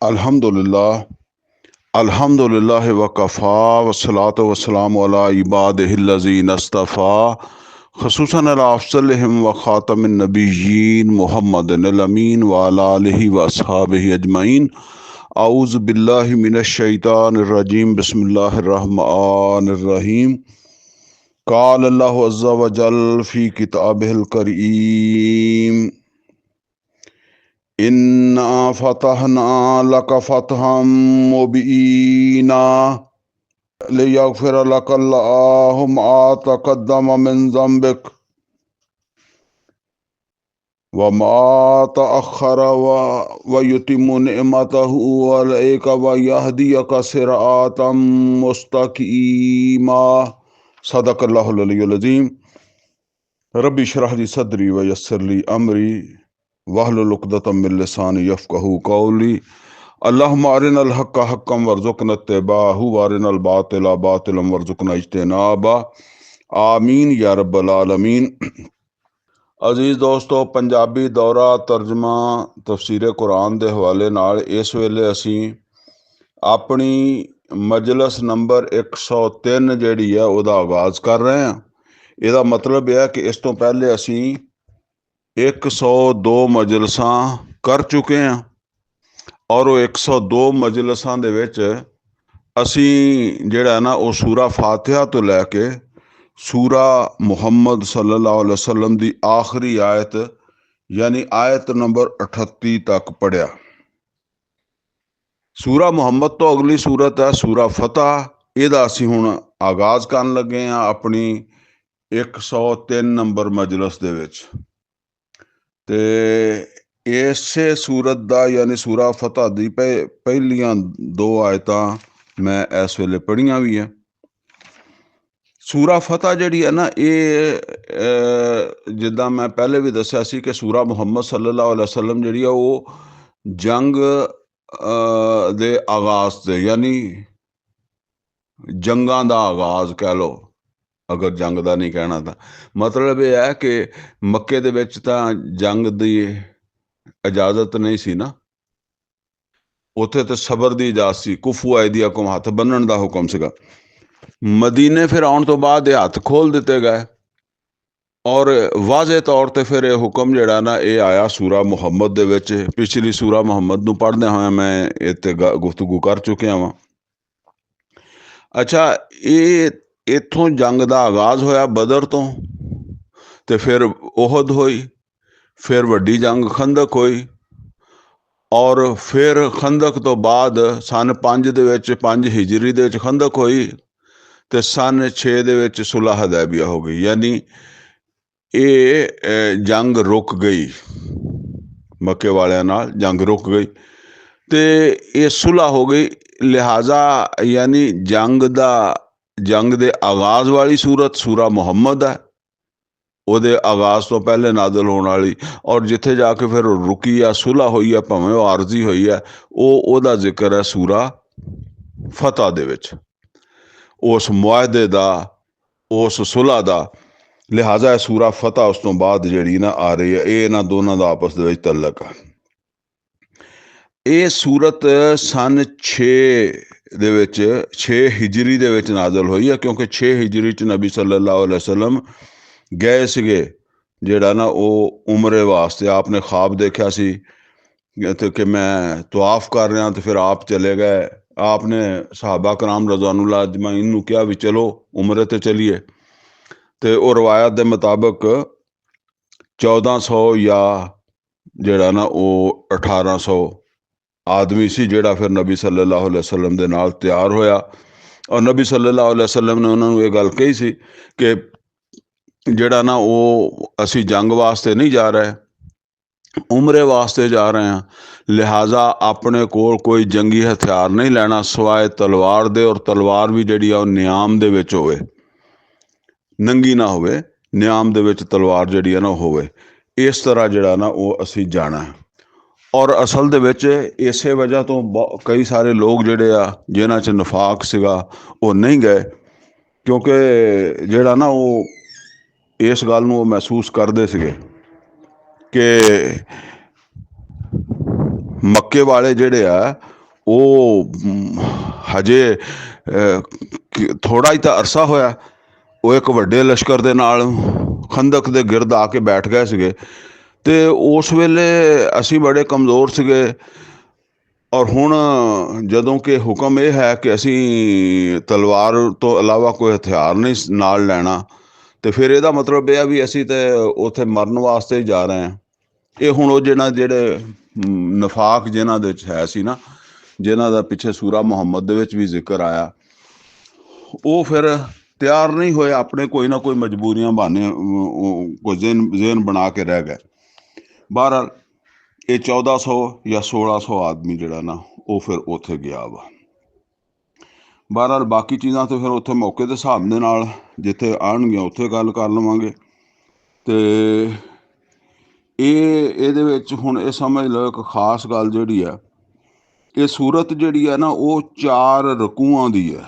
अल्हम्दुलिल्लाह वकफ़ा वस्सलातु वस्सलामु अला इबादिहिल्लज़ीना इस्तफ़ा ख़ुसूसन अला अफ़ज़लिहिम व ख़ातमिन नबिय्यीन मुहम्मदिनिल अमीन व अला आलिहि व अस्हाबिहि अजमईन। औज़ु बिल्लाहि मिनश शैतानिर रजीम। बिस्मिल्लाहिर रहमानिर रहीम। क़ाल अल्लाहु अज़्ज़ा व जल फ़ी किताबिहिल करीम इन्ना फ़तहना लक फ़तहम मुबीना लियग़फ़िर लकल्लाहु मा तक़द्दम मिन ज़ंबिक व मा तअख़्ख़र व युतिम्मु निअमतहु अलैक व यहदियक सिरातम मुस्तक़ीमा। सदक़ल्लाहुल अलियुल अज़ीम। रब्बि इश्रह ली सदरी व यस्सिर ली अमरी वहलुल उक़दतम मिन लिसानी यफ़क़हू क़ौली। अल्लाहुम्मा अरिनल हक़्क़ हक़्क़न वरज़ुक़ना इत्तिबाअहू व अरिनल बातिला बातिलन वरज़ुक़ना इज्तिनाबा। आमीन या रब्बल आलमीन। अजीज़ दोस्तों, पंजाबी दौरा तर्जमा तफसीर कुरान के हवाले नाल इस वेले असी अपनी मजलस नंबर 103 जिहड़ी है उहदा आगाज़ कर रहे हैं। ਇਹਦਾ मतलब यह है कि इस तो पहले असी 102 मजलसां कर चुके हैं और वो 102 मजलसां दे विच असी जिहड़ा है ना वो सूरा फातिहा तो लैके सूरा मुहम्मद सल्लल्लाहु अलैहि वसल्लम की आखिरी आयत यानी आयत नंबर 38 तक पढ़िया। सूरा मुहम्मद तो अगली सूरत है सूरा फतह। ਇਹਦਾ ਅਸੀਂ ਹੁਣ आगाज़ ਕਰਨ लगे हैं अपनी 103 नंबर मजलस दे विच। ते इसे सूरत दा यानी सूरा फतह दी पहलियां 2 आयतां मैं इस वेले पढ़ियां भी है। सूरा फतह जिहड़ी है ना ये जिद्दां मैं पहले भी दस्सिया सी कि सूरा मुहम्मद सल्लल्लाहु अलैहि वसल्लम जिहड़ी है वो जंग दे आगाज़ ते यानी जंगां दा आगाज़ कह लो, अगर जंग का नहीं कहना तो मतलब यह है कि मक्के दे विच तां जंग की इजाजत नहीं सी ना, उत्थे तो सबर की इजाजत सी। कुफू ऐदियकुम हथ बन्नण का हुक्म सीगा। मदीने फिर आउण तो बाद ये हथ खोल दिते गए और वाजे तौर पर फिर यह हुक्म जिहड़ा ना ये आया सूरा मुहम्मद दे विच। पिछली सूरा मुहम्मद नूं पढ़दे होए मैं इत्ते गुफ्तगू कर चुकिया वां। अच्छा, ये इत्थों जंग का आगाज़ होया बदर तो फिर ओहद होई, फिर वड्डी जंग खंदक होई और फिर खंदक तो बाद सन 5 दे विच 5 हिजरी दे विच खंदक होई तो सन 6 दे विच सुलह हुदैबिया हो गई। यानी ये जंग रुक गई, मक्के वालियां नाल जंग रुक गई तो ये सुलह हो गई। लिहाजा यानी जंग दे आगाज़ वाली सूरत सूरा मुहम्मद है, ਉਹਦੇ आगाज़ तो पहले नादल होने वाली, और जिथे जाके फिर रुकी है सुलह हुई है भावें वो आरजी हुई है ਉਹਦਾ जिक्र है सूरा फतह दे विच उस मुआहदे दा उस सुलह दा। लिहाजा सूरा फतह उस तो बाद जिहड़ी ना आ रही है, ये इन्हां दोनों का आपस दे विच तल्लक है। ये सूरत सन 6 दे विच 6 हिजरी दे विच नादल हुई है, क्योंकि 6 हिजरी च नबी सल्लल्लाहु अलैहि वसल्लम गए सीगे जिहड़ा ना वो उमरे वास्ते। आपने ख्वाब देखा सी कि मैं तवाफ कर रहा तो फिर आप चले गए। आपने सहाबा कराम रज़वानुल्लाह अजमईन नूं कहा भी चलो उमरे ते चलीए, तो वो रवायत के मुताबिक 1400 या जिहड़ा ना वो 1800 आदमी सी जिहड़ा फिर नबी सल्लल्लाहु अलैहि वसल्लम दे नाल तैयार होया। और नबी सल्लल्लाहु अलैहि वसल्लम ने उन्होंने ये गल कही सी कि जिहड़ा ना वो असी जंग वास्ते नहीं जा रहे, उमरे वास्ते जा रहे हैं। लिहाजा अपने कोल कोई जंगी हथियार नहीं लेना सवाए तलवार दे, और तलवार भी जिहड़ी आ नियाम दे विच होवे, नंगी ना होवे, नियाम दे विच तलवार जिहड़ी है ना होवे। इस तरह जिहड़ा ना वो असी जाना है। और असल दे विच इसे वजह तो कई सारे लोग जिहड़े आ जिन्हां च नफाक सीगा वो नहीं गए, क्योंकि जिहड़ा ना वो इस गल महसूस करते थे कि ਮੱਕੇ ਵਾਲੇ ਜਿਹੜੇ ਆ ਉਹ ਹਜੇ ਥੋੜਾ ਹੀ ਤਾਂ ਅਰਸਾ ਹੋਇਆ, ਉਹ ਇੱਕ ਵੱਡੇ ਲਸ਼ਕਰ ਦੇ ਨਾਲ ਖੰਦਕ ਦੇ ਗਿਰਦ ਆ ਕੇ ਬੈਠ ਗਏ ਸੀਗੇ। ਤੇ ਉਸ ਵੇਲੇ ਅਸੀਂ ਬੜੇ ਕਮਜ਼ੋਰ ਸੀਗੇ, ਔਰ ਹੁਣ ਜਦੋਂ ਕਿ ਹੁਕਮ ਇਹ ਹੈ ਕਿ ਅਸੀਂ ਤਲਵਾਰ ਤੋਂ ਇਲਾਵਾ ਕੋਈ ਹਥਿਆਰ ਨਹੀਂ ਨਾਲ ਲੈਣਾ, ਤੇ ਫਿਰ ਇਹਦਾ ਮਤਲਬ ਇਹ ਆ ਵੀ ਅਸੀਂ ਤੇ ਉੱਥੇ ਮਰਨ ਵਾਸਤੇ ਹੀ ਜਾ ਰਹੇ ਹਾਂ। ਇਹ ਹੁਣ ਉਹ ਜਿਹੜੇ ਨਫਾਕ ਜਿਨ੍ਹਾਂ ਦੇ ਵਿੱਚ ਹੈ ਸੀ ਨਾ, ਜਿਨ੍ਹਾਂ ਦਾ ਪਿੱਛੇ ਸੂਰਾ ਮੁਹੰਮਦ ਦੇ ਵਿੱਚ ਵੀ ਜ਼ਿਕਰ ਆਇਆ, ਉਹ ਫਿਰ ਤਿਆਰ ਨਹੀਂ ਹੋਏ, ਆਪਣੇ ਕੋਈ ਨਾ ਕੋਈ ਮਜਬੂਰੀਆਂ ਬਹਾਨੇ ਕੋਈ ਜ਼ੇਨ ਬਣਾ ਕੇ ਰਹਿ ਗਏ। ਬਹਰਹਾਲ ਇਹ 1400 ਜਾਂ 1600 ਆਦਮੀ ਜਿਹੜਾ ਨਾ ਉਹ ਫਿਰ ਉੱਥੇ ਗਿਆ ਵਾ। ਬਹਰਹਾਲ ਬਾਕੀ ਚੀਜ਼ਾਂ ਤੇ ਫਿਰ ਉੱਥੇ ਮੌਕੇ ਦੇ ਹਿਸਾਬ ਦੇ ਨਾਲ ਜਿੱਥੇ ਆਉਣਗੀਆਂ ਉੱਥੇ ਗੱਲ ਕਰ ਲਵਾਂਗੇ। ਤੇ ਇਹਦੇ ਵਿੱਚ ਹੁਣ ਇਹ ਸਮਝ ਲਓ ਇੱਕ ਖਾਸ ਗੱਲ ਜਿਹੜੀ ਹੈ, ਇਹ ਸੂਰਤ ਜਿਹੜੀ ਹੈ ਨਾ ਉਹ 4 ਰਕੂਆਂ ਦੀ ਹੈ।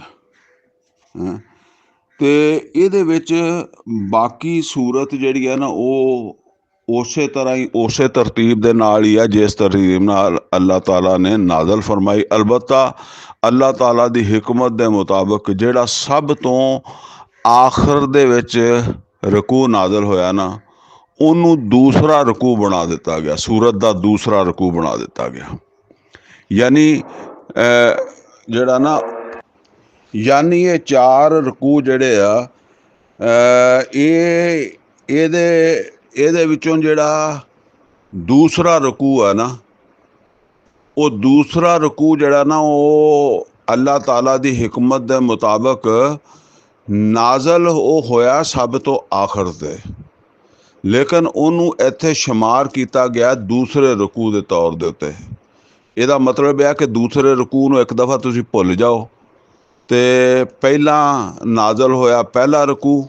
ਤੇ ਇਹਦੇ ਵਿੱਚ ਬਾਕੀ ਸੂਰਤ ਜਿਹੜੀ ਹੈ ਨਾ ਉਹ ਉਸੇ ਤਰ੍ਹਾਂ ਹੀ ਉਸੇ ਤਰਤੀਬ ਦੇ ਨਾਲ ਹੀ ਆ ਜਿਸ ਤਰਤੀਬ ਨਾਲ ਅੱਲਾਹ ਤਾਲਾ ਨੇ ਨਾਜ਼ਲ ਫਰਮਾਈ। ਅਲਬੱਤਾ ਅੱਲਾਹ ਤਾਲਾ ਦੀ ਹਿਕਮਤ ਦੇ ਮੁਤਾਬਕ ਜਿਹੜਾ ਸਭ ਤੋਂ ਆਖਰ ਦੇ ਵਿੱਚ ਰਕੂ ਨਾਜ਼ਲ ਹੋਇਆ ਨਾ, ਉਹਨੂੰ ਦੂਸਰਾ ਰਕੂ ਬਣਾ ਦਿੱਤਾ ਗਿਆ, ਸੂਰਤ ਦਾ ਦੂਸਰਾ ਰਕੂ ਬਣਾ ਦਿੱਤਾ ਗਿਆ। ਯਾਨੀ ਜਿਹੜਾ ਨਾ ਇਹ 4 ਰਕੂ ਜਿਹੜੇ ਆ, ਇਹਦੇ ਵਿੱਚੋਂ ਜਿਹੜਾ ਦੂਸਰਾ ਰਕੂ ਆ ਨਾ, ਉਹ ਦੂਸਰਾ ਰਕੂ ਜਿਹੜਾ ਨਾ ਉਹ ਅੱਲਾਹ ਤਾਲਾ ਦੀ ਹਿਕਮਤ ਦੇ ਮੁਤਾਬਕ ਨਾਜ਼ਲ ਉਹ ਹੋਇਆ ਸਭ ਤੋਂ ਆਖਰ ਤੇ, ਲੇਕਿਨ ਉਹਨੂੰ ਇੱਥੇ ਸ਼ੁਮਾਰ ਕੀਤਾ ਗਿਆ ਦੂਸਰੇ ਰਕੂ ਦੇ ਤੌਰ ਦੇ ਉੱਤੇ। ਇਹਦਾ ਮਤਲਬ ਇਹ ਹੈ ਕਿ ਦੂਸਰੇ ਰਕੂ ਨੂੰ ਇੱਕ ਦਫਾ ਤੁਸੀਂ ਭੁੱਲ ਜਾਓ ਤੇ ਪਹਿਲਾਂ ਨਾਜ਼ਲ ਹੋਇਆ ਪਹਿਲਾ ਰਕੂ,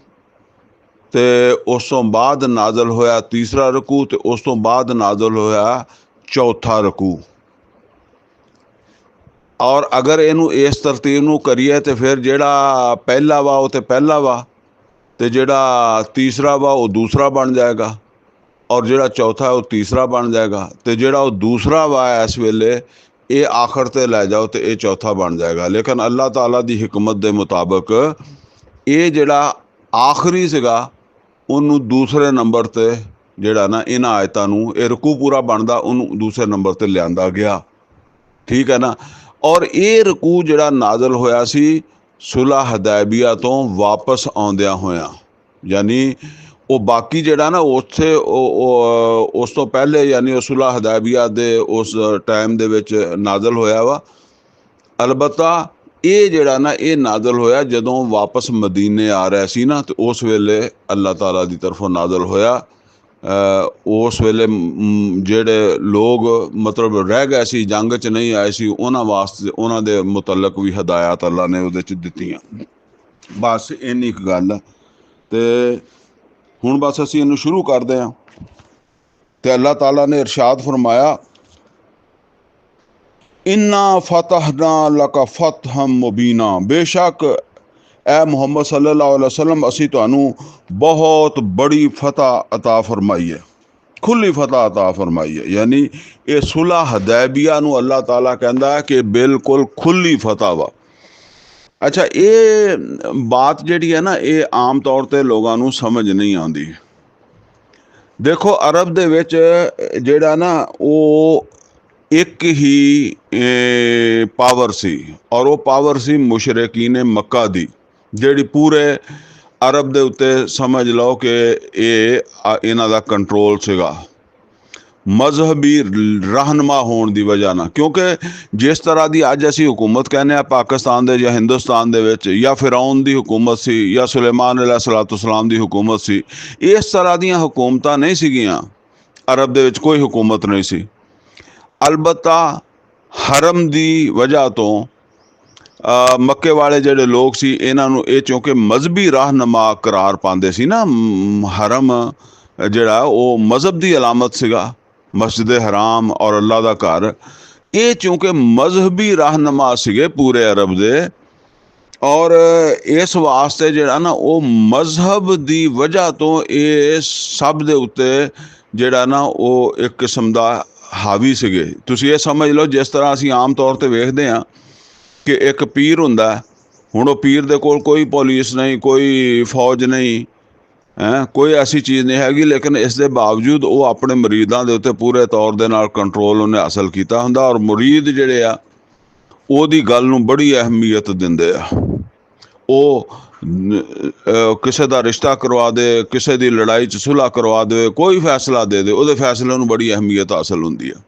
ਤੇ ਉਸ ਤੋਂ ਬਾਅਦ ਨਾਜ਼ਲ ਹੋਇਆ ਤੀਸਰਾ ਰਕੂ, ਤੇ ਉਸ ਤੋਂ ਬਾਅਦ ਨਾਜ਼ਲ ਹੋਇਆ ਚੌਥਾ ਰਕੂ। ਔਰ ਅਗਰ ਇਹਨੂੰ ਇਸ ਤਰਤੀਬ ਨੂੰ ਕਰੀਏ ਤੇ ਫਿਰ ਜਿਹੜਾ ਪਹਿਲਾ ਵਾ ਉਹ ਤੇ ਪਹਿਲਾ ਵਾ, ਤੇ ਜਿਹੜਾ ਤੀਸਰਾ ਵਾ ਉਹ ਦੂਸਰਾ ਬਣ ਜਾਏਗਾ, ਔਰ ਜਿਹੜਾ ਚੌਥਾ ਉਹ ਤੀਸਰਾ ਬਣ ਜਾਏਗਾ, ਤੇ ਜਿਹੜਾ ਉਹ ਦੂਸਰਾ ਵਾ ਇਸ ਵੇਲੇ ਇਹ ਆਖਰ ਤੇ ਲੈ ਜਾਓ ਤੇ ਇਹ ਚੌਥਾ ਬਣ ਜਾਏਗਾ। ਲੇਕਿਨ ਅੱਲਾਹ ਤਾਲਾ ਦੀ ਹਿਕਮਤ ਦੇ ਮੁਤਾਬਕ ਇਹ ਜਿਹੜਾ ਆਖਰੀ ਸੀਗਾ ਉਹਨੂੰ ਦੂਸਰੇ ਨੰਬਰ ਤੇ ਜਿਹੜਾ ਨਾ ਇਹਨਾਂ ਆਇਤਾਂ ਨੂੰ ਇਹ ਰਕੂ ਪੂਰਾ ਬਣਦਾ ਉਹਨੂੰ ਦੂਸਰੇ ਨੰਬਰ ਤੇ ਲਿਆਂਦਾ ਗਿਆ। ਠੀਕ ਹੈ ਨਾ। ਔਰ ਇਹ ਰਕੂ ਜਿਹੜਾ ਨਾਜ਼ਲ ਹੋਇਆ ਸੀ ਸੁਲਹ ਹदैबिया ਤੋਂ ਵਾਪਸ ਆਉਂਦਿਆਂ ਹੋਇਆਂ, ਯਾਨੀ ਉਹ ਬਾਕੀ ਜਿਹੜਾ ਨਾ ਉੱਥੇ ਉਸ ਤੋਂ ਪਹਿਲੇ ਯਾਨੀ ਉਹ ਸੁਲਹ ਹदैबिया ਦੇ ਉਸ ਟਾਈਮ ਦੇ ਵਿੱਚ ਨਾਜ਼ਲ ਹੋਇਆ ਵਾ। ਅਲਬੱਤਾ ਇਹ ਜਿਹੜਾ ਨਾ ਇਹ ਨਾਜ਼ਲ ਹੋਇਆ ਜਦੋਂ ਵਾਪਸ ਮਦੀਨੇ ਆ ਰਿਹਾ ਸੀ ਨਾ, ਤੇ ਉਸ ਵੇਲੇ ਅੱਲਾਹ ਤਾਲਾ ਦੀ ਤਰਫੋਂ ਨਾਜ਼ਲ ਹੋਇਆ। ਉਸ ਵੇਲੇ ਜਿਹੜੇ ਲੋਕ ਮਤਲਬ ਰਹਿ ਗਏ ਸੀ, ਜੰਗ 'ਚ ਨਹੀਂ ਆਏ ਸੀ, ਉਹਨਾਂ ਵਾਸਤੇ ਉਹਨਾਂ ਦੇ ਮੁਤਲਕ ਵੀ ਹਦਾਇਤ ਅੱਲਾ ਨੇ ਉਹਦੇ 'ਚ ਦਿੱਤੀਆਂ। ਬਸ ਇੰਨੀ ਕੁ ਗੱਲ। ਤੇ ਹੁਣ ਬਸ ਅਸੀਂ ਇਹਨੂੰ ਸ਼ੁਰੂ ਕਰਦੇ ਹਾਂ। ਤੇ ਅੱਲਾਹ ਤਾਲਾ ਨੇ ਇਰਸ਼ਾਦ ਫਰਮਾਇਆ, ਇੰਨਾ ਫਤਹਨਾ ਲਕ ਫਤਹਮ ਮੁਬੀਨਾ, ਬੇਸ਼ੱਕ ਐ ਮੁਹੰਮਦ ਸੱਲੱਲਾਹੁ अलैहि वसल्लम ਅਸੀਂ ਤੁਹਾਨੂੰ ਬਹੁਤ ਬੜੀ ਫਤਹ ਅਤਾ ਫਰਮਾਈ ਹੈ, ਖੁੱਲੀ ਫਤਹ ਅਤਾ ਫਰਮਾਈ ਹੈ। ਯਾਨੀ ਇਹ ਸੁਲਹ ਹदैबिया ਨੂੰ ਅੱਲਾਹ ਤਾਲਾ ਕਹਿੰਦਾ ਹੈ ਕਿ ਬਿਲਕੁਲ ਖੁੱਲੀ ਫਤਹ ਵਾ। ਅੱਛਾ, ਇਹ ਬਾਤ ਜਿਹੜੀ ਹੈ ਨਾ ਇਹ ਆਮ ਤੌਰ ਤੇ ਲੋਕਾਂ ਨੂੰ ਸਮਝ ਨਹੀਂ ਆਉਂਦੀ। ਦੇਖੋ ਅਰਬ ਦੇ ਵਿੱਚ ਜਿਹੜਾ ਨਾ ਉਹ ਇੱਕ ਹੀ ਪਾਵਰ ਸੀ, ਔਰ ਉਹ ਪਾਵਰ ਸੀ ਮੁਸ਼ਰਿਕੀਨ ਮੱਕਾ ਦੀ, ਜਿਹੜੀ ਪੂਰੇ ਅਰਬ ਦੇ ਉੱਤੇ ਸਮਝ ਲਓ ਕਿ ਇਹ ਇਹਨਾਂ ਦਾ ਕੰਟਰੋਲ ਸੀਗਾ ਮਜ਼ਹਬੀ ਰਹਿਨੁਮਾ ਹੋਣ ਦੀ ਵਜ੍ਹਾ ਨਾਲ। ਕਿਉਂਕਿ ਜਿਸ ਤਰ੍ਹਾਂ ਦੀ ਅੱਜ ਅਸੀਂ ਹੁਕੂਮਤ ਕਹਿੰਦੇ ਹਾਂ ਪਾਕਿਸਤਾਨ ਦੇ ਜਾਂ ਹਿੰਦੁਸਤਾਨ ਦੇ ਵਿੱਚ, ਜਾਂ ਫਿਰੌਨ ਦੀ ਹੁਕੂਮਤ ਸੀ ਜਾਂ ਸੁਲੇਮਾਨ अलैहिस्सलाम ਦੀ ਹੁਕੂਮਤ ਸੀ, ਇਸ ਤਰ੍ਹਾਂ ਦੀਆਂ ਹੁਕੂਮਤਾਂ ਨਹੀਂ ਸੀਗੀਆਂ ਅਰਬ ਦੇ ਵਿੱਚ, ਕੋਈ ਹੁਕੂਮਤ ਨਹੀਂ ਸੀ। ਅਲਬੱਤਾ ਹਰਮ ਦੀ ਵਜ੍ਹਾ ਤੋਂ ਮੱਕੇ ਵਾਲੇ ਜਿਹੜੇ ਲੋਕ ਸੀ ਇਹਨਾਂ ਨੂੰ ਇਹ ਕਿਉਂਕਿ ਮਜ਼ਹਬੀ ਰਹਿਨੁਮਾ ਕਰਾਰ ਪਾਉਂਦੇ ਸੀ ਨਾ, ਹਰਮ ਜਿਹੜਾ ਉਹ ਮਜ਼ਹਬ ਦੀ ਅਲਾਮਤ ਸੀਗਾ, ਮਸਜਿਦ ਹਰਾਮ ਔਰ ਅੱਲਾ ਦਾ ਘਰ, ਇਹ ਚूँकि ਮਜ਼ਹਬੀ ਰਹਿਨੁਮਾ ਸੀਗੇ ਪੂਰੇ ਅਰਬ ਦੇ, ਔਰ ਇਸ ਵਾਸਤੇ ਜਿਹੜਾ ਨਾ ਉਹ ਮਜ਼ਹਬ ਦੀ ਵਜ੍ਹਾ ਤੋਂ ਇਹ ਸਭ ਦੇ ਉੱਤੇ ਜਿਹੜਾ ਨਾ ਉਹ ਇੱਕ ਕਿਸਮ ਦਾ ਹਾਵੀ ਸੀਗੇ। ਤੁਸੀਂ ਇਹ ਸਮਝ ਲਓ, ਜਿਸ ਤਰ੍ਹਾਂ ਅਸੀਂ ਆਮ ਤੌਰ ਤੇ ਵੇਖਦੇ ਹਾਂ ਕਿ ਇੱਕ ਪੀਰ ਹੁੰਦਾ, ਹੁਣ ਉਹ ਪੀਰ ਦੇ ਕੋਲ ਕੋਈ ਪੁਲਿਸ ਨਹੀਂ, ਕੋਈ ਫੌਜ ਨਹੀਂ, ਕੋਈ ਐਸੀ ਚੀਜ਼ ਨਹੀਂ ਹੈਗੀ, ਲੇਕਿਨ ਇਸ ਦੇ ਬਾਵਜੂਦ ਉਹ ਆਪਣੇ ਮੁਰੀਦਾਂ ਦੇ ਉੱਤੇ ਪੂਰੇ ਤੌਰ ਦੇ ਨਾਲ ਕੰਟਰੋਲ ਉਹਨੇ ਹਾਸਲ ਕੀਤਾ ਹੁੰਦਾ, ਔਰ ਮੁਰੀਦ ਜਿਹੜੇ ਆ ਉਹਦੀ ਗੱਲ ਨੂੰ ਬੜੀ ਅਹਿਮੀਅਤ ਦਿੰਦੇ ਆ। ਉਹ ਕਿਸੇ ਦਾ ਰਿਸ਼ਤਾ ਕਰਵਾ ਦੇ, ਕਿਸੇ ਦੀ ਲੜਾਈ 'ਚ ਸੁਲ੍ਹਾ ਕਰਵਾ ਦੇ, ਕੋਈ ਫੈਸਲਾ ਦੇ ਦੇ, ਉਹਦੇ ਫੈਸਲੇ ਨੂੰ ਬੜੀ ਅਹਿਮੀਅਤ ਹਾਸਲ ਹੁੰਦੀ ਆ।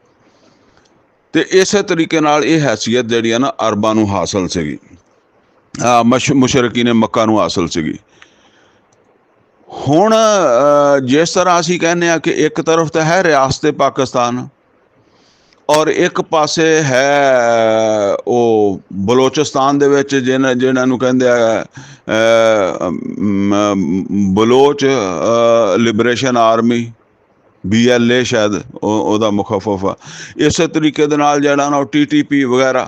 ਤੇ ਇਸੇ ਤਰੀਕੇ ਨਾਲ ਇਹ ਹੈਸੀਅਤ ਜਿਹੜੀ ਆ ਨਾ ਅਰਬਾਂ ਨੂੰ ਹਾਸਲ ਸੀਗੀ, ਮੁਸ਼ਰਿਕੀਨ ਮੱਕਾ ਨੂੰ ਹਾਸਲ ਸੀਗੀ। ਹੁਣ ਜਿਸ ਤਰ੍ਹਾਂ ਅਸੀਂ ਕਹਿੰਦੇ ਹਾਂ ਕਿ ਇੱਕ ਤਰਫ ਤਾਂ ਹੈ ਰਿਆਸਤ ਪਾਕਿਸਤਾਨ, ਔਰ ਇੱਕ ਪਾਸੇ ਹੈ ਉਹ ਬਲੋਚਿਸਤਾਨ ਦੇ ਵਿੱਚ ਜਿਹਨਾਂ ਨੂੰ ਕਹਿੰਦੇ ਆ ਬਲੋਚ ਲਿਬਰੇਸ਼ਨ ਆਰਮੀ, BLA ਸ਼ਾਇਦ ਉਹਦਾ ਮੁਖਫਫ ਆ। ਇਸੇ ਤਰੀਕੇ ਦੇ ਨਾਲ ਜਿਹੜਾ ਨਾ ਉਹ TTP ਵਗੈਰਾ।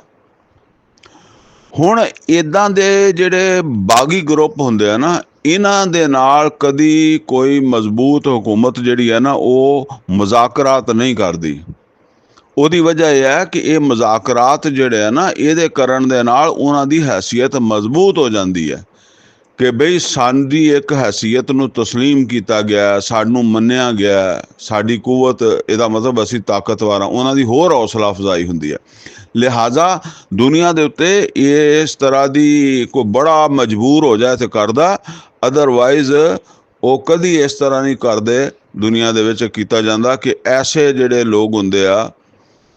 ਹੁਣ ਇੱਦਾਂ ਦੇ ਜਿਹੜੇ ਬਾਗੀ ਗਰੁੱਪ ਹੁੰਦੇ ਆ ਨਾ, ਇਹਨਾਂ ਦੇ ਨਾਲ ਕਦੀ ਕੋਈ ਮਜ਼ਬੂਤ ਹਕੂਮਤ ਜਿਹੜੀ ਹੈ ਨਾ ਉਹ ਮੁਜ਼ਾਕਰਾਤ ਨਹੀਂ ਕਰਦੀ। ਉਹਦੀ ਵਜ੍ਹਾ ਇਹ ਹੈ ਕਿ ਇਹ ਮੁਜ਼ਾਕਰਾਤ ਜਿਹੜੇ ਆ ਨਾ, ਇਹਦੇ ਕਰਨ ਦੇ ਨਾਲ ਉਹਨਾਂ ਦੀ ਹੈਸੀਅਤ ਮਜ਼ਬੂਤ ਹੋ ਜਾਂਦੀ ਹੈ ਕਿ ਬਈ ਸਾਡੀ ਇੱਕ ਹੈਸੀਅਤ ਨੂੰ ਤਸਲੀਮ ਕੀਤਾ ਗਿਆ, ਸਾਨੂੰ ਮੰਨਿਆ ਗਿਆ, ਸਾਡੀ ਕੁਵਤ, ਇਹਦਾ ਮਤਲਬ ਅਸੀਂ ਤਾਕਤਵਰ ਹਾਂ। ਉਹਨਾਂ ਦੀ ਹੋਰ ਹੌਸਲਾ ਅਫਜ਼ਾਈ ਹੁੰਦੀ ਹੈ। ਲਿਹਾਜ਼ਾ ਦੁਨੀਆ ਦੇ ਉੱਤੇ ਇਸ ਤਰ੍ਹਾਂ ਦੀ ਕੋਈ ਬੜਾ ਮਜਬੂਰ ਹੋ ਜਾਏ ਤੇ ਕਰਦਾ, ਅਦਰਵਾਈਜ਼ ਉਹ ਕਦੀ ਇਸ ਤਰ੍ਹਾਂ ਨਹੀਂ ਕਰਦੇ ਦੁਨੀਆ ਦੇ ਵਿੱਚ ਕੀਤਾ ਜਾਂਦਾ ਕਿ ਐਸੇ ਜਿਹੜੇ ਲੋਕ ਹੁੰਦੇ ਆ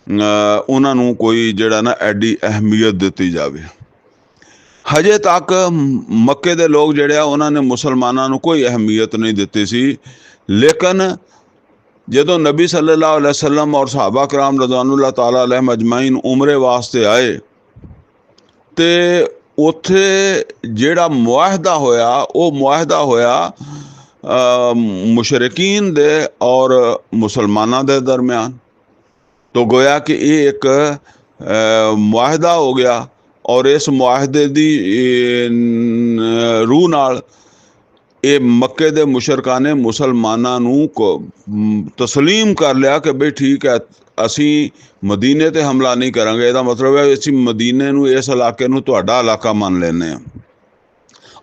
ਉਹਨਾਂ ਨੂੰ ਕੋਈ ਜਿਹੜਾ ਨਾ ਐਡੀ ਅਹਿਮੀਅਤ ਦਿੱਤੀ ਜਾਵੇ। ਹਜੇ ਤੱਕ ਮੱਕੇ ਦੇ ਲੋਕ ਜਿਹੜੇ ਆ ਉਹਨਾਂ ਨੇ ਮੁਸਲਮਾਨਾਂ ਨੂੰ ਕੋਈ ਅਹਿਮੀਅਤ ਨਹੀਂ ਦਿੱਤੀ ਸੀ, ਲੇਕਿਨ ਜਦੋਂ ਨਬੀ ਸੱਲੱਲਾਹੁ ਅਲੈਹਿ ਵਸੱਲਮ ਔਰ ਸਹਾਬਾ ਕਰਾਮ ਰਜ਼ਵਾਨੁल्लाह ਤਾਲਾ ਅਲੈਹਿਮ ਅਜਮਾਈਨ ਉਮਰੇ ਵਾਸਤੇ ਆਏ ਤੇ ਉੱਥੇ ਜਿਹੜਾ ਮੁਆਹਦਾ ਹੋਇਆ, ਉਹ ਮੁਆਹਦਾ ਹੋਇਆ ਮੁਸ਼ਰਿਕੀਨ ਦੇ ਔਰ ਮੁਸਲਮਾਨਾਂ ਦੇ ਦਰਮਿਆਨ। तो गोया कि ये एक मुआहदा हो गया, और इस मुआहदे दी रूह नाल ये मक्के दे मुशरकां ने मुसलमानां नूं तस्लीम कर लिया कि बई ठीक है, असी मदीने ते हमला नहीं करांगे। ਇਹਦਾ मतलब है ਅਸੀਂ ਮਦੀਨੇ ਨੂੰ, ਇਸ ਇਲਾਕੇ ਨੂੰ ਤੁਹਾਡਾ ਇਲਾਕਾ ਮੰਨ ਲੈਂਦੇ ਹਾਂ,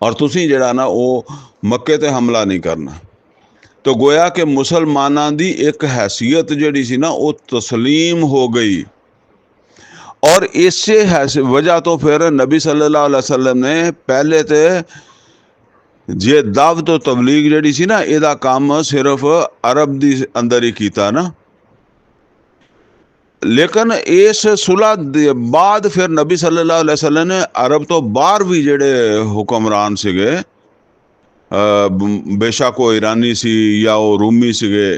ਔਰ ਤੁਸੀਂ ਜਿਹੜਾ ਨਾ ਉਹ ਮੱਕੇ ਤੇ ਹਮਲਾ ਨਹੀਂ ਕਰਨਾ। तो गोया कि मुसलमाना दी एक हैसियत जिहड़ी सी ना वो तस्लीम हो गई, और इसे वजह तो फिर नबी सल्लल्लाहु अलैहि वसल्लम ने पहले तो जे दावत तबलीग जिहड़ी सी ना इहदा काम सिर्फ अरब दी अंदर ही कीता ना, लेकिन इस सुलह दे बाद फिर नबी सल्लल्लाहु अलैहि वसल्लम ने अरब तो बाहर भी जिहड़े हुक्मरान सीगे, बेशक वो ईरानी सी या वो रूमी सीगे,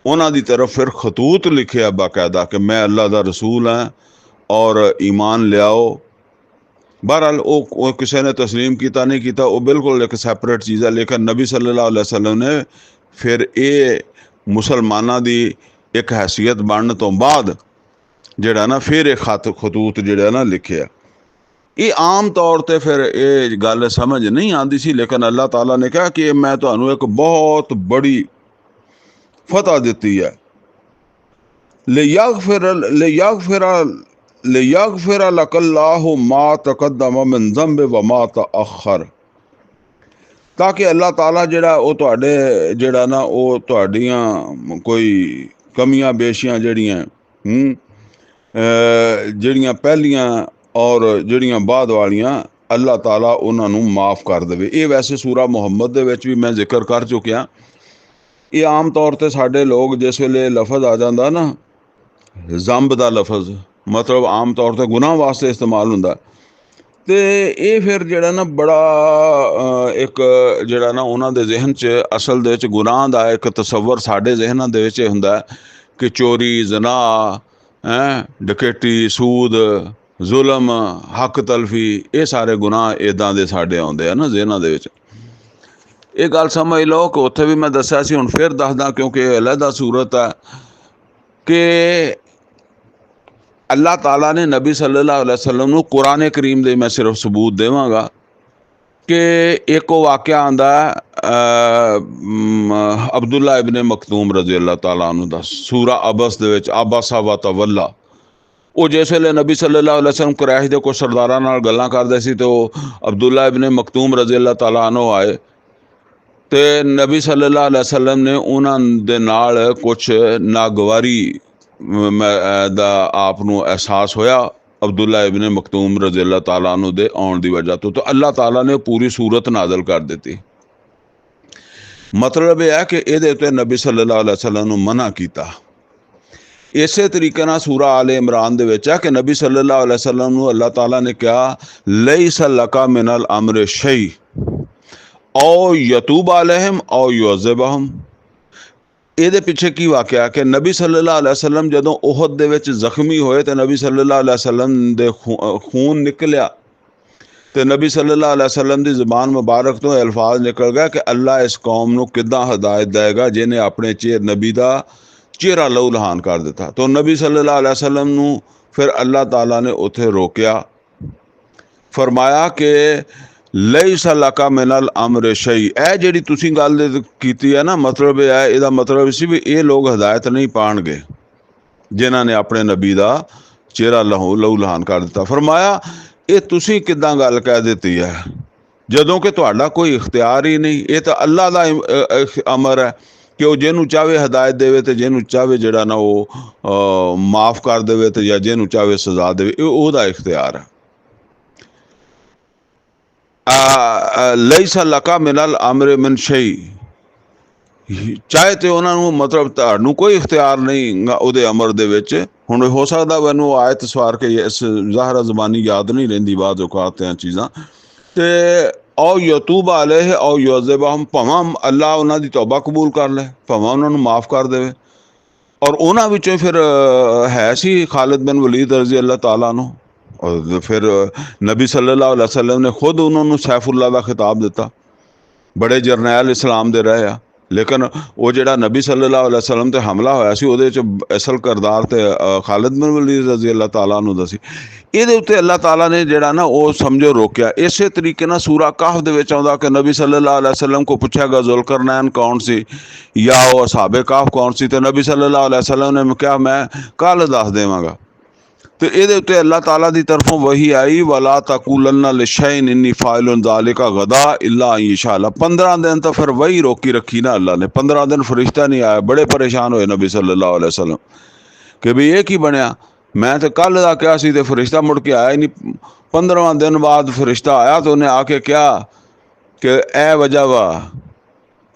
उन्हां दी तरफ फिर खतूत लिखिया बाकायदा कि मैं अल्लाह दा रसूल हाँ और ईमान लियाओ। बहरहाल वो किसी ने तस्लीम किया नहीं किया, वो बिल्कुल एक सैपरेट चीज़ है, लेकिन नबी सल्लल्लाहु अलैहि वसल्लम ने फिर ये मुसलमाना दी एक हैसियत बनने तो बाद जिहड़ा ना फिर एक खतूत जिहड़ा ना लिखिया। ये आम तौर पर फिर ये गल समझ नहीं आती सी, लेकिन अल्लाह ताला ने कहा कि मैं तुहानू एक बहुत बड़ी फतह दी है। लियगफिर लकल्लाहु मा तक़द्दम मिन ज़ंबि व मा तअख़्ख़र, ताकि अल्लाह ताला जिहड़ा वो तुहाडे जिहड़ा ना वो तुहाडियां कोई कमियां बेशियां जिहड़ियां पहलियां और जिहड़ियां बाद वालियां अल्लाह ताला उन्हां नूं माफ़ कर देवे। ये वैसे सूरा मुहम्मद दे विच भी मैं जिक्र कर चुकिया। ये आम तौर पर साडे लोग जिस वेले लफज आ जाता ना जंब का लफज, मतलब आम तौर पर गुनाह वास्ते इस्तेमाल हुंदा, तो ये फिर जिहड़ा ना बड़ा एक जिहड़ा ना उन्हां दे जहन च असल दे विच गुनाह दा एक तसव्वुर साडे जहनां दे विच हुंदा कि चोरी, जना, डकैती, सूद, जुल्म, हक तलफी, ये सारे गुनाह इदां दे साडे आउंदे आ ना जहनां दे विच। ये गल समझ लो कि उत्थे भी मैं दस्सिया सी, हुण फिर दसदा क्योंकि अलहदा सूरत है कि अल्लाह ताला ने नबी सल्लल्लाहु अलैहि वसल्लम नूं कुरान करीम दे मैं सिर्फ सबूत देवांगा कि एक वाक़या आंदा अब्दुल्ला इब्न मखतूम रज़ी अल्लाह तआला अन्हु दा सूरा अबस दे विच अबसा व तवल्ला। ਉਹ ਜਿਸ ਵੇਲੇ ਨਬੀ ਸੱਲੱਲਾਹੁ ਅਲੈहि ਵਸੱਲਮ ਕੁਰੈਸ਼ ਦੇ ਕੁਝ ਸਰਦਾਰਾਂ ਨਾਲ ਗੱਲਾਂ ਕਰਦੇ ਸੀ ਤੇ ਉਹ ਅਬਦੁੱਲਾ ਇਬਨ ਮਖਤੂਮ ਰਜ਼ੀ ਅੱਲਾਹ ਤਾਲਾ ਅਨਹੂ ਆਏ ਤੇ ਨਬੀ ਸੱਲੱਲਾਹੁ ਅਲੈहि ਵਸੱਲਮ ਨੇ ਉਹਨਾਂ ਦੇ ਨਾਲ ਕੁਝ ਨਾਗਵਾਰੀ ਦਾ ਆਪ ਨੂੰ ਅਹਿਸਾਸ ਹੋਇਆ ਅਬਦੁੱਲਾ ਇਬਨ ਮਖਤੂਮ ਰਜ਼ੀ ਅੱਲਾਹ ਤਾਲਾ ਅਨਹੂ ਦੇ ਆਉਣ ਦੀ ਵਜ੍ਹਾ ਤੋਂ। ਅੱਲਾਹ ਤਾਲਾ ਨੇ ਪੂਰੀ ਸੂਰਤ ਨਾਜ਼ਲ ਕਰ ਦਿੱਤੀ। ਮਤਲਬ ਇਹ ਹੈ ਕਿ ਇਹਦੇ ਉੱਤੇ ਨਬੀ ਸੱਲੱਲਾਹੁ ਅਲੈहि ਵਸੱਲਮ ਨੂੰ ਮਨਾ ਕੀਤਾ। ਇਸੇ ਤਰੀਕੇ ਨਾਲ ਸੂਰਾ ਆਲੇ ਇਮਰਾਨ ਦੇ ਵਿੱਚ ਹੈ ਕਿ ਨਬੀ ਸੱਲੱਲਾਹੁ ਅਲੈहि ਵਸੱਲਮ ਨੂੰ ਅੱਲਾਹ ਤਾਲਾ ਨੇ ਕਿਹਾ ਲੈਸ ਲਕਾ ਮਿਨਲ ਅਮਰ ਸ਼ੈਅ ਔ ਯਤੂਬ ਅਲੈਹਿਮ ਔ ਯੁਅਜ਼ਿਬਹੁਮ। ਇਹਦੇ ਪਿੱਛੇ ਕੀ ਵਾਕਿਆ ਕਿ ਨਬੀ ਸੱਲੱਲਾਹੁ ਅਲੈहि ਵਸੱਲਮ ਜਦੋਂ ਉਹਦ ਦੇ ਵਿੱਚ ਜ਼ਖਮੀ ਹੋਏ ਤੇ ਨਬੀ ਸੱਲੱਲਾਹੁ ਅਲੈहि ਵਸੱਲਮ ਦੇ ਖੂਨ ਨਿਕਲਿਆ ਤੇ ਨਬੀ ਸੱਲੱਲਾਹੁ ਅਲੈहि ਵਸੱਲਮ ਦੀ ਜ਼ੁਬਾਨ ਮੁਬਾਰਕ ਤੋਂ ਅਲਫਾਜ਼ ਨਿਕਲ ਗਿਆ ਕਿ ਅੱਲਾਹ ਇਸ ਕੌਮ ਨੂੰ ਕਿੱਦਾਂ ਹਦਾਇਤ ਦੇਗਾ ਜਿਹਨੇ ਆਪਣੇ ਨਬੀ ਦਾ चेहरा लहू लहान कर दिता। तो नबी सल्लल्लाहु अलैहि वसल्लम नू फिर अल्लाह ताला ने उत्थे रोकिया, फरमाया कि लैसा लका मिनल अमर शैअ। ਇਹ ਜਿਹੜੀ ਤੁਸੀਂ ਗੱਲ ਕੀਤੀ ਹੈ ਨਾ, ਮਤਲਬ ਇਹ ਹੈ, ਇਹਦਾ ਮਤਲਬ ਸੀ ਵੀ ਇਹ ਲੋਕ ਹਦਾਇਤ ਨਹੀਂ ਪਾਣਗੇ ਜਿਨ੍ਹਾਂ ਨੇ ਆਪਣੇ ਨਬੀ ਦਾ ਚਿਹਰਾ ਲਹੂ ਲਹਾਨ ਕਰ ਦਿੱਤਾ। ਫਰਮਾਇਆ ਇਹ ਤੁਸੀਂ ਕਿੱਦਾਂ ਗੱਲ ਕਹਿ ਦਿੱਤੀ ਹੈ ਜਦੋਂ ਕਿ ਤੁਹਾਡਾ ਕੋਈ ਇਖਤਿਆਰ ਹੀ ਨਹੀਂ। ਇਹ ਤਾਂ ਅੱਲਾਹ ਦਾ ਅਮਰ ਹੈ ਕਿ ਉਹ ਜਿਹਨੂੰ ਚਾਹੇ ਹਦਾਇਤ ਦੇਵੇ ਤੇ ਜਿਹਨੂੰ ਚਾਹੇ ਜਿਹੜਾ ਨਾ ਉਹ ਮਾਫ ਕਰ ਦੇਵੇ ਤੇ ਜਾਂ ਜਿਹਨੂੰ ਚਾਹੇ ਸਜ਼ਾ ਦੇਵੇ। ਇਹ ਉਹਦਾ ਇਖਤਿਆਰ ਹੈ। ਲੈਸਾ ਲਕਾ ਮਿਨਲ ਅਮਰ ਮਿਨ ਸ਼ੈਅ, ਚਾਹੇ ਤੇ ਉਹਨਾਂ ਨੂੰ ਮਤਲਬ ਤੁਹਾਨੂੰ ਕੋਈ ਇਖਤਿਆਰ ਨਹੀਂ ਉਹਦੇ ਅਮਰ ਦੇ ਵਿੱਚ। ਹੁਣ ਹੋ ਸਕਦਾ ਮੈਨੂੰ ਆਇਤ ਸਵਾਰ ਕੇ ਇਸ ਜ਼ਾਹਰਾ ਜ਼ਬਾਨੀ ਯਾਦ ਨਹੀਂ ਰਹਿੰਦੀ ਬਾਅਦ ਔਕਾਤ ਦੀਆਂ ਚੀਜ਼ਾਂ। ਤੇ ਔ ਯਤੂਬ ਅਲੈਹ ਔ ਯੁਅਜ਼ਿਬਹੁਮ, ਭਾਵੇਂ ਅੱਲਾ ਉਹਨਾਂ ਦੀ ਤੌਬਾ ਕਬੂਲ ਕਰ ਲੈ, ਭਾਵੇਂ ਉਹਨਾਂ ਨੂੰ ਮਾਫ ਕਰ ਦੇਵੇ। ਔਰ ਉਹਨਾਂ ਵਿੱਚੋਂ ਫਿਰ ਹੈ ਸੀ ਖਾਲਿਦ ਬਿਨ ਵਲੀਦ ਰਜ਼ੀ ਅੱਲਾਹ ਤਾਲਾ ਨੂੰ। ਔਰ ਫਿਰ ਨਬੀ ਸੱਲੱਲਾਹੁ ਅਲੈहि ਵਸੱਲਮ ਨੇ ਖੁਦ ਉਹਨਾਂ ਨੂੰ ਸੈਫੁੱਲਾ ਦਾ ਖਿਤਾਬ ਦਿੱਤਾ। ਬੜੇ ਜਰਨੈਲ ਇਸਲਾਮ ਦੇ ਰਹੇ ਆ, ਲੇਕਿਨ ਉਹ ਜਿਹੜਾ ਨਬੀ ਸੱਲੱਲਾਹੁ ਅਲੈहि ਵਸੱਲਮ ਤੇ ਹਮਲਾ ਹੋਇਆ ਸੀ ਉਹਦੇ 'ਚ ਅਸਲ ਕਿਰਦਾਰ ਤੇ ਖਾਲਿਦ ਬਿਨ ਵਲੀਦ ਰਜ਼ੀ ਅੱਲਾਹ ਤਾਲਾ ਨੂੰ ਦਾ ਸੀ। ਇਹਦੇ ਉੱਤੇ ਅੱਲਾਹ ਤਾਲਾ ਨੇ ਜਿਹੜਾ ਨਾ ਉਹ ਸਮਝੋ ਰੋਕਿਆ। ਇਸੇ ਤਰੀਕੇ ਨਾਲ ਸੂਰਾ ਕਾਹਫ ਦੇ ਵਿੱਚ ਆਉਂਦਾ ਕਿ ਨਬੀ ਸੱਲੱਲਾਹੁ ਅਲੈहि ਵਸੱਲਮ ਕੋ ਪੁੱਛਿਆ ਗਿਆ ਜ਼ੁਲਕਰਨੈਨ ਕੌਣ ਸੀ ਜਾਂ ਉਹ ਅਸਹਾਬੇ ਕਾਹਫ ਕੌਣ ਸੀ, ਤੇ ਨਬੀ ਸੱਲੱਲਾਹੁ ਅਲੈहि ਵਸੱਲਮ ਨੇ ਕਿਹਾ ਮੈਂ ਕੱਲ੍ਹ ਦੱਸ ਦੇਵਾਂਗਾ। ਤੇ ਇਹਦੇ ਉੱਤੇ ਅੱਲਾਹ ਤਾਲਾ ਦੀ ਤਰਫੋਂ ਵਹੀ ਆਈ ਵਲਾ ਤਕੂਲੰਨਾ ਲਿਸ਼ੈਇਨ ਇੰਨੀ ਫਾਇਲੁਨ ਜ਼ਾਲਿਕਾ ਗਦਾ ਇਲਾ ਅਨ ਯਸ਼ਾ ਅੱਲਾਹ। 15 ਦਿਨ ਤਾਂ ਫਿਰ ਵਹੀ ਰੋਕੀ ਰੱਖੀ ਨਾ ਅੱਲਾਹ ਨੇ। 15 ਦਿਨ ਫਰਿਸ਼ਤਾ ਨਹੀਂ ਆਇਆ। ਬੜੇ ਪਰੇਸ਼ਾਨ ਹੋਏ ਨਬੀ ਸੱਲੱਲਾਹੁ ਅਲੈहि ਵਸੱਲਮ ਕਿ ਵੀ ਇਹ ਕੀ ਬਣਿਆ, ਮੈਂ ਤਾਂ ਕੱਲ੍ਹ ਦਾ ਕਿਹਾ ਸੀ ਤੇ ਫਰਿਸ਼ਤਾ ਮੁੜ ਕੇ ਆਇਆ ਹੀ ਨਹੀਂ। 15ਵਾਂ ਦਿਨ ਬਾਅਦ ਫਰਿਸ਼ਤਾ ਆਇਆ ਤੇ ਉਹਨੇ ਆ ਕੇ ਕਿਹਾ ਕਿ ਇਹ ਵਜ੍ਹਾ ਵਾ,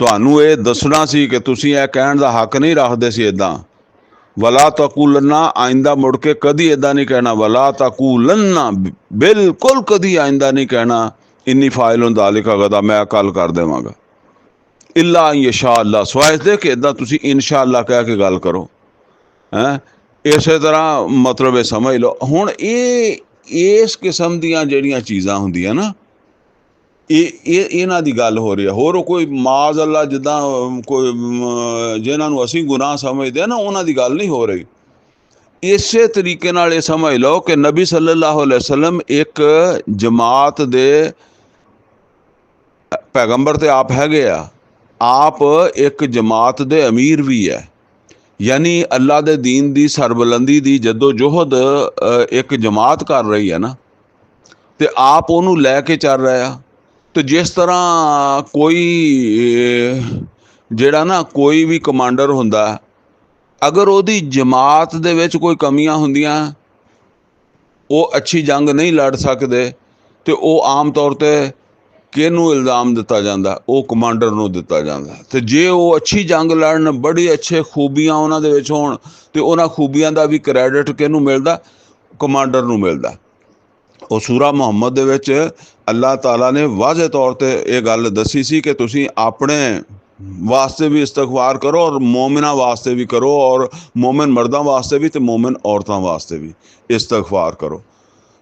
ਤੁਹਾਨੂੰ ਇਹ ਦੱਸਣਾ ਸੀ ਕਿ ਤੁਸੀਂ ਇਹ ਕਹਿਣ ਦਾ ਹੱਕ ਨਹੀਂ ਰੱਖਦੇ ਸੀ ਇੱਦਾਂ। ਵਲਾ ਤਕੂਲੰਨਾ, ਆਇੰਦਾ ਮੁੜ ਕੇ ਕਦੀ ਇੱਦਾਂ ਨਹੀਂ ਕਹਿਣਾ। ਵਲਾ ਤਕੂਲੰਨਾ, ਬਿਲਕੁਲ ਕਦੀ ਆਇੰਦਾ ਨਹੀਂ ਕਹਿਣਾ ਇੰਨੀ ਫਾਇਲੁਨ ਜ਼ਾਲਿਕਾ ਗਦਾ, ਮੈਂ ਕੱਲ ਕਰ ਦੇਵਾਂਗਾ। ਇਲਾ ਅਨ ਯਸ਼ਾ ਅੱਲਾਹ, ਸਵਾਇ ਦੇ ਕਿ ਇੱਦਾਂ ਤੁਸੀਂ ਇਨਸ਼ਾ ਅੱਲਾਹ ਕਹਿ ਕੇ ਗੱਲ ਕਰੋ। ਹੈਂ, ਇਸੇ ਤਰ੍ਹਾਂ ਮਤਲਬ ਇਹ ਸਮਝ ਲਓ। ਹੁਣ ਇਹ ਇਸ ਕਿਸਮ ਦੀਆਂ ਜਿਹੜੀਆਂ ਚੀਜ਼ਾਂ ਹੁੰਦੀਆਂ ਨਾ, ਇਹਨਾਂ ਦੀ ਗੱਲ ਹੋ ਰਹੀ ਹੈ। ਹੋਰ ਕੋਈ ਮਾਜ਼ ਅੱਲਾ ਜਿੱਦਾਂ ਕੋਈ ਜਿਹਨਾਂ ਨੂੰ ਅਸੀਂ ਗੁਨਾਹ ਸਮਝਦੇ ਹਾਂ ਨਾ, ਉਹਨਾਂ ਦੀ ਗੱਲ ਨਹੀਂ ਹੋ ਰਹੀ। ਇਸੇ ਤਰੀਕੇ ਨਾਲ ਇਹ ਸਮਝ ਲਓ ਕਿ ਨਬੀ ਸੱਲੱਲਾਹੁ ਅਲੈहि ਵਸੱਲਮ ਇੱਕ ਜਮਾਤ ਦੇ ਪੈਗੰਬਰ ਤੇ ਆਪ ਹੈਗੇ ਆ, ਆਪ ਇੱਕ ਜਮਾਤ ਦੇ ਅਮੀਰ ਵੀ ਹੈ। ਯਾਨੀ ਅੱਲਾ ਦੇ ਦੀਨ ਦੀ ਸਰਬੁਲੰਦੀ ਦੀ ਜੱਦੋ ਜੋਹਦ ਇੱਕ ਜਮਾਤ ਕਰ ਰਹੀ ਹੈ ਨਾ, ਤੇ ਆਪ ਉਹਨੂੰ ਲੈ ਕੇ ਚੱਲ ਰਿਹਾ। ਤੇ ਜਿਸ ਤਰ੍ਹਾਂ ਕੋਈ ਜਿਹੜਾ ਨਾ ਕੋਈ ਵੀ ਕਮਾਂਡਰ ਹੁੰਦਾ, ਅਗਰ ਉਹਦੀ ਜਮਾਤ ਦੇ ਵਿੱਚ ਕੋਈ ਕਮੀਆਂ ਹੁੰਦੀਆਂ, ਉਹ ਅੱਛੀ ਜੰਗ ਨਹੀਂ ਲੜ ਸਕਦੇ, ਤੇ ਉਹ ਆਮ ਤੌਰ 'ਤੇ ਕਿਹਨੂੰ ਇਲਜ਼ਾਮ ਦਿੱਤਾ ਜਾਂਦਾ, ਉਹ ਕਮਾਂਡਰ ਨੂੰ ਦਿੱਤਾ ਜਾਂਦਾ। ਤੇ ਜੇ ਉਹ ਅੱਛੀ ਜੰਗ ਲੜਨ, ਬੜੀ ਅੱਛੇ ਖੂਬੀਆਂ ਉਹਨਾਂ ਦੇ ਵਿੱਚ ਹੋਣ, ਤੇ ਉਹਨਾਂ ਖੂਬੀਆਂ ਦਾ ਵੀ ਕ੍ਰੈਡਿਟ ਕਿਹਨੂੰ ਮਿਲਦਾ, ਕਮਾਂਡਰ ਨੂੰ ਮਿਲਦਾ। ਉਹ ਸੂਰਾ ਮੁਹੰਮਦ ਦੇ ਵਿੱਚ ਅੱਲਾਹ ਤਾਲਾ ਨੇ ਵਾਜ਼ੇ ਤੌਰ 'ਤੇ ਇਹ ਗੱਲ ਦੱਸੀ ਸੀ ਕਿ ਤੁਸੀਂ ਆਪਣੇ ਵਾਸਤੇ ਵੀ ਇਸਤਗਫਾਰ ਕਰੋ ਔਰ ਮੋਮਿਨਾਂ ਵਾਸਤੇ ਵੀ ਕਰੋ, ਔਰ ਮੋਮਿਨ ਮਰਦਾਂ ਵਾਸਤੇ ਵੀ ਤੇ ਮੋਮਿਨ ਔਰਤਾਂ ਵਾਸਤੇ ਵੀ ਇਸਤਗਫਾਰ ਕਰੋ।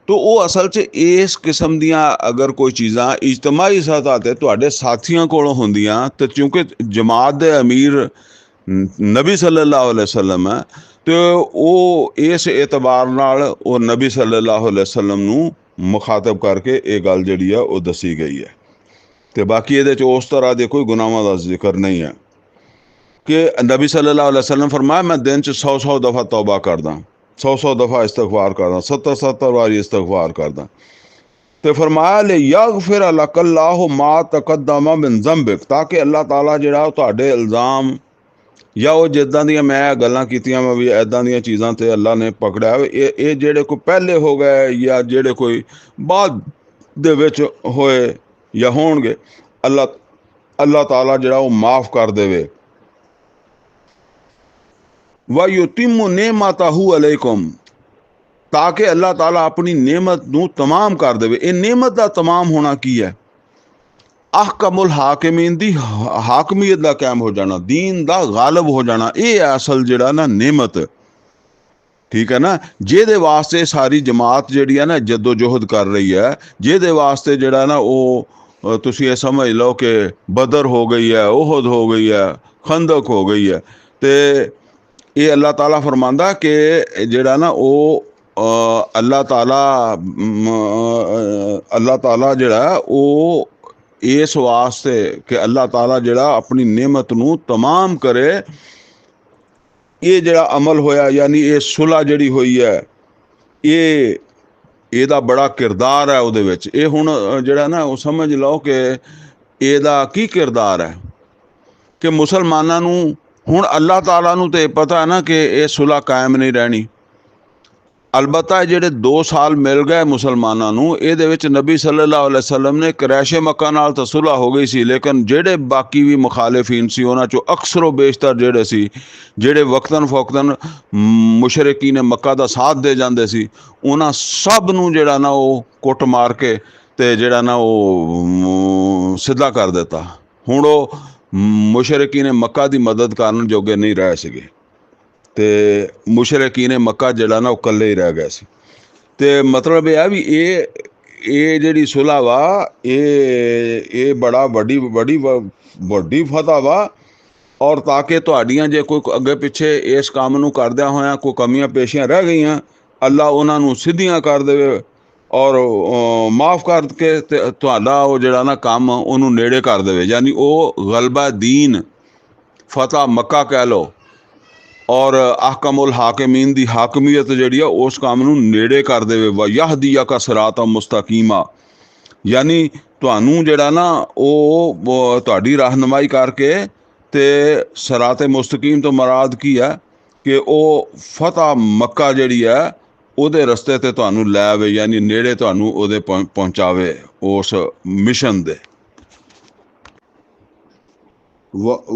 तो वो असल च इस किस्म दियां अगर कोई चीज़ां इज्तमाही सतह ते तुहाडे साथियां कोलों हुंदियां, तो क्योंकि जमात दे अमीर नबी सल्लल्लाहु अलैहि वसल्लम है, तो वो इस एतबार नाल वो नबी सल्लल्लाहु अलैहि वसल्लम नूं मुखातब करके ये गल जिहड़ी है वो दसी गई है। ਤੇ ਬਾਕੀ ਇਹਦੇ 'ਚ ਉਸ ਤਰ੍ਹਾਂ ਦੇ ਕੋਈ ਗੁਨਾਹਾਂ ਦਾ ਜ਼ਿਕਰ ਨਹੀਂ ਹੈ ਕਿ ਨਬੀ सल्लल्लाहु अलैहि वसल्लम फरमाया मैं दिन 'ਚ 100 दफ़ा तौबा करदा, 100 दफ़ा इस्तगफार करदा, 70 वारी इस्तगफार करदा। ਤੇ ਫਰਮਾਇਆ ਲੈ ਯਗਫਿਰ ਲਕੱਲਾਹੁ ਮਾ ਤਕੱਦਮ ਮਿਨ ਜ਼ੰਬਿਕ, ਤਾकि अल्लाह ताला ਜਿਹੜਾ ਉਹ ਤੁਹਾਡੇ ਇਲਜ਼ਾਮ ਜਾਂ ਉਹ ਜਿੱਦਾਂ ਦੀਆਂ ਮੈਂ ਗੱਲਾਂ ਕੀਤੀਆਂ ਵਾ ਵੀ ਇੱਦਾਂ ਦੀਆਂ ਚੀਜ਼ਾਂ ਤੇ ਅੱਲਾ ਨੇ ਪਕੜਿਆ ਇਹ ਜਿਹੜੇ ਕੋਈ ਪਹਿਲੇ ਹੋ ਗਏ ਜਾਂ ਜਿਹੜੇ ਕੋਈ ਬਾਅਦ ਦੇ ਵਿੱਚ ਹੋਏ ਜਾਂ ਹੋਣਗੇ, ਅੱਲਾ ਤਾਲਾ ਜਿਹੜਾ ਉਹ ਮਾਫ ਕਰ ਦੇਵੇ। व युतिम्मु नेमतहु अलैकुम, ताकि अल्लाह ताला अपनी नेमत नूं तमाम कर देवे। ये नेमत का तमाम होना की है? अहकमुल हाकिमीन दी हाकमियत का कायम हो जाना, दीन का गालिब हो जाना, ये असल जिहड़ा ना नेमत, ठीक है ना। जिहदे वास्ते सारी जमात जिहड़ी है ना जद्दोजहद कर रही है, जिहदे वास्ते जिहड़ा ना वो तुसीं ये समझ लो कि बदर हो गई है, ओहद हो गई है, खंदक हो गई है। ते ये अल्लाह ताला फरमांदा कि जिहड़ा ना वो अल्लाह ताला जिहड़ा वो इस वास्ते कि अल्लाह ताला जिहड़ा अपनी नेमत नूं तमाम करे, ये जिहड़ा अमल होया यानी ये सुलह जिहड़ी होई है, ये ਇਹਦਾ बड़ा किरदार है ਉਹਦੇ ਵਿੱਚ। ਇਹ ਹੁਣ ਜਿਹੜਾ ਨਾ ਉਹ ਸਮਝ ਲਓ ਕਿ ਇਹਦਾ ਕੀ किरदार है कि ਮੁਸਲਮਾਨਾਂ ਨੂੰ ਹੁਣ ਅੱਲਾਹ ਤਾਲਾ ਨੂੰ ਤੇ ਪਤਾ ਹੈ ਨਾ ਕਿ ਇਹ ਸੁਲਹ ਕਾਇਮ ਨਹੀਂ ਰਹਿਣੀ। अलबत्ता ਜਿਹੜੇ 2 साल मिल गए मुसलमानों ਨੂੰ, ਇਹਦੇ ਵਿੱਚ नबी सल्लल्लाहु अलैहि वसल्लम ने करैशे मक्का नाल ਤਾਂ ਸੁਲਹ ਹੋ ਗਈ ਸੀ, लेकिन ਜਿਹੜੇ बाकी भी मुखालिफीन ਸੀ ਉਹਨਾਂ ਚੋਂ ਅਕਸਰੋ ਬੇਸ਼ਤਰ ਜਿਹੜੇ ਸੀ, ਜਿਹੜੇ ਵਕਤਨ ਫੌਕਤਨ ਮੁਸ਼ਰਿਕੀਨ ਮੱਕਾ ਦਾ ਸਾਥ ਦੇ ਜਾਂਦੇ ਸੀ, ਉਹਨਾਂ ਸਭ ਨੂੰ ਜਿਹੜਾ ਨਾ ਉਹ ਕੁੱਟ ਮਾਰ ਕੇ ਤੇ ਜਿਹੜਾ ਨਾ ਉਹ ਸਿੱਧਾ ਕਰ ਦਿੱਤਾ। ਹੁਣ ਉਹ ਮੁਸ਼ਰਿਕੀਨ ਮੱਕਾ ਦੀ ਮਦਦ ਕਰਨ ਜੋਗੇ ਨਹੀਂ ਰਹਿ ਸੀਗੇ ਤੇ ਮੁਸ਼ਰਿਕੀਨ ਮੱਕਾ ਜਿਹੜਾ ਨਾ ਉਹ ਇਕੱਲੇ ਹੀ ਰਹਿ ਗਏ ਸੀ। ਤੇ ਮਤਲਬ ਇਹ ਆ ਵੀ ਇਹ ਜਿਹੜੀ ਸੁਲਹ ਵਾ ਇਹ ਬੜਾ ਵੱਡੀ ਫਤਹ ਵਾ। ਔਰ ਤਾਂ ਕਿ ਤੁਹਾਡੀਆਂ ਜੇ ਕੋਈ ਅੱਗੇ ਪਿੱਛੇ ਇਸ ਕੰਮ ਨੂੰ ਕਰਦਿਆਂ ਹੋਇਆਂ ਕੋਈ ਕਮੀਆਂ ਪੇਸ਼ੀਆਂ ਰਹਿ ਗਈਆਂ, ਅੱਲਾ ਉਹਨਾਂ ਨੂੰ ਸਿੱਧੀਆਂ ਕਰ ਦੇਵੇ ਔਰ ਮਾਫ ਕਰਕੇ ਤੇ ਤੁਹਾਡਾ ਉਹ ਜਿਹੜਾ ਨਾ ਕੰਮ ਉਹਨੂੰ ਨੇੜੇ ਕਰ ਦੇਵੇ। ਯਾਨੀ ਉਹ ਗਲਬਾ दीन फतह मक्का कह लो और अहकमुल हाकिमीन दी हाकमियत जिहड़ी आ उस काम नूं नेड़े कर देवे। व यहदिया का सिराता मुस्तकीमा, यानी तुहानूं जिहड़ा ना वो तुहाडी रहनुमाई करके ते सिराते मुस्तकीम तो मुराद की है कि वो फतह मक्का जिहड़ी है ਉਹਦੇ ਰਸਤੇ ਤੇ ਤੁਹਾਨੂੰ ਲੈ ਆਵੇ, यानी नेड़े ਤੁਹਾਨੂੰ ਉਹਦੇ पहुँचावे उस मिशन दे।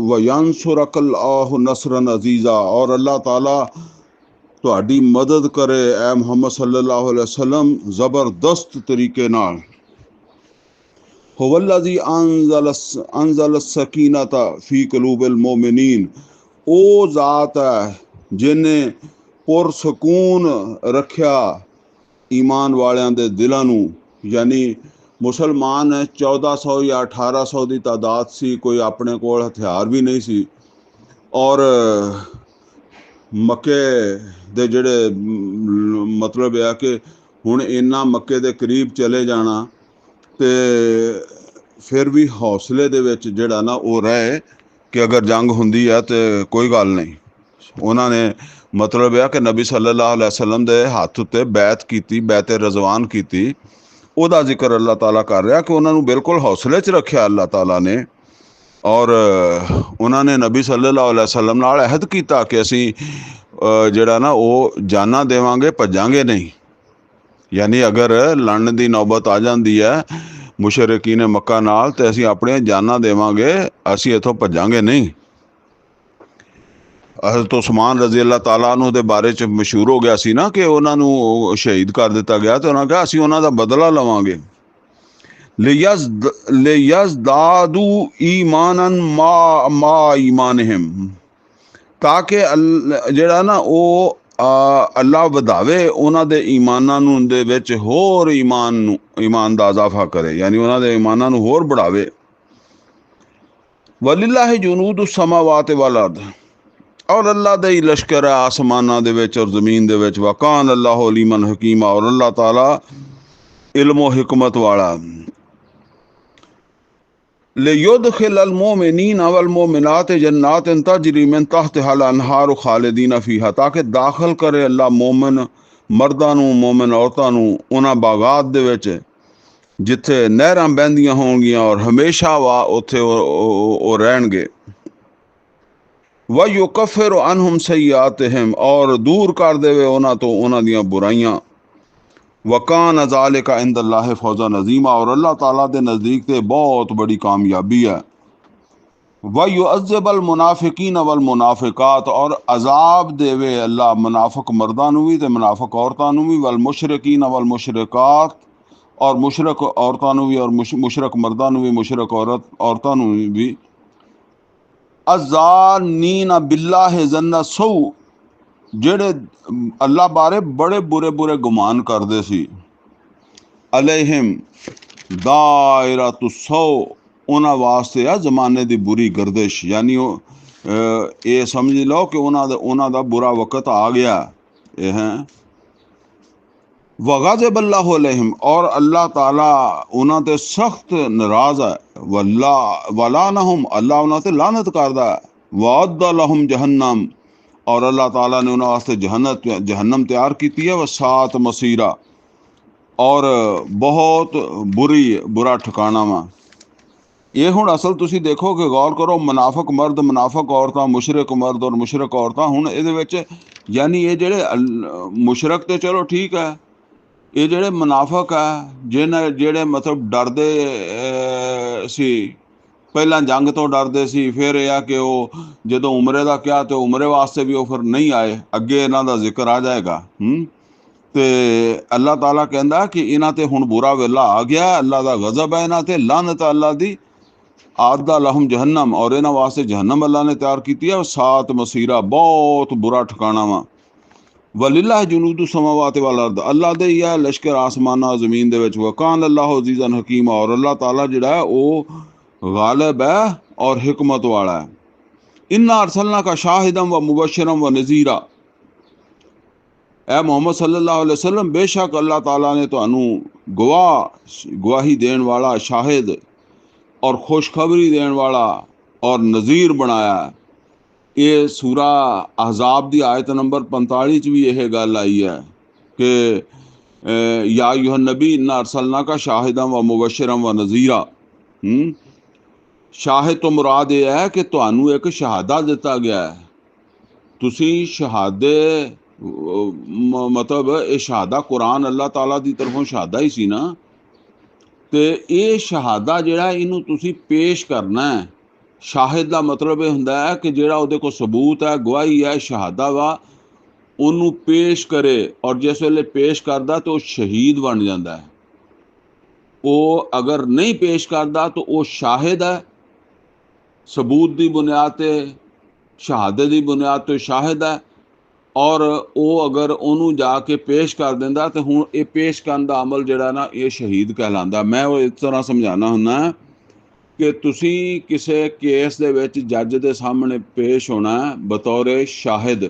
वयंसुरकल्लाहु नसरन अजीज़ा, और अल्लाह ताला तुहाडी मदद करे ए मुहम्मद सल्लल्लाहु अलैहि वसल्लम ज़बरदस्त तरीके नाल। हुवल्लज़ी अंज़ल सकीनता फ़ी क़ुलूबिल मोमिनीन, ओ ज़ात है जिन्हें पुरसकून रखिया ईमान वालियां दे दिलां नूं। यानी मुसलमान 1400 या 1800 की तादाद सी, कोई अपने कोल हथियार भी नहीं सी, और मक्के दे जिहड़े मतलब है कि हुण इन्ना मक्के दे करीब चले जाना ते फिर भी हौसले दे विच जिहड़ा ना वो रहे कि अगर जंग हुंदी है तो कोई गल नहीं। उन्होंने मतलब है कि नबी सल्लल्लाहु अलैहि वसल्लम दे हत्थ उत्ते बैत कीती, बैत रज़वान कीती, ਉਹਦਾ ਜ਼ਿਕਰ ਅੱਲਾਹ ਤਾਲਾ ਕਰ ਰਿਹਾ ਕਿ ਉਹਨਾਂ ਨੂੰ ਬਿਲਕੁਲ ਹੌਸਲੇ 'ਚ ਰੱਖਿਆ ਅੱਲਾਹ ਤਾਲਾ ਨੇ। ਔਰ ਉਹਨਾਂ ਨੇ ਨਬੀ ਸੱਲੱਲਾਹੁ ਅਲੈहि ਵਸੱਲਮ ਨਾਲ ਅਹਿਦ ਕੀਤਾ ਕਿ ਅਸੀਂ ਜਿਹੜਾ ਨਾ ਉਹ ਜਾਨਾਂ ਦੇਵਾਂਗੇ, ਭੱਜਾਂਗੇ ਨਹੀਂ। ਯਾਨੀ ਅਗਰ ਲੜਨ ਦੀ ਨੌਬਤ ਆ ਜਾਂਦੀ ਹੈ ਮੁਸ਼ਰਿਕੀਨ ਮੱਕਾ ਨਾਲ ਤੇ ਅਸੀਂ ਆਪਣੀਆਂ ਜਾਨਾਂ ਦੇਵਾਂਗੇ, ਅਸੀਂ ਇੱਥੋਂ ਭੱਜਾਂਗੇ ਨਹੀਂ। हज़रत उस्मान रज़ी अल्लाह ताला अन्हु दे बारे च मशहूर हो गया सी ना कि उन्होंने शहीद कर दिता गया, तो उन्होंने कहा असीं उन्हां दा बदला लवांगे। लियज़दादू ईमानन मा ईमानहिम, ताकि जिहड़ा ना वो अल्लाह वधावे उन्हां दे ईमानां नूं दे विच होर ईमान दा इजाफा करे, यानी उन्हां दे ईमानां नूं होर बढ़ावे। वलिल्लाहि जुनूदुस समावाति वल अर्द, और अल्लाह दे लश्कर है आसमाना दे विच और ज़मीन दे विच। वकान अल्लाहु अलीमन हकीमा, और अल्लाह ताला इल्म व हिकमत वाला। लियुदखिलल मोमिनीन वल मोमिनात जन्नातिन तजरी मिन तहतिहल अनहार खालिदीन फीहा, ताकि दाखिल करे अल्लाह मोमिन मर्दां नूं मोमिन औरतां नूं उन्हां बागात दे विच जिथे नहरां बहंदियां होणगियां और हमेशा वा उत्थे ओ रहणगे। व युकफ्फिरु अनहुम सय्यातिहिम, और दूर कर देवे उन्हां तो उन्हां दियां बुराइयां। वकान ज़ालिका इंदल्लाहि फौज़न अज़ीमा, और अल्लाह ताला दे नज़दीक ते बहुत बड़ी कामयाबी है। व युअज़्ज़िबल मुनाफिकीन वल मुनाफिकात, और अजाब देवे अल्लाह मुनाफिक मर्दां नूं वी ते मुनाफिक औरतां नूं वी, वल मुशरिकीन वल मुशरिकात, और मुशरक औरतां नूं वी और मुशरक मर्दां नूं वी, मुशरक औरतां नूं वी। अज़्ज़ानीन बिल्लाहि ज़न्न सौ, ਜਿਹੜੇ अल्लाह बारे बड़े बुरे बुरे गुमान करते सी। अलैहिम दायरतु सौ, उन्हां वास्ते आ जमाने दी बुरी गर्दिश, यानी ये समझ लो कि उन्हां दा बुरा वक़्त आ गया है। वग़ज़ब अल्लाहु अलैहिम, और अल्लाह ताला उन्हां ते सख्त नाराज है। वलानहुम, अल्लाह उन्हां ते लानत करदा है। वअद्द लहुम जहन्नम, और अल्लाह ताला ने उन्हां वास्ते जहन्नम तैयार की है। वह सात मसीरा, और बहुत बुरा ठिकाना वा। ये हुण असल तुसी देखो कि गौर करो, मुनाफिक मर्द मुनाफिक औरतां, मुशरिक मर्द और मुशरिक औरतां। हुण इहदे विच यानी ये जेहड़े मुशरिक ते चलो ठीक है, ये जेहड़े मुनाफिक है जेहड़े मतलब डरदे सी, ਪਹਿਲਾਂ जंग तो डरते सी, फिर यह कि वो जो उमरे का क्या तो उमरे वास्ते भी वो फिर नहीं आए। अगे इन्हों का जिक्र आ जाएगा। तो अल्लाह ताला कहता कि इन्हों ते हुण बुरा वेला आ गया, अल्लाह का गज़ब है इन्हों ते, लानत अल्लाह दी। आदा लहुम जहन्नम, और इन्हों वास्ते जहन्नम अल्लाह ने तैयार की है। सात मसीरा, बहुत बुरा ठिकाना वा। वलिल्लाहि जुनूदु समावाति वल अर्द, अल्लाह दे ही है लश्कर आसमाना जमीन दे विच। वकान अल्लाहु अज़ीज़न हकीमा, और अल्लाह ताला जिहड़ा है वो गालिब है और हिकमत वाला है। इन्ना अरसलना का शाहिदम व मुबशरम व नज़ीरा, ए मोहम्मद सल्लल्लाहु अलैहि वसल्लम, बेशक अल्लाह ताला ने तुहानू गवाही देने वाला, शाहिद और खुशखबरी देने वाला और नज़ीर बनाया। ये सूरा अहज़ाब की आयत नंबर 45 च भी यह गल आई है कि या अय्युहन नबी इन्ना अरसलना का शाहिदम व मुबशरम व नज़ीरा। शाहिद तो मुराद यह है कि तुहानू एक शहादा दिता गया है। तुसी शहादे मतलब ये शहादा कुरान अल्लाह ताला की तरफों शहादा ही सी ना, तो ये शहादा जिहड़ा इनू तुसी पेश करना है। शाहिद का मतलब यह हुंदा है कि जिहड़ा उहदे कोल सबूत है, गवाही है, शहादा वा, उन्नू पेश करे, और जिस वेले पेश करदा तो शहीद बन जाता है। वो अगर नहीं पेश करदा तो वो शाहिद है, सबूत की बुनियाद ते, शहादत की बुनियाद तो शाहिद है, और वो अगर उन्होंने जाके पेश कर देंदा तो हुण ये पेश करन दा अमल जिहड़ा ना ये शहीद कहलांदा। मैं वो इस तरह समझाना हुन्ना कि तुसी किसी केस दे विच जज दे सामने पेश होना बतौर शाहिद,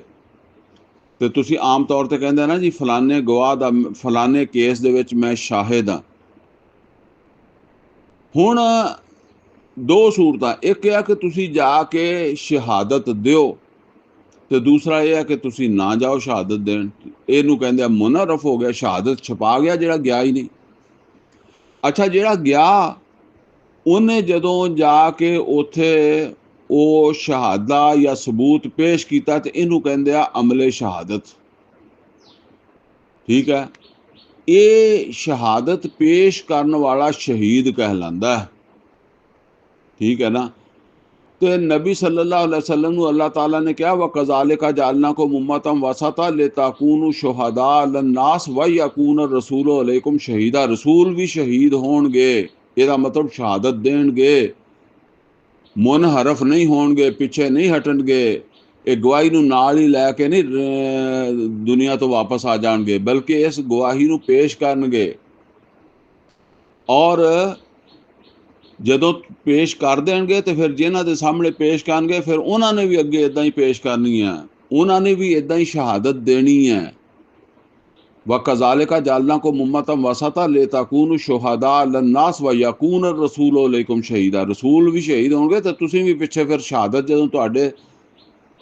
तो तुसी आम तौर पर कहंदे ना जी फलाने गवाह दा फलाने केस दे विच मैं शाहिद हाँ। हुण दो सूरत, एक है कि तुसी जाके शहादत दिओ, तो दूसरा यह है कि तुसी ना जाओ शहादत देन। इनू कहंदे मुनरफ हो गया, शहादत छपा गया जिहड़ा गया ही नहीं। अच्छा, जिहड़ा गया उन्हें जदों जाके उथे वो शहादा या सबूत पेश किया तो इनू कहंदे आ अमले शहादत। ठीक है, ये शहादत पेश करने वाला शहीद कहलांदा है। ठीक है ना। तो नबी सल्लल्लाहु अलैहि वसल्लम नू अल्लाह ताला ने कहा व कज़ालिका जालना को उम्मतम वसता लिताकूनु शुहदा लन्नास व यकून रसूल अलैकुम शहीदा। रसूल भी शहीद होणगे, ਇਹਦਾ मतलब शहादत देणगे, मुनहरफ नहीं होणगे, पिछे नहीं हटणगे, ये गवाही नू नाल ही लैके नहीं दुनिया तो वापस आ जाणगे, बल्कि इस गवाही नू पेश करनगे। और जदों पेश कर देंगे तो फिर जिन्हां दे सामने पेश करनगे फिर उन्होंने भी अगे इदां ही पेश करनी है, उन्होंने भी इदां ही शहादत देनी है। व कज़ालिका जअलनाकुम उम्मतन वसता लितकूनु शुहदा अलन्नास व यकून रसूल अलैकुम शहीदा। रसूल भी शहीद होंगे तो तुसीं भी पिछे फिर शहादत जदों तुहाडे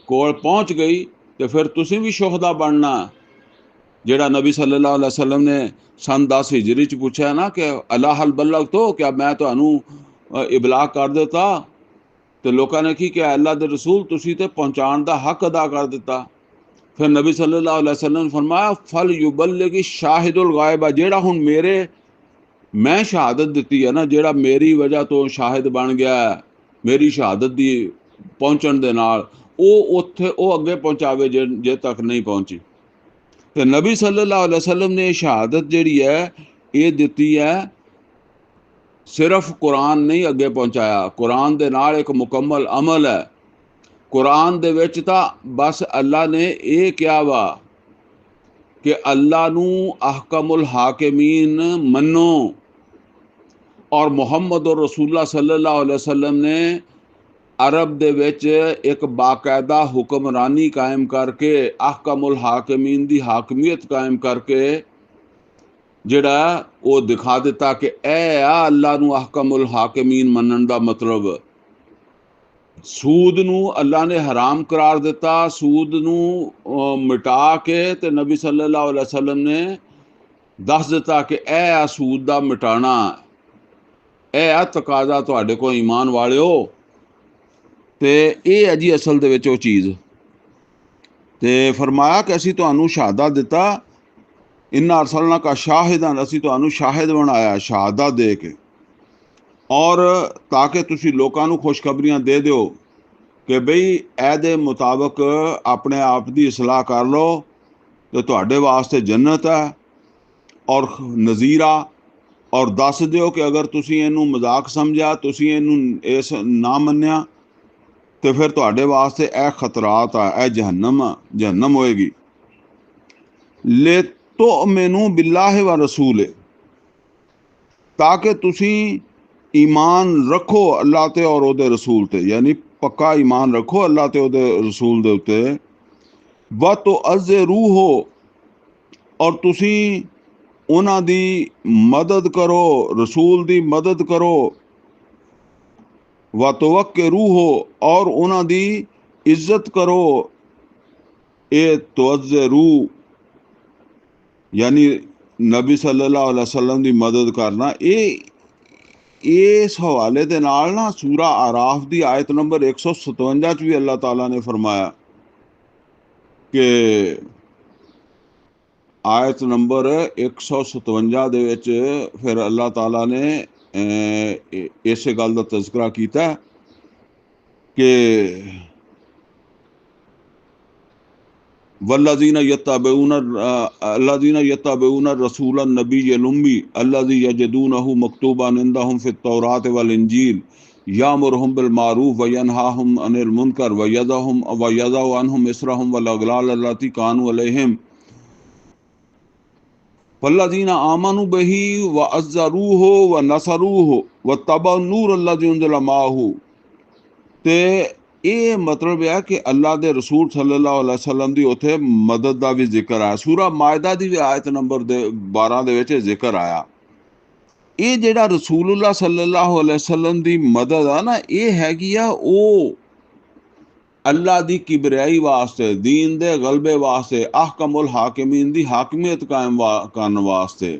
कोल पहुंच गई तो फिर तुसीं भी शुहदा बनना। जेड़ा नबी सल्लल्लाहु अलैहि वसल्लम ने सन 10 हिजरी च पूछा ना कि अला हल बल्लग, तो क्या मैं तुहानू इबलाग कर दिता? तो लोगों ने की कि अल्लाह दे रसूल तुसी ते पहुंचाण दा हक अदा कर दिता। फिर नबी सल्लल्लाहु अलैहि वसल्लम ने फरमाया फल युबल्लिगी शाहिदुल गायबा, जेड़ा हुण मेरे मैं शहादत दी है ना, जेड़ा मेरी वजह तो शाहिद बन गया मेरी शहादत दी पहुंचण दे नाल, ਉਹ ਉੱਥੇ ਉਹ ਅੱਗੇ ਪਹੁੰਚਾਵੇ ਜੇ ਤੱਕ ਨਹੀਂ ਪਹੁੰਚੀ। ਤੇ ਨਬੀ ਸੱਲੱਲਾਹੁ ਅਲੈहि ਵਸੱਲਮ ਨੇ ਸ਼ਹਾਦਤ ਜਿਹੜੀ ਹੈ ਇਹ ਦਿੱਤੀ ਹੈ, सिर्फ कुरान नहीं अगे पहुंचाया, कुरान दे नाल एक मुकम्मल अमल है। कुरान दे विच तां बस अल्लाह ने ये कहा वा कि अल्लाह नू अहकमुल हाकिमीन मनो, और मुहम्मद और रसूलुल्लाह सल्लल्लाहु अलैहि वसल्लम ने अरब दे विच एक बाकायदा हुक्मरानी कायम करके अहकमुल हाकिमीन दी हाकमियत कायम करके ਜਿਹੜਾ ਉਹ ਦਿਖਾ ਦਿੱਤਾ ਕਿ ਇਹ ਆ ਅੱਲਾ ਨੂੰ ਅਹਕਮੁਲ ਹਾਕਿਮੀਨ ਮੰਨਣ ਦਾ ਮਤਲਬ। सूद नू अल्लाह ने हराम करार दिता, सूद नू मिटा के ते नबी सल्लल्लाहु अलैहि वसल्लम ने दस दिता कि ए आ सूद दा मिटाना, ए आ तकाजा तुहाडे कोल ईमान वालिओ। ते ये है जी असल दे विच वो चीज़। ते फरमाया कि असीं तुहानू शहादत दिता, इन्ना अरसलना का शाहिदन, असीं तुहानू शाहिद बनाया शहादत दे के, और ताकि तुसी लोकां नू खुशखबरियां दे दिओ कि बई ऐदे मुताबिक अपने आप दी इसलाह कर लो तो तुहाडे वास्ते जन्नत है और नज़ीरा, और दस दिओ कि अगर तुसी इनू मजाक समझा, तुसी इनू इस ना मन्निया तो फिर तुहाडे वास्ते ए खतरात आ, ए जहन्नम होएगी। ले तो मैनू बिल्लाह व रसूल, ताकि तुसी ईमान रखो अल्लाह ते और ओदे रसूल ते, यानी पक्का ईमान रखो अल्लाह ते ओदे रसूल दे उत्ते। व तो अज़े रूह हो, और तुसी उन्हां दी मदद करो, रसूल दी मदद करो। व तवक्के रूह हो, और उन्हां दी इज्जत करो। ए तो अज़े रूह यानी नबी सल्लल्लाहु अलैहि वसल्लम दी मदद करना। इस हवाले दे नाल ना सूरा आराफ दी आयत नंबर 157 च भी अल्लाह ताला ने फरमाया कि आयत नंबर 157 दे विच फिर अल्लाह ताला ने इस गल दा तज़किरा कीता कि वल्लज़ीना यत्तबिऊना रसूलन नबिय्यल उम्मी अल्लज़ी यजिदूनहु मक्तूबन इंदहुम फित तौरात वल इंजील यामुरुहुम बिल मारूफ व यनहाहुम अनिल मुनकर व यज़उ अन्हुम इस्रहुम वल अगलाल अल्लती कानू अलैहिम वल्लज़ीना आमनू बिही व अज़्ज़रूहु व नसरूहु व तबअ नूर अल्लज़ी उनज़िला माहू। ते ये मतलब है कि अल्लाह दे रसूल सल्लल्लाहु अलैहि वसल्लम दी उत्थे मदद दा भी जिक्र आया। सूरा मायदा दी भी आयत नंबर 12 दे विच जिक्र आया। ये जेड़ा रसूलुल्लाह सल्लल्लाहु अलैहि वसल्लम दी मदद आ ना, ये हैगी आ ओ अल्लाह दी किबरियाई वास्ते, दीन दे गलबे वास्ते, अहकमुल हाकिमीन दी हाकमियत कायम करन वास्ते,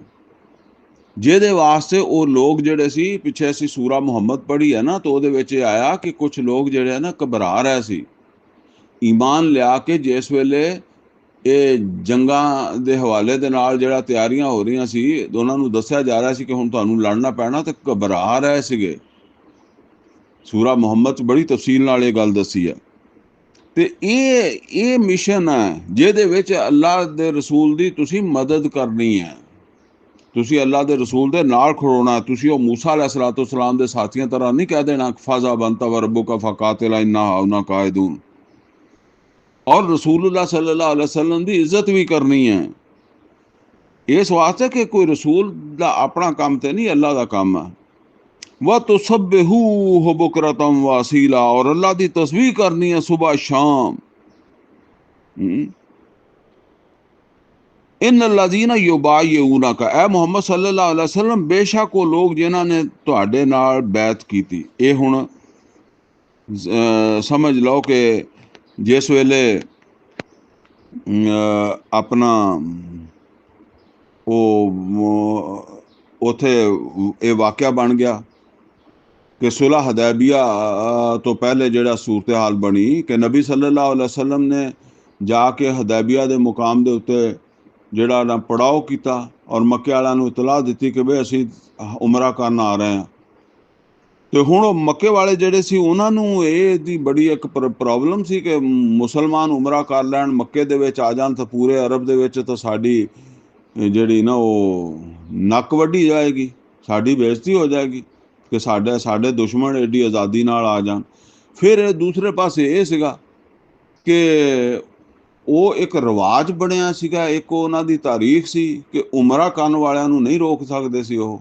ਜਿਹਦੇ ਵਾਸਤੇ ਉਹ ਲੋਕ ਜਿਹੜੇ ਸੀ, ਪਿੱਛੇ ਅਸੀਂ ਸੂਰਾ ਮੁਹੰਮਦ ਪੜ੍ਹੀ ਹੈ ਨਾ, तो ਉਹਦੇ ਵਿੱਚ ਇਹ ਆਇਆ ਕਿ ਕੁਝ ਲੋਕ ਜਿਹੜੇ ਨਾ ਘਬਰਾ ਰਹੇ ਸੀ ਈਮਾਨ ਲਿਆ ਕੇ, ਜਿਸ ਵੇਲੇ ਇਹ ਜੰਗਾਂ ਦੇ ਹਵਾਲੇ ਦੇ ਨਾਲ ਜਿਹੜਾ ਤਿਆਰੀਆਂ ਹੋ ਰਹੀਆਂ ਸੀ, ਉਹਨਾਂ ਨੂੰ ਦੱਸਿਆ ਜਾ ਰਿਹਾ ਸੀ ਕਿ ਹੁਣ ਤੁਹਾਨੂੰ ਲੜਨਾ ਪੈਣਾ, ਤੇ ਘਬਰਾ ਰਹੇ ਸੀਗੇ। ਸੂਰਾ ਮੁਹੰਮਦ 'ਚ ਬੜੀ ਤਫਸੀਲ ਨਾਲ ਇਹ ਗੱਲ ਦੱਸੀ ਹੈ। ਤੇ ਇਹ ਮਿਸ਼ਨ ਹੈ ਜਿਹਦੇ ਵਿੱਚ ਅੱਲਾਹ ਦੇ ਰਸੂਲ ਦੀ ਤੁਸੀਂ ਮਦਦ ਕਰਨੀ ਹੈ, ਤੁਸੀਂ ਅੱਲਾਹ ਦੇ ਰਸੂਲ ਦੇ ਨਾਲ ਖੜੋਣਾ। ਤੁਸੀਂ ਉਹ ਮੂਸਾ अलैहिस्सलाम ਦੇ ਸਾਥੀਆਂ ਤਰ੍ਹਾਂ ਨਹੀਂ ਕਹਿ ਦੇਣਾ ਫਜ਼ਾ ਬੰਤਾ व रब्बुका फकातिला इन्ना हाहुना काइदून, और रसूलुल्लाह सल्लल्लाहु अलैहि वसल्लम ਦੀ ਇੱਜ਼ਤ ਵੀ ਕਰਨੀ ਹੈ। ਇਸ ਵਾਸਤੇ ਕਿ ਕੋਈ ਰਸੂਲ ਦਾ ਆਪਣਾ ਕੰਮ ਤੇ नहीं, अल्लाह ਦਾ ਕੰਮ ਹੈ। व तुसब्बिहूहु बुकरतम व असीला, और अल्लाह ਦੀ तस्बीह करनी है सुबह शाम। इन लजीना युबायिऊना का, ए मुहम्मद सल्लल्लाहु अलैहि वसल्लम, बेशक वो लोग जिन्हां ने तुहाडे नाल बैत कीती। ये हुण समझ लो कि जिस वेले अपना उथे ये वाक़या बन गया कि सुलह हदैबिया तो पहले जिहड़ा सूरत हाल बनी कि नबी सल्लल्लाहु अलैहि वसल्लम ने जाके हदैबिया के मुकाम के उत्ते जिहड़ा ना पड़ाव किया और मक्के वालिਆਂ ਨੂੰ इतलाह ਦਿੱਤੀ कि बई ਅਸੀਂ उमरा ਕਰਨ आ रहे हैं। ਤੇ ਹੁਣ ਉਹ ਮੱਕੇ ਵਾਲੇ ਜਿਹੜੇ ਸੀ ਉਹਨਾਂ ਨੂੰ ਇਹਦੀ ਬੜੀ ਇੱਕ ਪ੍ਰੋਬਲਮ ਸੀ ਕਿ ਮੁਸਲਮਾਨ ਉਮਰਾ ਕਰ ਲੈਣ, ਮੱਕੇ ਦੇ ਵਿੱਚ ਆ ਜਾਣ ਤਾਂ ਪੂਰੇ ਅਰਬ ਦੇ ਵਿੱਚ ਤਾਂ ਸਾਡੀ ਜਿਹੜੀ ਨਾ ਉਹ ਨੱਕ ਵੱਢੀ ਜਾਏਗੀ, ਸਾਡੀ ਬੇਇੱਜ਼ਤੀ ਹੋ ਜਾਏਗੀ ਕਿ ਸਾਡੇ ਦੁਸ਼ਮਣ ਐਡੀ ਆਜ਼ਾਦੀ ਨਾਲ ਆ ਜਾਣ। ਫਿਰ ਦੂਸਰੇ ਪਾਸੇ ਇਹ ਸੀਗਾ ਕਿ ਉਹ ਇੱਕ ਰਿਵਾਜ ਬਣਿਆ ਸੀਗਾ, ਇੱਕ ਉਹਨਾਂ ਦੀ ਤਾਰੀਖ ਸੀ ਕਿ ਉਮਰਾ ਕਰਨ ਵਾਲਿਆਂ ਨੂੰ ਨਹੀਂ ਰੋਕ ਸਕਦੇ ਸੀ ਉਹ।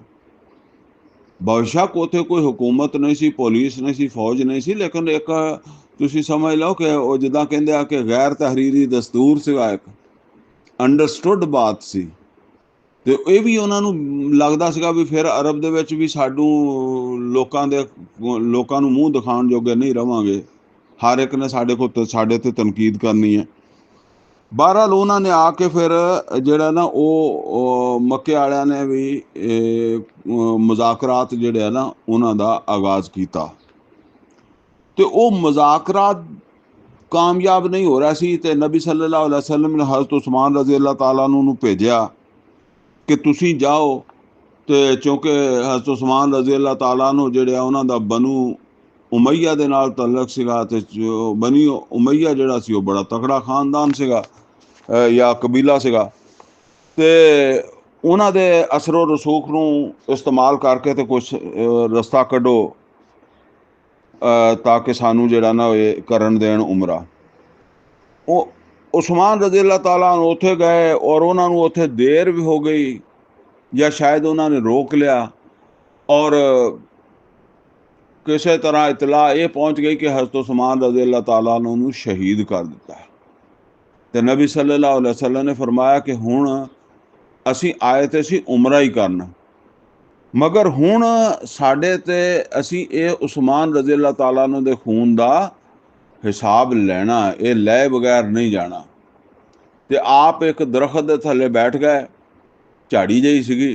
बेशक उत्थे कोई हुकूमत नहीं सी, पुलिस नहीं सी, फौज नहीं सी, लेकिन एक तुसीं समझ लो कि वो जिद्दां कहंदे आ कि गैर तहरीरी दस्तूर सीगा, एक अंडरस्टूड बात सी। ਤੇ ਇਹ ਵੀ ਉਹਨਾਂ ਨੂੰ ਲੱਗਦਾ ਸੀਗਾ ਵੀ ਫਿਰ ਅਰਬ ਦੇ ਵਿੱਚ ਵੀ ਲੋਕਾਂ ਨੂੰ ਮੂੰਹ ਦਿਖਾਉਣ ਜੋਗੇ ਨਹੀਂ ਰਵਾਂਗੇ, ਹਰ ਇੱਕ ਨੇ ਸਾਡੇ ਤੇ ਤਨਕੀਦ ਕਰਨੀ ਹੈ। बहरहाल उन्होंने आके फिर जिहड़ा ना वो मक्के वालियां ने भी मुज़ाकरात जिहड़े ना उन्हां दा आगाज़ किया। तो वो मुज़ाकरात कामयाब नहीं हो रहा सी ते नबी सल्लल्लाहु अलैहि वसल्लम ने हज़रत उस्मान रज़ी अल्लाह ताला नूं भेजिया कि तुसीं जाओ। तो चूँकि हज़रत उस्मान रज़ी अल्लाह ताला नूं जिहड़ा उन्हां दा बनु उमैया दे नाल तल्लक सीगा, ते बनी उमैया जिहड़ा सी वो बड़ा तकड़ा खानदान सीगा या कबीला सीगा। ते उन्हां दे असरो रसूख नूं इस्तेमाल करके ते कुछ रस्ता कढो ताकि सानू जिहड़ा ना ये करन देण उमरा। उस्मान रज़ी अल्लाह ताला उत्थे गए और उन्हां नूं उत्थे देर भी हो गई या शायद उन्होंने रोक लिया और किसी तरह इतला ये पहुँच गई कि हज़रत उस्मान रज़ी अल्लाह ताला नूं शहीद कर दिता है। तो नबी सल्लल्लाहु अलैहि वसल्लम ने फरमाया कि हुण असी आए तो सी उमरा ही करना, मगर हुण साडे ते असी ये उस्मान रज़ी अल्लाह ताला नूं दे खून दा हिसाब लेना, ये लै बगैर नहीं जाना। तो आप एक दरख्त दे थल्ले बैठ गए, झाड़ी जही सीगी,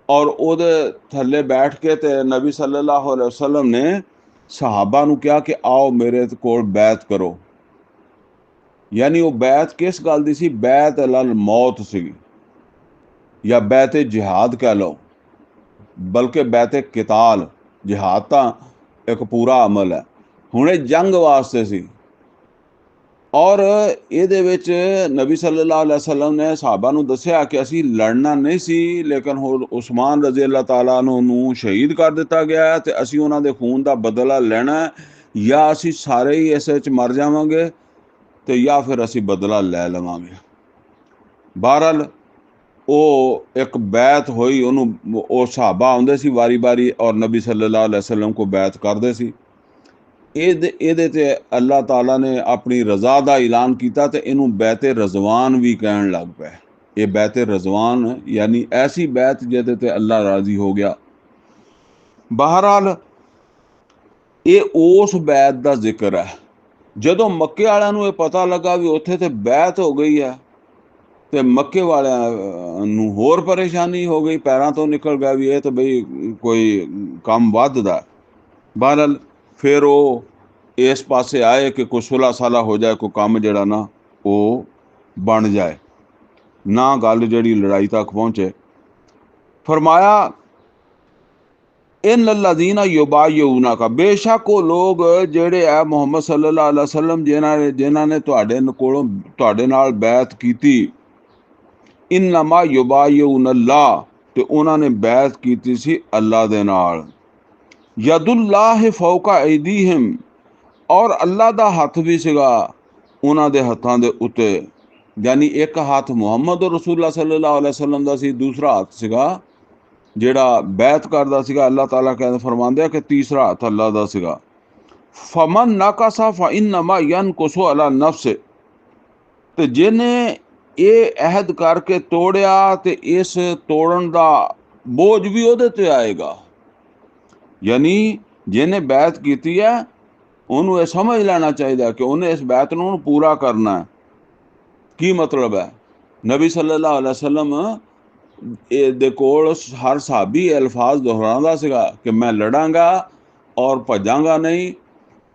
और उहदे थल्ले बैठ के ते नबी सल्लल्लाहु अलैहि वसल्लम ने सहाबा नूं कहा कि आओ मेरे कोल बैत करो। यानी वो बैत किस गल दी सी? बैत अल मौत सीगी या बैत जिहाद कह लो, बल्कि बैत किताल। जिहाद तो एक पूरा अमल है, हुणे जंग वास्ते सी। और ਇਹਦੇ ਵਿੱਚ नबी सल्लल्लाहु अलैहि वसल्लम ने सहाबा ਨੂੰ ਦੱਸਿਆ कि ਅਸੀਂ ਲੜਨਾ ਨਹੀਂ ਸੀ, लेकिन ਹੁਣ उस्मान रज़ी अल्लाह ताला ਨੂੰ ਸ਼ਹੀਦ ਕਰ ਦਿੱਤਾ ਗਿਆ ਤੇ ਅਸੀਂ ਉਹਨਾਂ ਦੇ ਖੂਨ ਦਾ ਬਦਲਾ ਲੈਣਾ, ਜਾਂ ਅਸੀਂ ਸਾਰੇ ਹੀ ਇਸ ਵਿੱਚ ਮਰ ਜਾਵਾਂਗੇ ਤੇ ਜਾਂ ਫਿਰ ਅਸੀਂ ਬਦਲਾ ਲੈ ਲਵਾਂਗੇ। ਬਹਰਹਾਲ ਉਹ ਇੱਕ ਬੈਤ ਹੋਈ, ਉਹਨੂੰ ਉਹ ਸਹਾਬਾ ਆਉਂਦੇ ਸੀ ਵਾਰੀ ਵਾਰੀ ਔਰ ਨਬੀ ਸੱਲੱਲਾਹੁ ਅਲੈहि ਵਸੱਲਮ को बैत करते सी। ਇਹਦੇ ਤੇ अल्लाह ताला ने अपनी रज़ा का ऐलान किया तो इनू बैत रज़वान भी कहन लग पे। ये बैत रज़वान यानी ऐसी बैत जिहदे ते अल्लाह राज़ी हो गया। बहरहाल ये उस बैत का जिक्र है। जदों मक्के वालियां नूं ये पता लगा भी उत्थे ते बैत हो गई है तो मक्के वालियां नूं होर परेशानी हो गई, पैरां तो निकल गया भी ये तो बई कोई काम वधदा। बहरहाल फिर वो इस पासे आए कि कोई सुलह साला हो जाए, कोई काम जिहड़ा ना वो बन जाए, ना गल जिहड़ी लड़ाई तक पहुँचे। फरमाया इन लल्लज़ीना युबायिऊना का, बेशक वो लोग जिहड़े है मुहम्मद सल्लल्लाहु अलैहि वसल्लम जिन्हां ने तुहाडे कोलों तुहाडे नाल बैत कीती, इन्नमा युबायिऊना अल्लाह, ते उन्हां ने बैत कीती सी अल्लाह दे नाल। यदुल्लाह फौका ऐदीहिम, और अल्लाह दा हथ भी सीगा उन्हां दे हत्थां दे उत्ते। यानी एक हाथ मुहम्मद रसूलुल्लाह सल्लल्लाहु अलैहि वसल्लम दा सी, दूसरा हाथ सीगा जिहड़ा बैत करदा सीगा अल्लाह ताला कहंदे फरमांदे कि तीसरा हाथ अल्लाह दा सीगा। फमन नाकसा फ इन्नमा यनकुसु अला नफ्स, ते जिन्हें ਇਹ ਅਹਿਦ ਕਰਕੇ ਤੋੜਿਆ ਤੇ ਇਸ ਤੋੜਨ ਦਾ ਬੋਝ ਵੀ ਉਹਦੇ ਤੇ ਆਏਗਾ। ਯਾਨੀ ਜਿਹਨੇ ਬੈਤ ਕੀਤੀ ਹੈ ਉਹਨੂੰ ਇਹ ਸਮਝ ਲੈਣਾ ਚਾਹੀਦਾ ਕਿ ਉਹਨੇ ਇਸ ਬੈਤ ਨੂੰ ਪੂਰਾ ਕਰਨਾ ਹੈ। ਕੀ ਮਤਲਬ ਹੈ? ਨਬੀ ਸੱਲੱਲਾਹੁ ਅਲੈहि ਵਸੱਲਮ ਦੇ ਕੋਲ ਹਰ ਸਾਹਬੀ ਇਹ ਅਲਫਾਜ਼ ਦੁਹਰਾਉਂਦਾ ਸੀਗਾ ਕਿ ਮੈਂ ਲੜਾਂਗਾ ਔਰ ਭੱਜਾਂਗਾ ਨਹੀਂ,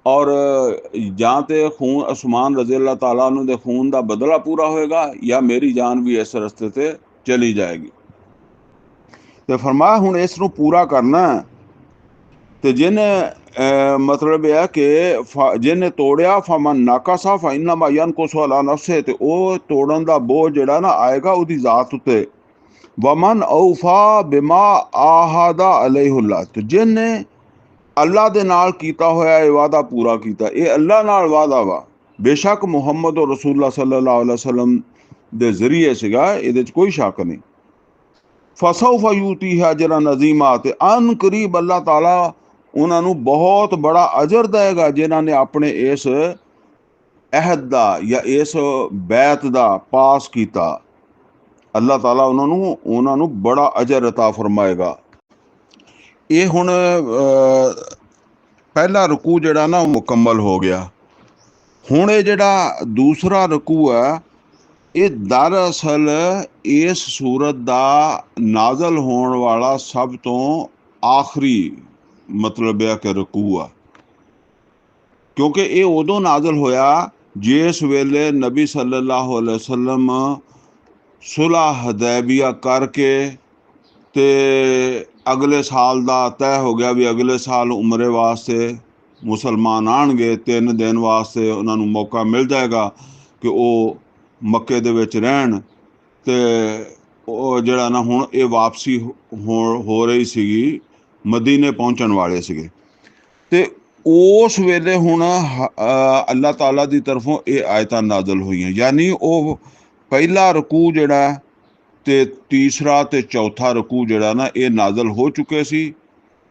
ਔਰ ਜਾਂ ਤੇ ਖੂਨ ਉਸਮਾਨ ਰਜ਼ੀ ਅੱਲਾਹ ਤਾਲਾ ਨੂੰ ਦੇ ਖੂਨ ਦਾ ਬਦਲਾ ਪੂਰਾ ਹੋਏਗਾ ਜਾਂ ਮੇਰੀ ਜਾਨ ਵੀ ਇਸ ਰਸਤੇ ਤੇ ਚਲੀ ਜਾਏਗੀ। ਤੇ ਫਰਮਾਇਆ ਹੁਣ ਇਸ ਨੂੰ ਪੂਰਾ ਕਰਨਾ। ਤੇ ਜਿਹਨੇ ਮਤਲਬ ਇਹ ਹੈ ਕਿ ਜਿਹਨੇ ਤੋੜਿਆ ਫਮਨ ਨਾਕਾਸਾ ਫਇਨਮਾ ਯਨਕੁਸੁ ਅਲਾ ਨਫਸੇ, ਤੇ ਉਹ ਤੋੜਨ ਦਾ ਬੋਝ ਜਿਹੜਾ ਨਾ ਆਏਗਾ ਉਹਦੀ ਜ਼ਾਤ ਉੱਤੇ। ਵਮਨ ਔਫਾ ਬਿਮਾ ਆਹਾਦਾ ਅਲੈਹੁੱਲਾ, ਤੇ ਜਿਹਨੇ ਅੱਲਾ ਦੇ ਨਾਲ ਕੀਤਾ ਹੋਇਆ ਇਹ ਵਾਅਦਾ ਪੂਰਾ ਕੀਤਾ। ਇਹ ਅੱਲਾ ਨਾਲ ਵਾਅਦਾ ਵਾ, ਬੇਸ਼ੱਕ ਮੁਹੰਮਦ ਰਸੂਲੁल्लाह ਸੱਲੱਲਾਹੁ ਅਲੈहि ਵਸੱਲਮ ਦੇ ਜ਼ਰੀਏ ਸੀਗਾ, ਇਹਦੇ 'ਚ ਕੋਈ ਸ਼ੱਕ ਨਹੀਂ। ਫਸੌਫ ਯੂਤੀਹ ਅਜਰਨ ਅਜ਼ੀਮਾ, ਤੇ ਅਨ ਕਰੀਬ ਅੱਲਾਹ ਤਾਲਾ ਉਹਨਾਂ ਨੂੰ ਬਹੁਤ ਬੜਾ ਅਜਰ ਦੇਗਾ ਜਿਨ੍ਹਾਂ ਨੇ ਆਪਣੇ ਇਸ ਅਹਿਦ ਦਾ ਜਾਂ ਇਸ ਬੈਤ ਦਾ ਪਾਸ ਕੀਤਾ। ਅੱਲਾਹ ਤਾਲਾ ਉਹਨਾਂ ਨੂੰ ਬੜਾ ਅਜਰ ਅਤਾ ਫਰਮਾਏਗਾ। ਇਹ ਹੁਣ ਪਹਿਲਾ ਰਕੂ ਜਿਹੜਾ ਨਾ ਮੁਕੰਮਲ ਹੋ ਗਿਆ। ਹੁਣ ਇਹ ਜਿਹੜਾ ਦੂਸਰਾ ਰਕੂ ਹੈ ਇਹ ਦਰਅਸਲ ਇਸ ਸੂਰਤ ਦਾ ਨਾਜ਼ਲ ਹੋਣ ਵਾਲਾ ਸਭ ਤੋਂ ਆਖਰੀ ਮਤਲਬ ਹੈ ਕਿ ਰਕੂ ਆ, ਕਿਉਂਕਿ ਇਹ ਉਦੋਂ ਨਾਜ਼ਲ ਹੋਇਆ ਜਿਸ ਵੇਲੇ ਨਬੀ ਸੱਲੱਲਾਹੁ ਅਲੈहि ਵਸੱਲਮ ਸੁਲ੍ਹਾ ਹदैबिया ਕਰਕੇ ਤੇ ਅਗਲੇ ਸਾਲ ਦਾ ਤੈਅ ਹੋ ਗਿਆ ਵੀ ਅਗਲੇ ਸਾਲ ਉਮਰੇ ਵਾਸਤੇ ਮੁਸਲਮਾਨ ਆਉਣਗੇ। 3 ਦਿਨ ਵਾਸਤੇ ਉਹਨਾਂ ਨੂੰ ਮੌਕਾ ਮਿਲ ਜਾਏਗਾ ਕਿ ਉਹ ਮੱਕੇ ਦੇ ਵਿੱਚ ਰਹਿਣ। ਤੇ ਉਹ ਜਿਹੜਾ ਨਾ ਹੁਣ ਇਹ ਵਾਪਸੀ ਹੋ ਰਹੀ ਸੀਗੀ, ਮਦੀਨੇ ਪਹੁੰਚਣ ਵਾਲੇ ਸੀਗੇ। ਤੇ ਉਸ ਵੇਲੇ ਹੁਣ ਅੱਲਾਹ ਤਾਲਾ ਦੀ ਤਰਫੋਂ ਇਹ ਆਇਤਾਂ ਨਾਜ਼ਲ ਹੋਈਆਂ। ਯਾਨੀ ਉਹ ਪਹਿਲਾ ਰਕੂ ਜਿਹੜਾ ਤੇ ਤੀਸਰਾ ਤੇ ਚੌਥਾ ਰਕੂ ਜਿਹੜਾ ਨਾ ਇਹ ਨਾਜ਼ਲ ਹੋ ਚੁੱਕੇ ਸੀ।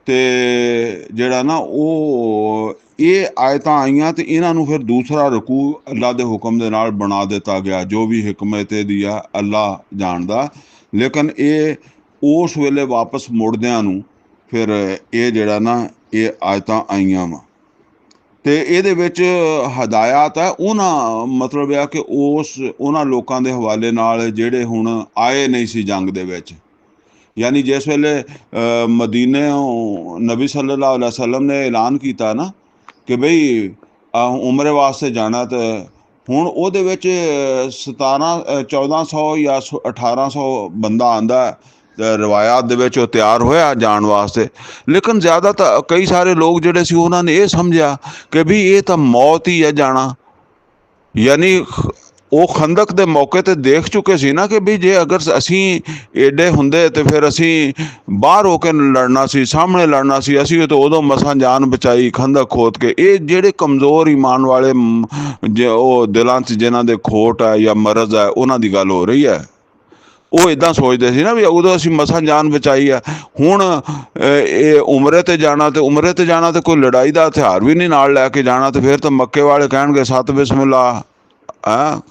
ਤੇ ਜਿਹੜਾ ਨਾ ਉਹ ਇਹ ਆਇਤਾਂ ਆਈਆਂ ਤੇ ਇਹਨਾਂ ਨੂੰ ਫਿਰ ਦੂਸਰਾ ਰਕੂ ਅੱਲਾਹ ਦੇ ਹੁਕਮ ਦੇ ਨਾਲ ਬਣਾ ਦਿੱਤਾ ਗਿਆ। ਜੋ ਵੀ ਹਕਮਤ ਇਹਦੀ ਆ ਅੱਲਾਹ ਜਾਣਦਾ, ਲੇਕਿਨ ਇਹ ਉਸ ਵੇਲੇ ਵਾਪਸ ਮੁੜਦਿਆਂ ਨੂੰ ਫਿਰ ਇਹ ਜਿਹੜਾ ਨਾ ਇਹ ਆਇਤਾਂ ਆਈਆਂ ਵਾ। ਤੇ ਇਹਦੇ ਵਿੱਚ ਹਦਾਇਤ ਹੈ ਉਹਨਾਂ ਮਤਲਬ ਆ ਕਿ ਉਹਨਾਂ ਲੋਕਾਂ ਦੇ ਹਵਾਲੇ ਨਾਲ ਜਿਹੜੇ ਹੁਣ ਆਏ ਨਹੀਂ ਸੀ ਜੰਗ ਦੇ ਵਿੱਚ। ਯਾਨੀ ਜਿਸ ਵੇਲੇ ਮਦੀਨੇ ਨਬੀ ਸੱਲੱਲਾਹੁ ਅਲੈहि ਵਸੱਲਮ ਨੇ ਐਲਾਨ ਕੀਤਾ ਨਾ ਕਿ ਬਈ ਉਮਰੇ ਵਾਸਤੇ ਜਾਣਾ, ਤੇ ਹੁਣ ਉਹਦੇ ਵਿੱਚ 1400 ਜਾਂ 1800 ਬੰਦਾ ਆਂਦਾ ਰਵਾਇਤ ਦੇ ਵਿੱਚ ਉਹ ਤਿਆਰ ਹੋਇਆ ਜਾਣ ਵਾਸਤੇ। ਲੇਕਿਨ ਜ਼ਿਆਦਾਤਰ ਕਈ ਸਾਰੇ ਲੋਕ ਜਿਹੜੇ ਸੀ ਉਹਨਾਂ ਨੇ ਇਹ ਸਮਝਿਆ ਕਿ ਵੀ ਇਹ ਤਾਂ ਮੌਤ ਹੀ ਹੈ ਜਾਣਾ। ਯਾਨੀ ਉਹ ਖੰਦਕ ਦੇ ਮੌਕੇ ਤੇ ਦੇਖ ਚੁੱਕੇ ਸੀ ਨਾ ਕਿ ਵੀ ਜੇ ਅਗਰ ਅਸੀਂ ਏਡੇ ਹੁੰਦੇ ਤੇ ਫਿਰ ਅਸੀਂ ਬਾਹਰ ਹੋ ਕੇ ਲੜਨਾ ਸੀ, ਸਾਹਮਣੇ ਲੜਨਾ ਸੀ। ਅਸੀਂ ਤਾਂ ਉਦੋਂ ਮਸਾਂ ਜਾਨ ਬਚਾਈ ਖੰਦਕ ਖੋਦ ਕੇ। ਇਹ ਜਿਹੜੇ ਕਮਜ਼ੋਰ ਈਮਾਨ ਵਾਲੇ ਉਹ ਦਿਲਾਂ 'ਚ ਜਿਨ੍ਹਾਂ ਦੇ ਖੋਟ ਹੈ ਜਾਂ ਮਰਜ਼ ਹੈ ਉਹਨਾਂ ਦੀ ਗੱਲ ਹੋ ਰਹੀ ਹੈ। ਉਹ ਇੱਦਾਂ ਸੋਚਦੇ ਸੀ ਨਾ ਵੀ ਉਦੋਂ ਅਸੀਂ ਮਸਾਂ ਜਾਨ ਬਚਾਈ ਆ। ਹੁਣ ਇਹ ਉਮਰੇ ਤੇ ਜਾਣਾ ਤੇ ਕੋਈ ਲੜਾਈ ਦਾ ਹਥਿਆਰ ਵੀ ਨਹੀਂ ਨਾਲ ਲੈ ਕੇ ਜਾਣਾ। ਤੇ ਫਿਰ ਤਾਂ ਮੱਕੇ ਵਾਲੇ ਕਹਿਣਗੇ ਸਤ ਬਿਸਮਿਲ੍ਲਾ,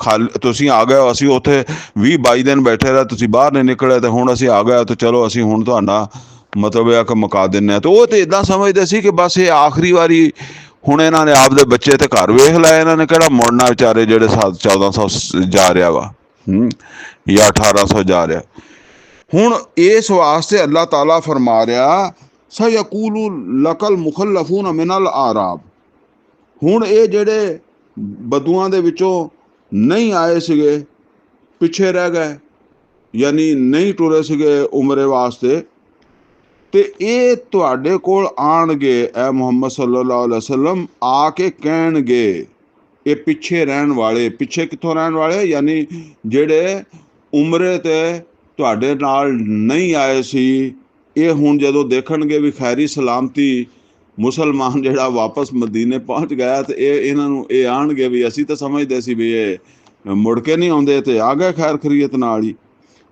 ਖਾਲੀ ਤੁਸੀਂ ਆ ਗਏ ਹੋ, ਅਸੀਂ ਉੱਥੇ 20-22 ਦਿਨ ਬੈਠੇ ਰਹੇ, ਤੁਸੀਂ ਬਾਹਰ ਨਹੀਂ ਨਿਕਲੇ, ਤੇ ਹੁਣ ਅਸੀਂ ਆ ਗਏ ਤੇ ਚਲੋ ਅਸੀਂ ਹੁਣ ਤੁਹਾਡਾ ਮਤਲਬ ਇਹ ਕਿ ਮੁਕਾ ਦਿੰਦੇ ਹਾਂ। ਤੇ ਉਹ ਤੇ ਇੱਦਾਂ ਸਮਝਦੇ ਸੀ ਕਿ ਬਸ ਇਹ ਆਖਰੀ ਵਾਰੀ ਹੁਣ ਇਹਨਾਂ ਨੇ ਆਪਦੇ ਬੱਚੇ ਤੇ ਘਰ ਵੇਖ ਲਏ, ਇਹਨਾਂ ਨੇ ਕਿਹੜਾ ਮੁੜਨਾ ਵਿਚਾਰੇ ਜਿਹੜੇ 1400 ਜਾ ਰਿਹਾ ਵਾ ਜਾਂ 1800 ਜਾ ਰਿਹਾ। ਹੁਣ ਇਸ ਵਾਸਤੇ ਅੱਲਾਹ ਤਾਲਾ ਫਰਮਾ ਰਿਹਾ ਸਯਕੂਲੂ ਲਕਲ ਮੁਖੱਲਫੂਨ ਮਿਨਲ ਆਰਾਬ। ਹੁਣ ਇਹ ਜਿਹੜੇ ਬਦੂਆਂ ਦੇ ਵਿੱਚੋਂ ਨਹੀਂ ਆਏ ਸੀਗੇ, ਪਿੱਛੇ ਰਹਿ ਗਏ, ਯਾਨੀ ਨਹੀਂ ਟੁਰੇ ਸੀਗੇ ਉਮਰੇ ਵਾਸਤੇ, ਤੇ ਇਹ ਤੁਹਾਡੇ ਕੋਲ ਆਣਗੇ ਐ ਮੁਹੰਮਦ ਸੱਲੱਲਾਹੁ ਅਲੈहि ਵਸੱਲਮ, ਆ ਕੇ ਕਹਿਣਗੇ ਇਹ ਪਿੱਛੇ ਰਹਿਣ ਵਾਲੇ। ਪਿੱਛੇ ਕਿੱਥੋਂ ਰਹਿਣ ਵਾਲੇ? ਯਾਨੀ ਜਿਹੜੇ ਉਮਰੇ ਤੇ ਤੁਹਾਡੇ ਨਾਲ ਨਹੀਂ ਆਏ ਸੀ, ਇਹ ਹੁਣ ਜਦੋਂ ਦੇਖਣਗੇ ਵੀ ਖੈਰੀ ਸਲਾਮਤੀ ਮੁਸਲਮਾਨ ਜਿਹੜਾ ਵਾਪਸ ਮਦੀਨੇ ਪਹੁੰਚ ਗਿਆ, ਤੇ ਇਹਨਾਂ ਨੂੰ ਇਹ ਆਣਗੇ ਵੀ ਅਸੀਂ ਤਾਂ ਸਮਝਦੇ ਸੀ ਵੀ ਇਹ ਮੁੜ ਕੇ ਨਹੀਂ ਆਉਂਦੇ, ਤੇ ਆ ਗਏ ਖੈਰ ਖਰੀਅਤ ਨਾਲ ਹੀ।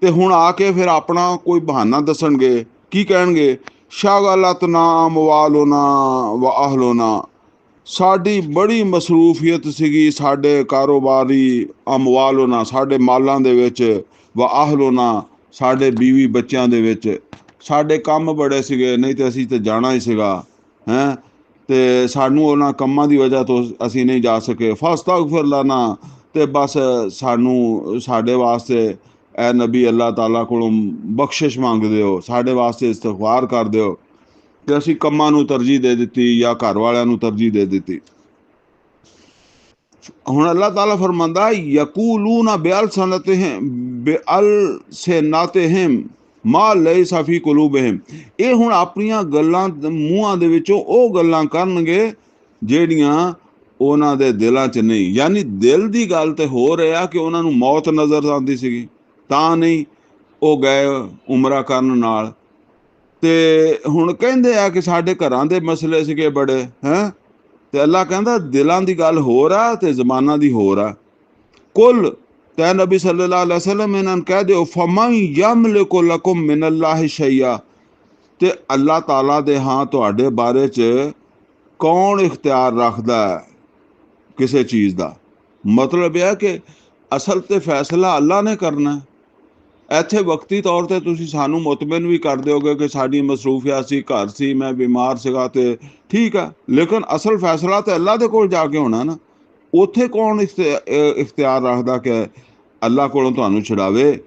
ਤੇ ਹੁਣ ਆ ਕੇ ਫਿਰ ਆਪਣਾ ਕੋਈ ਬਹਾਨਾ ਦੱਸਣਗੇ। ਕੀ ਕਹਿਣਗੇ? ਸ਼ਾਗਲਤਨਾ ਅਮਵਾਲੁਨਾ ਵ ਅਹਲੁਨਾ, ਸਾਡੀ ਬੜੀ ਮਸਰੂਫੀਅਤ ਸੀਗੀ ਸਾਡੇ ਕਾਰੋਬਾਰੀ ਅਮਵਾਲੋਨਾ, ਸਾਡੇ ਮਾਲਾਂ ਦੇ ਵਿੱਚ, ਵਾ ਆਹਲੋਨਾ, ਸਾਡੇ ਬੀਵੀ ਬੱਚਿਆਂ ਦੇ ਵਿੱਚ। ਸਾਡੇ ਕੰਮ ਬੜੇ ਸੀਗੇ, ਨਹੀਂ ਤੇ ਅਸੀਂ ਤੇ ਜਾਣਾ ਹੀ ਸੀਗਾ ਹੈਂ। ਤੇ ਸਾਨੂੰ ਉਹਨਾਂ ਕੰਮਾਂ ਦੀ ਵਜ੍ਹਾ ਤੋਂ ਅਸੀਂ ਨਹੀਂ ਜਾ ਸਕੇ। ਫਸਤਗਫਿਰ ਲਨਾ, ਤੇ ਬਸ ਸਾਨੂੰ, ਸਾਡੇ ਵਾਸਤੇ ਐ ਨਬੀ ਅੱਲਾਹ ਤਾਲਾ ਕੋਲੋਂ ਬਖਸ਼ਿਸ਼ ਮੰਗਦੇ ਹੋ, ਸਾਡੇ ਵਾਸਤੇ ਇਸਤਗਫਾਰ ਕਰ ਦਿਓ। ਤੇ ਅਸੀਂ ਕੰਮਾਂ ਨੂੰ ਤਰਜੀਹ ਦੇ ਦਿੱਤੀ ਜਾਂ ਘਰ ਵਾਲਿਆਂ ਨੂੰ ਤਰਜੀਹ ਦੇ ਦਿੱਤੀ। ਹੁਣ ਅੱਲਾਹ ਤਾਲਾ ਫਰਮਾਂਦਾ ਯਕੂਲੂਨਾ ਬਿਅਲਸਿਨਤਿਹਿਮ ਮਾ ਲੈਸਾ ਫੀ ਕੁਲੂਬਿਹਿਮ। ਇਹ ਹੁਣ ਆਪਣੀਆਂ ਗੱਲਾਂ ਮੂੰਹਾਂ ਦੇ ਵਿੱਚੋਂ ਉਹ ਗੱਲਾਂ ਕਰਨਗੇ ਜਿਹੜੀਆਂ ਉਹਨਾਂ ਦੇ ਦਿਲਾਂ 'ਚ ਨਹੀਂ। ਯਾਨੀ ਦਿਲ ਦੀ ਗੱਲ ਤੇ ਹੋ ਰਿਹਾ ਕਿ ਉਹਨਾਂ ਨੂੰ ਮੌਤ ਨਜ਼ਰ ਆਉਂਦੀ ਸੀਗੀ, ਤਾਂ ਨਹੀਂ ਉਹ ਗਏ ਉਮਰਾ ਕਰਨ ਨਾਲ। ਤੇ ਹੁਣ ਕਹਿੰਦੇ ਆ ਕਿ ਸਾਡੇ ਘਰਾਂ ਦੇ ਮਸਲੇ ਸੀਗੇ ਬੜੇ ਹੈਂ। ਤੇ ਅੱਲਾ ਕਹਿੰਦਾ ਦਿਲਾਂ ਦੀ ਗੱਲ ਹੋਰ ਆ ਤੇ ਜ਼ਬਾਨਾਂ ਦੀ ਹੋਰ ਆ। ਕੁਲ, ਤੈ ਨਬੀ ਸੱਲੱਲਾਹੁ ਅਲੈहि ਵਸੱਲਮ ਇਹਨਾਂ ਨੂੰ ਕਹਿ ਦਿਓ ਫਮਨ ਯਮਲਿਕੁ ਲਕੁਮ ਮਿਨ ਅੱਲਾਹਿ ਸ਼ੈਆ, ਤੇ ਅੱਲਾਹ ਤਾਲਾ ਦੇ ਹਾਂ ਤੁਹਾਡੇ ਬਾਰੇ 'ਚ ਕੌਣ ਇਖਤਿਆਰ ਰੱਖਦਾ ਹੈ ਕਿਸੇ ਚੀਜ਼ ਦਾ। ਮਤਲਬ ਇਹ ਹੈ ਕਿ ਅਸਲ ਤੇ ਫੈਸਲਾ ਅੱਲਾ ਨੇ ਕਰਨਾ। ਇੱਥੇ ਵਕਤੀ ਤੌਰ ਤੇ ਤੁਸੀਂ ਸਾਨੂੰ ਮੁਤਮਿਨ ਵੀ ਕਰ ਦਿਓਗੇ ਕਿ ਸਾਡੀ ਮਸਰੂਫੀਅਤ ਸੀ, ਘਰ ਸੀ, ਮੈਂ ਬਿਮਾਰ ਸੀਗਾ, ਤੇ ਠੀਕ ਆ, ਲੇਕਿਨ ਅਸਲ ਫੈਸਲਾ ਤੇ ਅੱਲਾ ਦੇ ਕੋਲ ਜਾ ਕੇ ਹੋਣਾ ਨਾ। ਉੱਥੇ ਕੌਣ ਇਖਤਿਆਰ ਰੱਖਦਾ ਕਿ ਅੱਲਾ ਕੋਲੋਂ ਤੁਹਾਨੂੰ ਛੁਡਾਵੇ।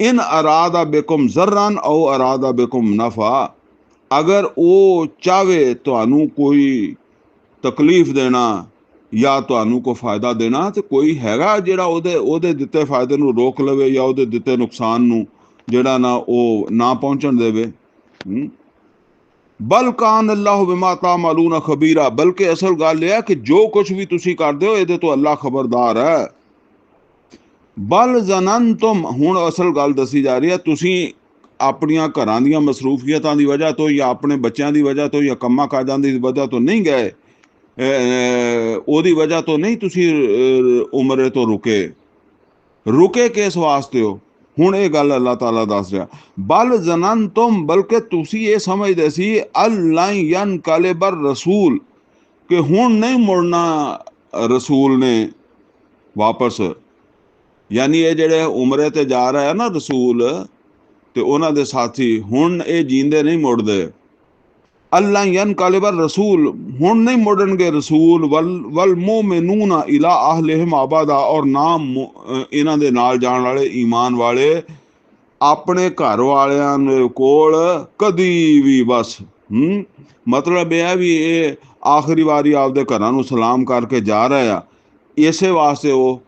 ਇਨ ਅਰਾਦਾ ਬਿਕੁਮ ਜ਼ਰਨ ਔ ਅਰਾਦਾ ਬਿਕੁਮ ਨਫਾ, ਅਗਰ ਉਹ ਚਾਹਵੇ ਤੁਹਾਨੂੰ ਕੋਈ ਤਕਲੀਫ ਦੇਣਾ ਜਾਂ ਤੁਹਾਨੂੰ ਕੋਈ ਫਾਇਦਾ ਦੇਣਾ, ਤੇ ਕੋਈ ਹੈਗਾ ਜਿਹੜਾ ਉਹਦੇ ਦਿੱਤੇ ਫਾਇਦੇ ਨੂੰ ਰੋਕ ਲਵੇ ਜਾਂ ਉਹਦੇ ਦਿੱਤੇ ਨੁਕਸਾਨ ਨੂੰ ਜਿਹੜਾ ਨਾ ਉਹ ਨਾ ਪਹੁੰਚਣ ਦੇਵੇ। ਬਲ ਕਾਨ ਅੱਲਾਹੁ ਬਿਮਾ ਤਾਮਲੂਨ ਖਬੀਰਾ, ਬਲਕਿ ਅਸਲ ਗੱਲ ਇਹ ਹੈ ਕਿ ਜੋ ਕੁਝ ਵੀ ਤੁਸੀਂ ਕਰਦੇ ਹੋ ਇਹਦੇ ਤੋਂ ਅੱਲਾ ਖਬਰਦਾਰ ਹੈ। ਬਲ ਜ਼ਨਨਤੁਮ, ਹੁਣ ਅਸਲ ਗੱਲ ਦੱਸੀ ਜਾ ਰਹੀ ਹੈ, ਤੁਸੀਂ ਆਪਣੀਆਂ ਘਰਾਂ ਦੀਆਂ ਮਸਰੂਫੀਅਤਾਂ ਦੀ ਵਜ੍ਹਾ ਤੋਂ ਜਾਂ ਆਪਣੇ ਬੱਚਿਆਂ ਦੀ ਵਜ੍ਹਾ ਤੋਂ ਜਾਂ ਕੰਮਾਂ ਕਾਜਾਂ ਦੀ ਵਜ੍ਹਾ ਤੋਂ ਨਹੀਂ ਗਏ, ਉਹਦੀ ਵਜ੍ਹਾ ਤੋਂ ਨਹੀਂ ਤੁਸੀਂ ਉਮਰੇ ਤੋਂ ਰੁਕੇ ਕਿਸ ਵਾਸਤੇ ਹੋ। ਹੁਣ ਇਹ ਗੱਲ ਅੱਲਾਹ ਤਾਲਾ ਦੱਸ ਰਿਹਾ। ਬਲ ਜ਼ਨਨਤੁਮ, ਬਲਕਿ ਤੁਸੀਂ ਇਹ ਸਮਝਦੇ ਸੀ ਅੱਲਾ ਯਨਕਲਿਬਰ ਰਸੂਲ, ਕਿ ਹੁਣ ਨਹੀਂ ਮੁੜਨਾ ਰਸੂਲ ਨੇ ਵਾਪਸ। ਯਾਨੀ ਇਹ ਜਿਹੜੇ ਉਮਰੇ ਤੇ ਜਾ ਰਿਹਾ ਨਾ ਰਸੂਲ ਤੇ ਉਹਨਾਂ ਦੇ ਸਾਥੀ, ਹੁਣ ਇਹ ਜੀਂਦੇ ਨਹੀਂ ਮੁੜਦੇ। ਅੱਲਾ ਯਨਕਲਿਬਰ ਰਸੂਲ, ਹੁਣ ਨਹੀਂ ਮੁੜਨਗੇ ਰਸੂਲ। ਵਲ ਮੁਮਿਨੂਨਾ ਇਲਾ ਅਹਲਿਹਿਮ ਆਬਾਦਾ, ਔਰ ਨਾ ਇਹਨਾਂ ਦੇ ਨਾਲ ਜਾਣ ਵਾਲੇ ਈਮਾਨ ਵਾਲੇ ਆਪਣੇ ਘਰ ਵਾਲਿਆਂ ਦੇ ਕੋਲ ਕਦੀ ਵੀ। ਬਸ ਮਤਲਬ ਇਹ ਹੈ ਵੀ ਇਹ ਆਖਰੀ ਵਾਰੀ ਆਪਦੇ ਘਰਾਂ ਨੂੰ ਸਲਾਮ ਕਰਕੇ ਜਾ ਰਹੇ ਆ, ਇਸੇ ਵਾਸਤੇ ਉਹ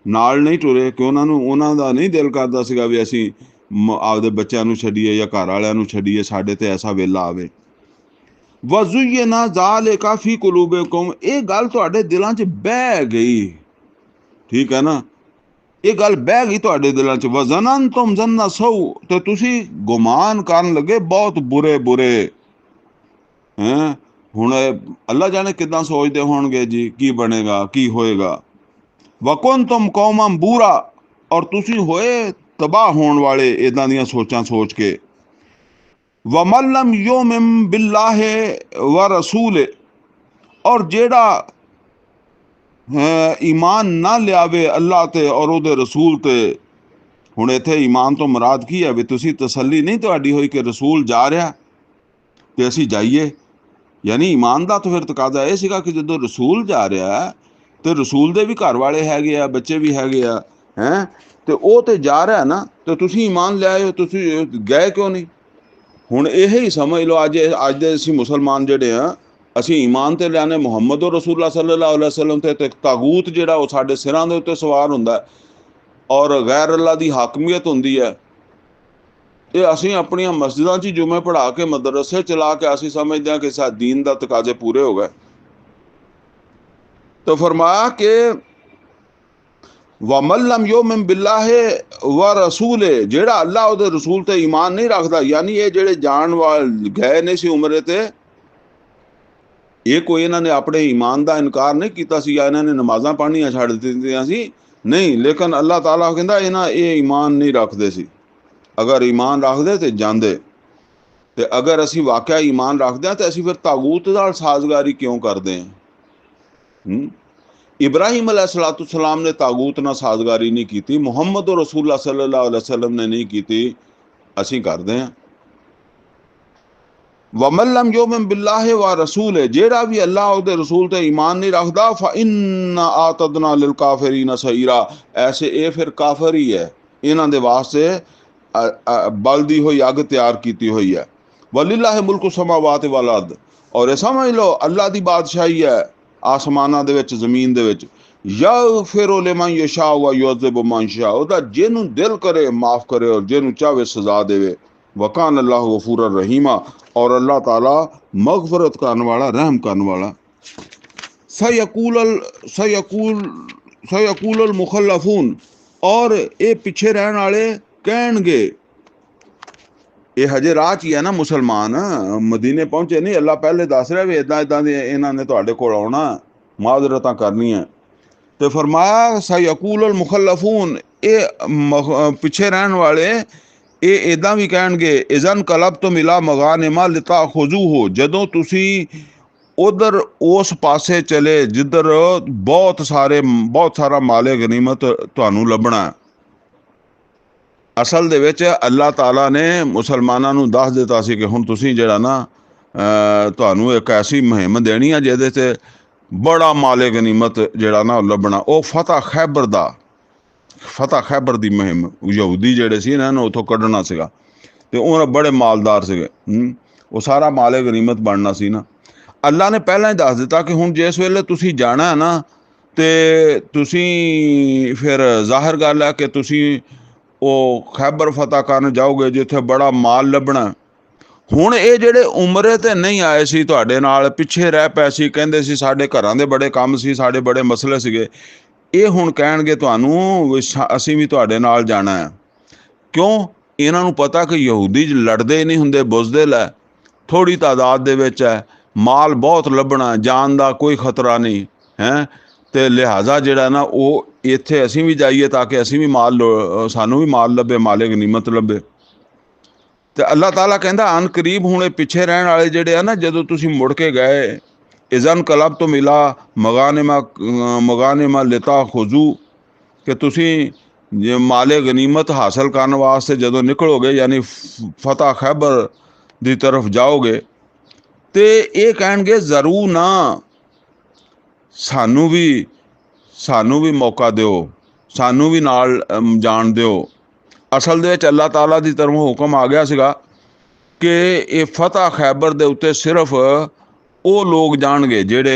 ਨਾਲ ਨਹੀਂ ਟੁਰੇ ਕਿ ਉਹਨਾਂ ਦਾ ਨਹੀਂ ਦਿਲ ਕਰਦਾ ਸੀਗਾ ਵੀ ਅਸੀਂ ਆਪਦੇ ਬੱਚਿਆਂ ਨੂੰ ਛੱਡੀਏ ਜਾਂ ਘਰ ਵਾਲਿਆਂ ਨੂੰ ਛੱਡੀਏ, ਸਾਡੇ ਤੇ ਐਸਾ ਵੇਲਾ ਆਵੇ। ਵਜ਼ੁਯਿਨਾ ਜ਼ਾਲਿਕਾ ਫੀ ਕੁਲੂਬਿਕੁਮ, ਇਹ ਗੱਲ ਤੁਹਾਡੇ ਦਿਲਾਂ 'ਚ ਬਹਿ ਗਈ, ਠੀਕ ਹੈ ਨਾ, ਇਹ ਗੱਲ ਬਹਿ ਗਈ ਤੁਹਾਡੇ ਦਿਲਾਂ 'ਚ। ਵਜ਼ਨਨਤੁਮ ਜ਼ੰਨ ਸਊ, ਤੇ ਤੁਸੀਂ ਗੁਮਾਨ ਕਰਨ ਲੱਗੇ ਬਹੁਤ ਬੁਰੇ ਹੈਂ। ਹੁਣ ਅੱਲਾ ਜਾਣੇ ਕਿੱਦਾਂ ਸੋਚਦੇ ਹੋਣਗੇ ਜੀ, ਕੀ ਬਣੇਗਾ, ਕੀ ਹੋਏਗਾ। ਵਕੁੰਤੁਮ ਕੌਮਨ ਬੂਰਾ, ਔਰ ਤੁਸੀਂ ਹੋਏ ਤਬਾਹ ਹੋਣ ਵਾਲੇ ਇਦਾਂ ਦੀਆਂ ਸੋਚਾਂ ਸੋਚ ਕੇ। ਵਮਨ ਲਮ ਯੂਮਿਨ ਬਿल्लाहि व रसूल, ਔਰ ਜਿਹੜਾ ਈਮਾਨ ਨਾ ਲਿਆਵੇ ਅੱਲਾ ਤੇ ਔਰ ਉਹਦੇ ਰਸੂਲ ਤੇ। ਹੁਣ ਇੱਥੇ ਈਮਾਨ ਤੋਂ ਮੁਰਾਦ ਕੀ ਹੈ ਵੀ ਤੁਸੀਂ ਤਸੱਲੀ ਨਹੀਂ ਤੁਹਾਡੀ ਹੋਈ ਕਿ ਰਸੂਲ ਜਾ ਰਿਹਾ ਤੇ ਅਸੀਂ ਜਾਈਏ। ਯਾਨੀ ਈਮਾਨ ਦਾ ਤਾਂ ਫਿਰ ਤਕਾਜ਼ਾ ਇਹ ਸੀਗਾ ਕਿ ਜਦੋਂ ਰਸੂਲ ਜਾ ਰਿਹਾ ਤੇ ਰਸੂਲ ਦੇ ਵੀ ਘਰ ਵਾਲੇ ਹੈਗੇ ਆ, ਬੱਚੇ ਵੀ ਹੈਗੇ ਆ ਹੈਂ, ਤੇ ਉਹ ਤੇ ਜਾ ਰਿਹਾ ਨਾ, ਤੇ ਤੁਸੀਂ ਈਮਾਨ ਲਿਆਏ ਹੋ, ਤੁਸੀਂ ਗਏ ਕਿਉਂ ਨਹੀਂ। ਹੁਣ ਇਹ ਹੀ ਸਮਝ ਲਓ ਅੱਜ ਦੇ ਅਸੀਂ ਮੁਸਲਮਾਨ ਜਿਹੜੇ ਆ, ਅਸੀਂ ਈਮਾਨ ਤੇ ਲਿਆਣੇ ਮੁਹੰਮਦ ਰਸੂਲullah ਸੱਲੱਲਾਹੁ ਅਲੈहि ਵਸੱਲਮ ਤੇ ਤਾਗੂਤ ਜਿਹੜਾ ਉਹ ਸਾਡੇ ਸਿਰਾਂ ਦੇ ਉੱਤੇ ਸਵਾਰ ਹੁੰਦਾ ਔਰ ਗੈਰ ਅੱਲਾ ਦੀ ਹਾਕਮੀਅਤ ਹੁੰਦੀ ਹੈ। ਇਹ ਅਸੀਂ ਆਪਣੀਆਂ ਮਸਜਿਦਾਂ 'ਚ ਜੁਮੇ ਪੜ੍ਹਾ ਕੇ, ਮਦਰਸੇ ਚਲਾ ਕੇ ਅਸੀਂ ਸਮਝਦੇ ਹਾਂ ਕਿ ਸਾਡੇ ਦੀਨ ਦਾ ਤਕਾਜ਼ੇ ਪੂਰੇ ਹੋ ਗਏ। ਤਾਂ ਫਰਮਾਇਆ ਕਿ ਵਮਨ ਲਮ ਯੂਮਿਨ ਬਿल्लाहि व रसूल, ਜਿਹੜਾ ਅੱਲਾ ਉਹਦੇ ਰਸੂਲ ਤੇ ਈਮਾਨ ਨਹੀਂ ਰੱਖਦਾ। ਯਾਨੀ ਇਹ ਜਿਹੜੇ ਜਾਣ ਵਾਲੇ ਗਏ ਨੇ ਸੀ ਉਮਰੇ ਤੇ, ਇਹ ਕੋਈ ਇਹਨਾਂ ਨੇ ਆਪਣੇ ਈਮਾਨ ਦਾ ਇਨਕਾਰ ਨਹੀਂ ਕੀਤਾ ਸੀ ਜਾਂ ਇਹਨਾਂ ਨੇ ਨਮਾਜ਼ਾਂ ਪੜ੍ਹਨੀਆਂ ਛੱਡ ਦਿੱਤੀਆਂ ਸੀ, ਨਹੀਂ। ਲੇਕਿਨ ਅੱਲਾਹ ਤਾਲਾ ਕਹਿੰਦਾ ਇਹ ਈਮਾਨ ਨਹੀਂ ਰੱਖਦੇ ਸੀ। ਅਗਰ ਈਮਾਨ ਰੱਖਦੇ ਤੇ ਜਾਂਦੇ, ਤੇ ਅਗਰ ਅਸੀਂ ਵਾਕਿਆ ਈਮਾਨ ਰੱਖਦੇ ਹਾਂ ਤੇ ਅਸੀਂ ਫਿਰ ਤਾਗੂਤ ਨਾਲ ਸਾਜ਼ਗਾਰੀ ਕਿਉਂ ਕਰਦੇ ਹਾਂ। इब्राहिम अलैहिस्सलाम ने तागूत ਨਾਲ ਸਾਜ਼ਗਾਰੀ ਨਹੀਂ ਕੀਤੀ, ਮੁਹੰਮਦ ਰਸੂਲullah सल्लल्लाहु अलैहि वसल्लम ने नहीं ਕੀਤੀ, ਅਸੀਂ ਕਰਦੇ ਹਾਂ। वमन लम युमिन बिल्लाहि व रसूल, ਜਿਹੜਾ ਵੀ ਅੱਲਾਹ ਉਹਦੇ ਰਸੂਲ ਤੇ ਈਮਾਨ ਨਹੀਂ ਰੱਖਦਾ, फइन्ना आतदना लिलकाफिरीन सईरा, ऐसे ਇਹ ਫਿਰ ਕਾਫਰ ਹੀ ਹੈ, ਇਹਨਾਂ ਦੇ ਵਾਸਤੇ ਬਲਦੀ ਹੋਈ ਅੱਗ ਤਿਆਰ ਕੀਤੀ ਹੋਈ ਹੈ। वलिल्लाहि मुल्कु समावाति वल अर्द, और ਇਹ ਸਮਝ ਲਓ ਅੱਲਾਹ ਦੀ ਬਾਦਸ਼ਾਹੀ ਹੈ ਆਸਮਾਨਾਂ ਦੇ ਵਿੱਚ, ਜ਼ਮੀਨ ਦੇ ਵਿੱਚ। ਯਗਫਿਰੂ ਲਿਮਨ ਯਸ਼ਾ व युअज़्ज़िबु मन यशा, ਉਹਦਾ ਜਿਹਨੂੰ ਦਿਲ ਕਰੇ ਮਾਫ ਕਰੇ ਔਰ ਜਿਹਨੂੰ ਚਾਹੇ ਸਜ਼ਾ ਦੇਵੇ। वकान अल्लाह गफूर रहीमा, और अल्लाह ताला मगफरत करने वाला, रहम करने वाला। सयकूल मुखल्लफून, और ये पिछे रहने वाले कहणगे, ये हजे राह च ही है ना मुसलमान, मदीने पहुंचे नहीं, अल्लाह पहले दस रहा भी इदा इदा इन्होंने तुहाडे कोल आउणा, माजरतां करनियां। ते फरमाया सयकूल मुखल्लफून, ये पिछे रहने वाले ये इदां भी कहणगे, इज़न कलब तो मिला मगानिमा लिताखुज़ूहु, जदों तुसी उधर उस पासे चले जिधर बहुत सारा माले गनीमत तुहानू लभना। असल दे विच अल्लाह ताला ने मुसलमानां नू दस दिता सी कि हुण तुसी जिहड़ा ना तुहानू एक ऐसी मुहिम देनी है जिहदे ते बड़ा माले गनीमत जिहड़ा ना लभना। वो फतह खैबर दी मुहिम, यहूदी जिहड़े सी ना उत्थों कढना सीगा, ते उन्हां बड़े मालदार सीगे, वो सारा माले गनीमत बनना सी ना। अल्लाह ने पहलां ही दस दिता कि हुण जिस वेले तुसी जाना है ना, ते तुसी फिर जाहिर गल है कि तुसी वो खैबर फतह करन जाओगे जिथे बड़ा माल लभना। हुण ये जिहड़े उमरे ते नहीं आए सी तुहाडे नाल, पिछे रह पए सी, कहंदे सी साडे घरां दे बड़े काम सी, साडे बड़े मसले सीगे, ये हुण कहणगे तुहानू असीं भी तुहाडे नाल जाना है। क्यों? इन्हां नू पता कि यहूदी लड़दे नहीं हुंदे, बुज़दिल है, थोड़ी तादाद दे विच है, माल बहुत लभना, जान दा कोई खतरा नहीं है, ते लिहाजा जिहड़ा ना वो इत्थे असीं भी जाइए ताकि असीं भी सानू भी माल लभे, माले गनीमत लभे। ते अल्लाह ताला कहंदा अन करीब हुण पिछे रहण वाले जिहड़े आ ना, जदों तुसीं मुड़ के गए, इज़न कलब तो मिला मगानिमा लिताखुज़ू, कि तुसी माले गनीमत हासिल करने वास्ते जदों निकलोगे, यानी फतह खैबर दी तरफ जाओगे, ते ये कहणगे ज़रूर ना सानू भी मौका दिओ, सानू भी नाल जान दिओ। असल दे विच अल्लाह ताला दी तरफों हुक्म आ गया सीगा कि ये फतह खैबर दे उत्ते सिर्फ वो लोग जाणगे ਜਿਹੜੇ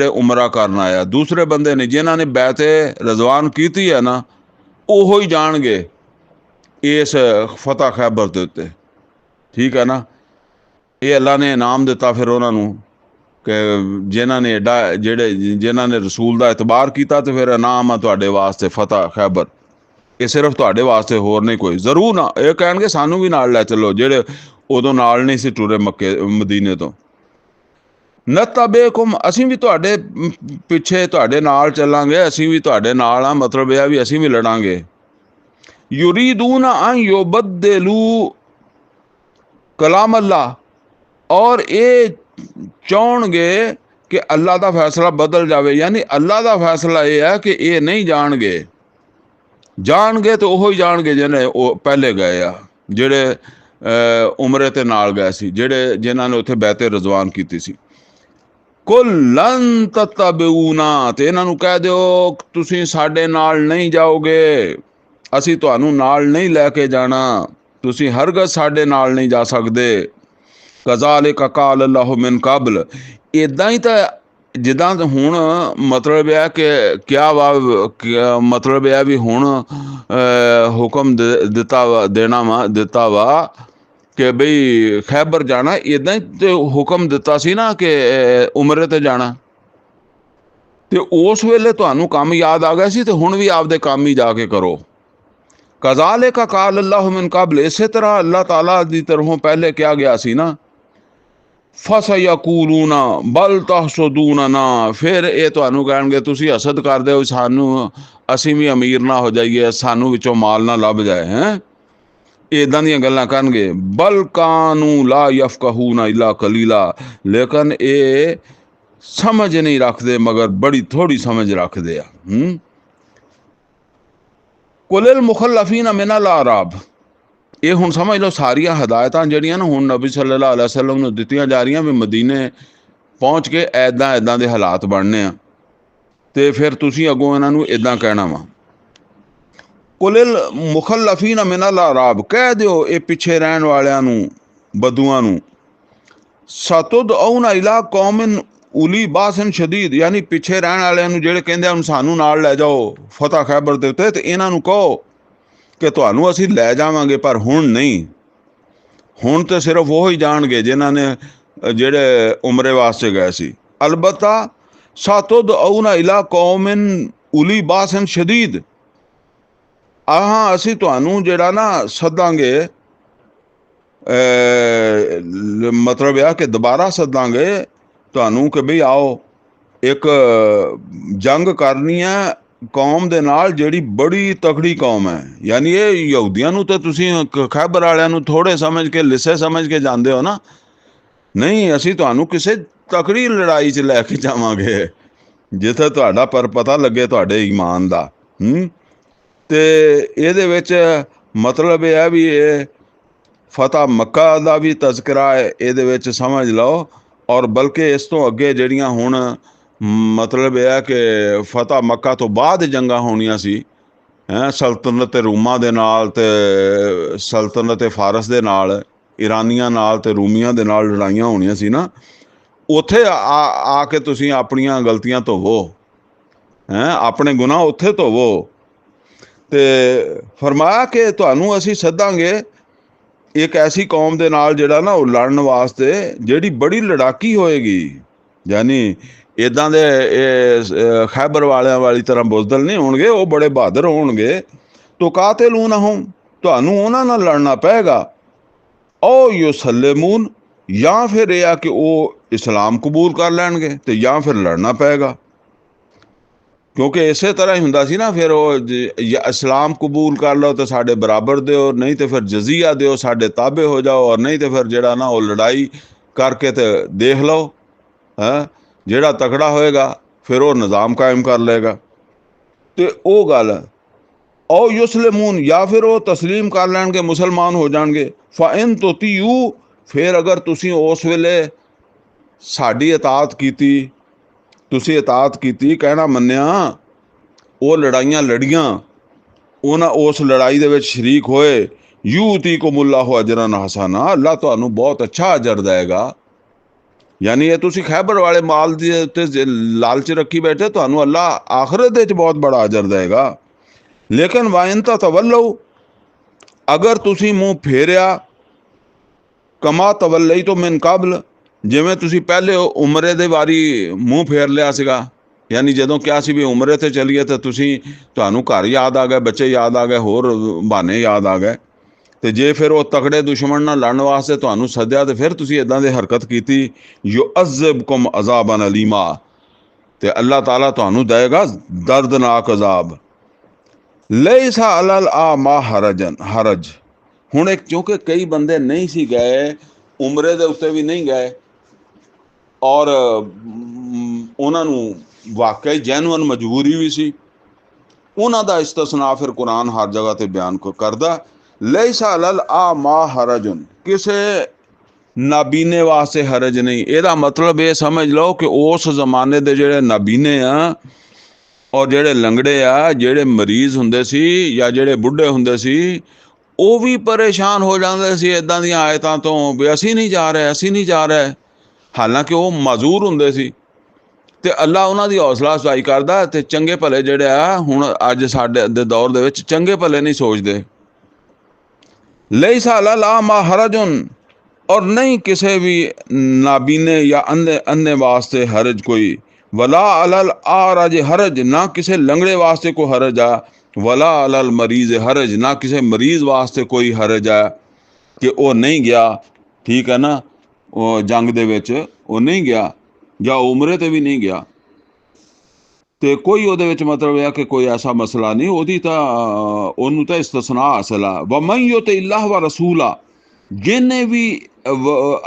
उमरा करन आया, दूसरे बंदे नहीं, जिन्हां ने बैते रज़वान कीती है ना, ओहो ही जाणगे इस फतह खैबर दे उत्ते। ठीक है ना, ये अल्लाह ने इनाम दिता फिर उन्होंने कि जिन्हां ने जिन्हां ने रसूल का एतबार किया, तो फिर इनाम है तुहाडे वास्ते फतह खैबर, ये सिर्फ तुहाडे वास्ते, होर नहीं कोई। जरूर ना ये कहणगे सानू भी नाल लै चलो, जिहड़े उदों नाल नहीं सी टुरे मदीने तो। नतबेकुम, असीं भी तुहाडे पिछे तुहाडे नाल चलांगे, असीं भी तुहाडे नाल आ, मतलब यह भी असीं भी लड़ांगे। युरीदून अन युबद्दिलू कलाम अल्लाह, और ये चाहणगे कि अल्लाह का फैसला बदल जाए, यानी अल्लाह का फैसला यह है कि ये नहीं जाणगे तो ओहो ही जाणगे जिन्हें पहले गए आ, जिहड़े उमरे ते नाल गए सी, जिन्हां ने उत्थे बैते रज़वान कीती सी। कुल लन तत्तबिऊना, ते इन्हां नूं कह दिओ तुसीं साडे नाल नहीं जाओगे, असीं तुहानूं नाल नहीं लैके जाना, तुसीं हरगज़ साडे नाल नहीं जा सकदे। कज़ालिका क़ाल अल्लाहु मिन क़ब्ल, इदां ही तां जिद्दां हुण मतलब है कि क्या मतलब है भी हुण हुक्म दिता वा कि बई खैबर जाना, इदां ही ते हुक्म दिता सी ना कि उमरे ते जाना, ते उस वेले तुहानूं काम याद आ गया सी, ते हुण भी आपदे काम ही जाके करो। कज़ालिका क़ाल अल्लाहु मिन क़ब्ल, इसे तरह अल्लाह ताला दी तरफों पहले क्या गया सी ना, फसयकूलूना बल तहसुदूनना, फिर ये तुहानूं कहणगे तुसीं हसद करदे हो सानू, असीं भी अमीर ना हो जाइए, सानू विचों माल ना लभ जाए, हैं इदां दीयां गल्लां करनगे। बल कानू ला यफकहूना इल्ला कलीला, लेकिन ये ਸਮਝ ਨਹੀਂ ਰੱਖਦੇ, ਮਗਰ ਬੜੀ ਥੋੜੀ ਸਮਝ ਰੱਖਦੇ ਆ। ਕੁਲਿਲ ਮੁਖੱਲਫੀਨ ਮਿਨਲ ਆਰਾਬ, ਇਹ ਹੁਣ ਸਮਝ ਲਓ ਸਾਰੀਆਂ ਹਦਾਇਤਾਂ ਜਿਹੜੀਆਂ ਨਾ ਹੁਣ ਨਬੀ ਸੱਲੱਲਾਹੁ ਅਲੈਹਿ ਵਸੱਲਮ ਨੂੰ ਦਿੱਤੀਆਂ ਜਾ ਰਹੀਆਂ ਵੀ ਮਦੀਨੇ ਪਹੁੰਚ ਕੇ ਇੱਦਾਂ ਦੇ ਹਾਲਾਤ ਬਣਨੇ ਆ, ਤੇ ਫਿਰ ਤੁਸੀਂ ਅੱਗੋਂ ਇਹਨਾਂ ਨੂੰ ਇੱਦਾਂ ਕਹਿਣਾ ਵਾ। ਕੁਲਿਲ ਮੁਖੱਲਫੀਨ ਮਿਨਲ ਆਰਾਬ, ਕਹਿ ਦਿਓ ਇਹ ਪਿੱਛੇ ਰਹਿਣ ਵਾਲਿਆਂ ਨੂੰ, ਬਦੂਆਂ ਨੂੰ, ਸਤੁਦਊਨ ਇਲਾ ਕੌਮਿਨ ਉਲੀ ਬਾਸਨ ਸ਼ਦੀਦ, ਯਾਨੀ ਪਿੱਛੇ ਰਹਿਣ ਵਾਲਿਆਂ ਨੂੰ ਜਿਹੜੇ ਕਹਿੰਦੇ ਹੁਣ ਸਾਨੂੰ ਨਾਲ ਲੈ ਜਾਓ ਫਤਹ ਖੈਬਰ ਦੇ ਉੱਤੇ, ਤੇ ਇਹਨਾਂ ਨੂੰ ਕਹੋ ਕਿ ਤੁਹਾਨੂੰ ਅਸੀਂ ਲੈ ਜਾਵਾਂਗੇ, ਪਰ ਹੁਣ ਨਹੀਂ। ਹੁਣ ਤੇ ਸਿਰਫ ਉਹ ਹੀ ਜਾਣਗੇ ਜਿਨ੍ਹਾਂ ਨੇ ਜਿਹੜੇ ਉਮਰੇ ਵਾਸਤੇ ਗਏ ਸੀ। ਅਲਬਤਾ ਸਤੁਦਊਨ ਇਲਾ ਕੌਮਿਨ ਉਲੀ ਬਾਸਨ ਸ਼ਦੀਦ, ਅਸੀਂ ਤੁਹਾਨੂੰ ਜਿਹੜਾ ਨਾ ਸੱਦਾਂਗੇ, ਮਤਲਬ ਇਹ ਕਿ ਦੁਬਾਰਾ ਸੱਦਾਂਗੇ ਤੁਹਾਨੂੰ ਕਿ ਬਈ ਆਓ ਇੱਕ ਜੰਗ ਕਰਨੀ ਹੈ ਕੌਮ ਦੇ ਨਾਲ ਜਿਹੜੀ ਬੜੀ ਤਕੜੀ ਕੌਮ ਹੈ। ਯਾਨੀ ਇਹ ਯਹੂਦੀਆਂ ਨੂੰ ਤਾਂ ਤੁਸੀਂ ਖੈਬਰ ਵਾਲਿਆਂ ਨੂੰ ਥੋੜੇ ਸਮਝ ਕੇ, ਲਿੱਸੇ ਸਮਝ ਕੇ ਜਾਂਦੇ ਹੋ ਨਾ, ਨਹੀਂ, ਅਸੀਂ ਤੁਹਾਨੂੰ ਕਿਸੇ ਤਕੜੀ ਲੜਾਈ 'ਚ ਲੈ ਕੇ ਜਾਵਾਂਗੇ ਜਿੱਥੇ ਤੁਹਾਡਾ ਪਰ ਪਤਾ ਲੱਗੇ ਤੁਹਾਡੇ ਈਮਾਨ ਦਾ। ਤੇ ਇਹਦੇ ਵਿੱਚ ਮਤਲਬ ਇਹ ਹੈ ਵੀ ਇਹ ਫਤਹ ਮੱਕਾ ਦਾ ਵੀ ਤਜ਼ਕਰਾ ਹੈ ਇਹਦੇ ਵਿੱਚ, ਸਮਝ ਲਓ। ਔਰ ਬਲਕਿ ਇਸ ਤੋਂ ਅੱਗੇ ਜਿਹੜੀਆਂ ਹੁਣ ਮਤਲਬ ਇਹ ਹੈ ਕਿ ਫਤਹ ਮੱਕਾ ਤੋਂ ਬਾਅਦ ਜੰਗਾਂ ਹੋਣੀਆਂ ਸੀ, ਸਲਤਨਤ ਰੂਮਾਂ ਦੇ ਨਾਲ ਤੇ ਸਲਤਨਤ ਫਾਰਸ ਦੇ ਨਾਲ, ਇਰਾਨੀਆਂ ਨਾਲ ਤੇ ਰੂਮੀਆਂ ਦੇ ਨਾਲ ਲੜਾਈਆਂ ਹੋਣੀਆਂ ਸੀ ਨਾ, ਉੱਥੇ ਆ ਕੇ ਤੁਸੀਂ ਆਪਣੀਆਂ ਗਲਤੀਆਂ ਧੋਵੋ, ਆਪਣੇ ਗੁਨਾਹ ਉੱਥੇ ਧੋਵੋ। ਤੇ ਫਰਮਾਇਆ ਕਿ ਤੁਹਾਨੂੰ ਅਸੀਂ ਸੱਦਾਂਗੇ ਇੱਕ ਐਸੀ ਕੌਮ ਦੇ ਨਾਲ ਜਿਹੜਾ ਨਾ ਉਹ ਲੜਨ ਵਾਸਤੇ ਜਿਹੜੀ ਬੜੀ ਲੜਾਕੀ ਹੋਏਗੀ, ਯਾਨੀ ਇੱਦਾਂ ਦੇ ਇਹ ਖੈਬਰ ਵਾਲਿਆਂ ਵਾਲੀ ਤਰ੍ਹਾਂ ਬੁਜ਼ਦਲ ਨਹੀਂ ਹੋਣਗੇ, ਉਹ ਬੜੇ ਬਹਾਦਰ ਹੋਣਗੇ। ਤੁਕਾਤਿਲੂਨਹੁਮ, ਤੁਹਾਨੂੰ ਉਹਨਾਂ ਨਾਲ ਲੜਨਾ ਪਏਗਾ। ਔ ਯੁਸਲਿਮੂਨ, ਜਾਂ ਫਿਰ ਇਹ ਆ ਕਿ ਉਹ ਇਸਲਾਮ ਕਬੂਲ ਕਰ ਲੈਣਗੇ, ਤੇ ਜਾਂ ਫਿਰ ਲੜਨਾ ਪਏਗਾ। ਕਿਉਂਕਿ ਇਸੇ ਤਰ੍ਹਾਂ ਹੀ ਹੁੰਦਾ ਸੀ ਨਾ, ਫਿਰ ਉਹ ਇਸਲਾਮ ਕਬੂਲ ਕਰ ਲਓ ਤਾਂ ਸਾਡੇ ਬਰਾਬਰ ਦਿਓ, ਨਹੀਂ ਤੇ ਫਿਰ ਜਜ਼ੀਆ ਦਿਓ, ਸਾਡੇ ਤਾਬੇ ਹੋ ਜਾਓ, ਔਰ ਨਹੀਂ ਤੇ ਫਿਰ ਜਿਹੜਾ ਨਾ ਉਹ ਲੜਾਈ ਕਰਕੇ ਤੇ ਦੇਖ ਲਓ, ਜਿਹੜਾ ਤਕੜਾ ਹੋਏਗਾ ਫਿਰ ਉਹ ਨਿਜ਼ਾਮ ਕਾਇਮ ਕਰ ਲਏਗਾ। ਤੇ ਉਹ ਗੱਲ, ਔ ਯੁਸਲਿਮੂਨ, ਜਾਂ ਫਿਰ ਉਹ ਤਸਲੀਮ ਕਰ ਲੈਣਗੇ, ਮੁਸਲਮਾਨ ਹੋ ਜਾਣਗੇ। ਫਇਨ ਤੁਤੀਊ, ਫਿਰ ਅਗਰ ਤੁਸੀਂ ਉਸ ਵੇਲੇ ਸਾਡੀ ਇਤਾਅਤ ਕੀਤੀ, ਤੁਸੀਂ ਇਤਾਅਤ ਕੀਤੀ, ਕਹਿਣਾ ਮੰਨਿਆ, ਉਹ ਲੜਾਈਆਂ ਲੜੀਆਂ, ਉਹਨਾਂ ਉਸ ਲੜਾਈ ਦੇ ਵਿੱਚ ਸ਼ਰੀਕ ਹੋਏ, ਯੂਤੀਕੁਮੁੱਲਾਹੁ ਅਜਰਨ ਹਸਨਾ, ਅੱਲਾ ਤੁਹਾਨੂੰ ਬਹੁਤ ਅੱਛਾ ਅਜਰ ਦੇਗਾ। ਯਾਨੀ ਇਹ ਤੁਸੀਂ ਖੈਬਰ ਵਾਲੇ ਮਾਲ ਦੇ ਉੱਤੇ ਲਾਲਚ ਰੱਖੀ ਬੈਠੇ, ਤੁਹਾਨੂੰ ਅੱਲਾ ਆਖਰਤ ਦੇ ਵਿੱਚ ਬਹੁਤ ਬੜਾ ਅਜਰ ਦੇਗਾ। ਲੇਕਿਨ ਵਾਇਨ ਤਵੱਲਊ, ਅਗਰ ਤੁਸੀਂ ਮੂੰਹ ਫੇਰਿਆ, ਕਮਾ ਤਵੱਲਈ ਤੋਂ ਮਿਨ ਕਬਲ, ਜਿਵੇਂ ਤੁਸੀਂ ਪਹਿਲੇ ਉਮਰੇ ਦੇ ਵਾਰੀ ਮੂੰਹ ਫੇਰ ਲਿਆ ਸੀਗਾ, ਯਾਨੀ ਜਦੋਂ ਕਿਹਾ ਸੀ ਵੀ ਉਮਰੇ ਤੇ ਚੱਲੀਏ ਤਾਂ ਤੁਹਾਨੂੰ ਘਰ ਯਾਦ ਆ ਗਏ, ਬੱਚੇ ਯਾਦ ਆ ਗਏ, ਹੋਰ ਬਹਾਨੇ ਯਾਦ ਆ ਗਏ। ਤੇ ਜੇ ਫਿਰ ਉਹ ਤਕੜੇ ਦੁਸ਼ਮਣ ਨਾਲ ਲੜਨ ਵਾਸਤੇ ਤੁਹਾਨੂੰ ਸੱਦਿਆ ਤੇ ਫਿਰ ਤੁਸੀਂ ਇੱਦਾਂ ਦੀ ਹਰਕਤ ਕੀਤੀ, ਯੁਅਜ਼ਿਬਕੁਮ ਅਜ਼ਾਬਨ ਅਲੀਮਾ, ਤੇ ਅੱਲਾਹ ਤਾਲਾ ਤੁਹਾਨੂੰ ਦੇਗਾ ਦਰਦਨਾਕ ਅਜ਼ਾਬ। ਲੈਸਾ ਅਲਲ ਆਮਾ ਹਰਜ, ਹੁਣ ਇੱਕ ਕਿਉਂਕਿ ਕਈ ਬੰਦੇ ਨਹੀਂ ਸੀ ਗਏ, ਉਮਰੇ ਦੇ ਉੱਤੇ ਵੀ ਨਹੀਂ ਗਏ, ਔਰ ਉਹਨਾਂ ਨੂੰ ਵਾਕਈ ਜੈਨੂਅਨ ਮਜਬੂਰੀ ਵੀ ਸੀ, ਉਹਨਾਂ ਦਾ ਇਸਤਸਨਾ ਫਿਰ ਕੁਰਾਨ ਹਰ ਜਗ੍ਹਾ ਤੇ ਬਿਆਨ ਕਰਦਾ। ਲੈਸਾ ਅਲਲ ਆਮਾ ਹਰਜਨ, ਕਿਸੇ ਨਾਬੀਨੇ ਵਾਸਤੇ ਹਰਜ ਨਹੀਂ। ਇਹਦਾ ਮਤਲਬ ਇਹ ਸਮਝ ਲਓ ਕਿ ਉਸ ਜ਼ਮਾਨੇ ਦੇ ਜਿਹੜੇ ਨਾਬੀਨੇ ਆ ਔਰ ਜਿਹੜੇ ਲੰਗੜੇ ਆ, ਜਿਹੜੇ ਮਰੀਜ਼ ਹੁੰਦੇ ਸੀ ਜਾਂ ਜਿਹੜੇ ਬੁੱਢੇ ਹੁੰਦੇ ਸੀ, ਉਹ ਵੀ ਪਰੇਸ਼ਾਨ ਹੋ ਜਾਂਦੇ ਸੀ ਇੱਦਾਂ ਦੀਆਂ ਆਇਤਾਂ ਤੋਂ ਵੀ ਅਸੀਂ ਨਹੀਂ ਜਾ ਰਹੇ, ਅਸੀਂ ਨਹੀਂ ਜਾ ਰਹੇ, ਹਾਲਾਂਕਿ ਉਹ ਮਾਜ਼ੂਰ ਹੁੰਦੇ ਸੀ। ਤੇ ਅੱਲਾ ਉਹਨਾਂ ਦੀ ਹੌਸਲਾ ਅਫਜ਼ਾਈ ਕਰਦਾ। ਤੇ ਚੰਗੇ ਭਲੇ ਜਿਹੜੇ ਆ ਹੁਣ ਅੱਜ ਸਾਡੇ ਦੇ ਦੌਰ ਦੇ ਵਿੱਚ ਚੰਗੇ ਭਲੇ ਨਹੀਂ ਸੋਚਦੇ। ਲੈਸਾ ਅਲਲ ਆਮਾ ਹਰਜੁਨ, ਔਰ ਨਹੀਂ ਕਿਸੇ ਵੀ ਨਾਬੀਨੇ ਜਾਂ ਅੰਨੇ ਵਾਸਤੇ ਹਰਜ ਕੋਈ। ਵਲਾ ਅਲਲ ਆਰਜ ਹਰਜ, ਨਾ ਕਿਸੇ ਲੰਗੜੇ ਵਾਸਤੇ ਕੋਈ ਹਰਜ ਆ। ਵਲਾ ਅਲਲ ਮਰੀਜ਼ ਹਰਜ, ਨਾ ਕਿਸੇ ਮਰੀਜ਼ ਵਾਸਤੇ ਕੋਈ ਹਰਜ ਆ ਕਿ ਉਹ ਨਹੀਂ ਗਿਆ, ਠੀਕ ਹੈ ਨਾ, ਉਹ ਜੰਗ ਦੇ ਵਿੱਚ ਉਹ ਨਹੀਂ ਗਿਆ ਜਾਂ ਉਮਰੇ ਤੇ ਵੀ ਨਹੀਂ ਗਿਆ। ਤੇ ਕੋਈ ਉਹਦੇ ਵਿੱਚ ਮਤਲਬ ਇਹ ਕਿ ਕੋਈ ਐਸਾ ਮਸਲਾ ਨਹੀਂ, ਉਹਦੀ ਤਾਂ ਉਹਨੂੰ ਤਾਂ ਇਸਤਸਨਾ ਹਾਸਲ ਆ। ਵਮਨ ਯੁਤਿ ਅੱਲਾਹ व रसूला, ਜਿਹਨੇ ਵੀ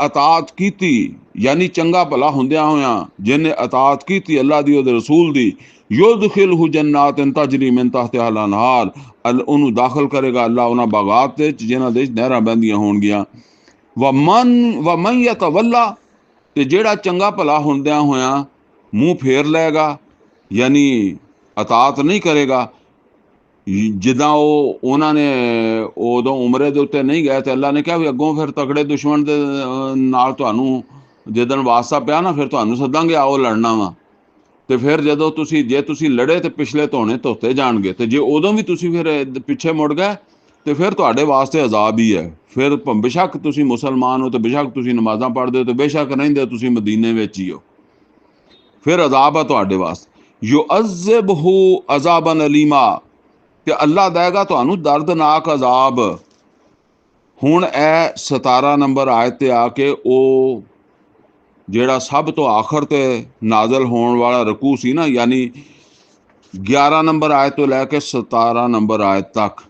ਅਤਾਤ ਕੀਤੀ, ਯਾਨੀ ਚੰਗਾ ਭਲਾ ਹੁੰਦਿਆਂ ਹੋਇਆਂ ਜਿਹਨੇ ਅਤਾਤ ਕੀਤੀ ਅੱਲਾ ਦੀ, ਉਹਦੇ ਰਸੂਲ ਦੀ, ਯੁਦਖਿਲਹੁ ਜੰਨਾਤਿਨ ਤਜਰੀ ਮਿਨ ਤਹਤਿਹਾ ਅਲ ਅਨਹਾਰ, ਉਹਨੂੰ ਦਾਖਲ ਕਰੇਗਾ ਅੱਲਾ ਉਹਨਾਂ ਬਾਗਾਤ ਦੇ ਜਿਨ੍ਹਾਂ ਦੇ ਨਹਿਰਾਂ ਬਹਿੰਦੀਆਂ ਹੋਣਗੀਆਂ। ਵਮਨ ਯਤਵੱਲਾ, ਤੇ ਜਿਹੜਾ ਚੰਗਾ ਭਲਾ ਹੁੰਦਿਆਂ ਹੋਇਆਂ ਮੂੰਹ ਫੇਰ ਲਏਗਾ, ਯਾਨੀ ਅਤਾਤ ਨਹੀਂ ਕਰੇਗਾ, ਜਿੱਦਾਂ ਉਹਨਾਂ ਨੇ ਉਦੋਂ ਉਮਰੇ ਦੇ ਉੱਤੇ ਨਹੀਂ ਗਏ ਤੇ ਅੱਲਾ ਨੇ ਕਿਹਾ ਵੀ ਅੱਗੋਂ ਫਿਰ ਤਕੜੇ ਦੁਸ਼ਮਣ ਦੇ ਨਾਲ ਤੁਹਾਨੂੰ ਜਿੱਦਣ ਵਾਸਤਾ ਪਿਆ ਨਾ, ਫਿਰ ਤੁਹਾਨੂੰ ਸੱਦਾਂਗੇ, ਆਓ ਲੜਨਾ ਵਾ। ਤੇ ਫਿਰ ਜਦੋਂ ਜੇ ਤੁਸੀਂ ਲੜੇ ਤੇ ਪਿਛਲੇ ਧੋਣੇ ਧੋਤੇ ਜਾਣਗੇ, ਤੇ ਜੇ ਉਦੋਂ ਵੀ ਤੁਸੀਂ ਫਿਰ ਪਿੱਛੇ ਮੁੜ ਗਏ ਤੇ ਫਿਰ ਤੁਹਾਡੇ ਵਾਸਤੇ ਅਜ਼ਾਬ ਹੀ ਹੈ। ਫਿਰ ਬੇਸ਼ੱਕ ਤੁਸੀਂ ਮੁਸਲਮਾਨ ਹੋ, ਤੇ ਬੇਸ਼ੱਕ ਤੁਸੀਂ ਨਮਾਜ਼ਾਂ ਪੜ੍ਹਦੇ ਹੋ, ਤੇ ਬੇਸ਼ੱਕ ਰਹਿੰਦੇ ਤੁਸੀਂ ਮਦੀਨੇ ਵਿੱਚ ਹੀ ਹੋ, ਫਿਰ ਅਜ਼ਾਬ ਹੈ ਤੁਹਾਡੇ ਵਾਸਤੇ। ਯੁਅਜ਼ਿਬਹੁ ਅਜ਼ਾਬਨ ਅਲੀਮਾ, ਤੇ ਅੱਲਾ ਦੇਗਾ ਤੁਹਾਨੂੰ ਦਰਦਨਾਕ ਅਜ਼ਾਬ। ਹੁਣ ਇਹ 17 ਨੰਬਰ ਆਇਤ ਤੇ ਆ ਕੇ ਉਹ ਜਿਹੜਾ ਸਭ ਤੋਂ ਆਖਰ ਤੇ ਨਾਜ਼ਲ ਹੋਣ ਵਾਲਾ ਰਕੂ ਸੀ ਨਾ, ਯਾਨੀ 11 ਨੰਬਰ ਆਇਤ ਤੋਂ ਲੈ ਕੇ 17 ਨੰਬਰ ਆਇਤ ਤੱਕ,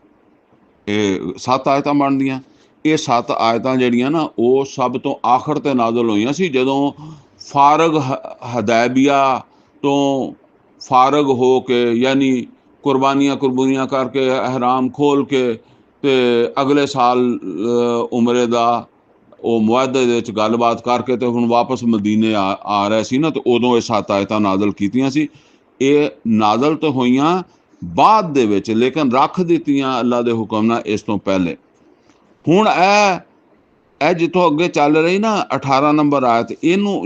ਇਹ 7 ਆਇਤਾਂ ਬਣਦੀਆਂ। ਇਹ 7 ਆਇਤਾਂ ਜਿਹੜੀਆਂ ਨਾ, ਉਹ ਸਭ ਤੋਂ ਆਖਰ ਤੇ ਨਾਜ਼ਲ ਹੋਈਆਂ ਸੀ, ਜਦੋਂ ਫਾਰਗ ਹਦੈਬੀਆ ਤੋਂ ਫਾਰਗ ਹੋ ਕੇ, ਯਾਨੀ ਕੁਰਬਾਨੀਆਂ ਕਰਕੇ ਅਹਿਰਾਮ ਖੋਲ ਕੇ, ਤੇ ਅਗਲੇ ਸਾਲ ਉਮਰੇ ਦਾ ਉਹ ਮੁਆਹਦੇ ਦੇ ਵਿੱਚ ਗੱਲਬਾਤ ਕਰਕੇ ਤੇ ਹੁਣ ਵਾਪਸ ਮਦੀਨੇ ਆ ਰਹੇ ਸੀ ਨਾ, ਤੇ ਉਦੋਂ ਇਹ 7 ਆਇਤਾਂ ਨਾਜ਼ਲ ਕੀਤੀਆਂ ਸੀ। ਇਹ ਨਾਜ਼ਲ ਤਾਂ ਹੋਈਆਂ ਬਾਅਦ ਦੇ ਵਿੱਚ, ਲੇਕਿਨ ਰੱਖ ਦਿੱਤੀਆਂ ਅੱਲਾ ਦੇ ਹੁਕਮ ਨਾਲ ਇਸ ਤੋਂ ਪਹਿਲੇ। ਹੁਣ ਇਹ ਜਿੱਥੋਂ ਅੱਗੇ ਚੱਲ ਰਹੀ ਨਾ 18 ਨੰਬਰ ਆਇਤ, ਇਹਨੂੰ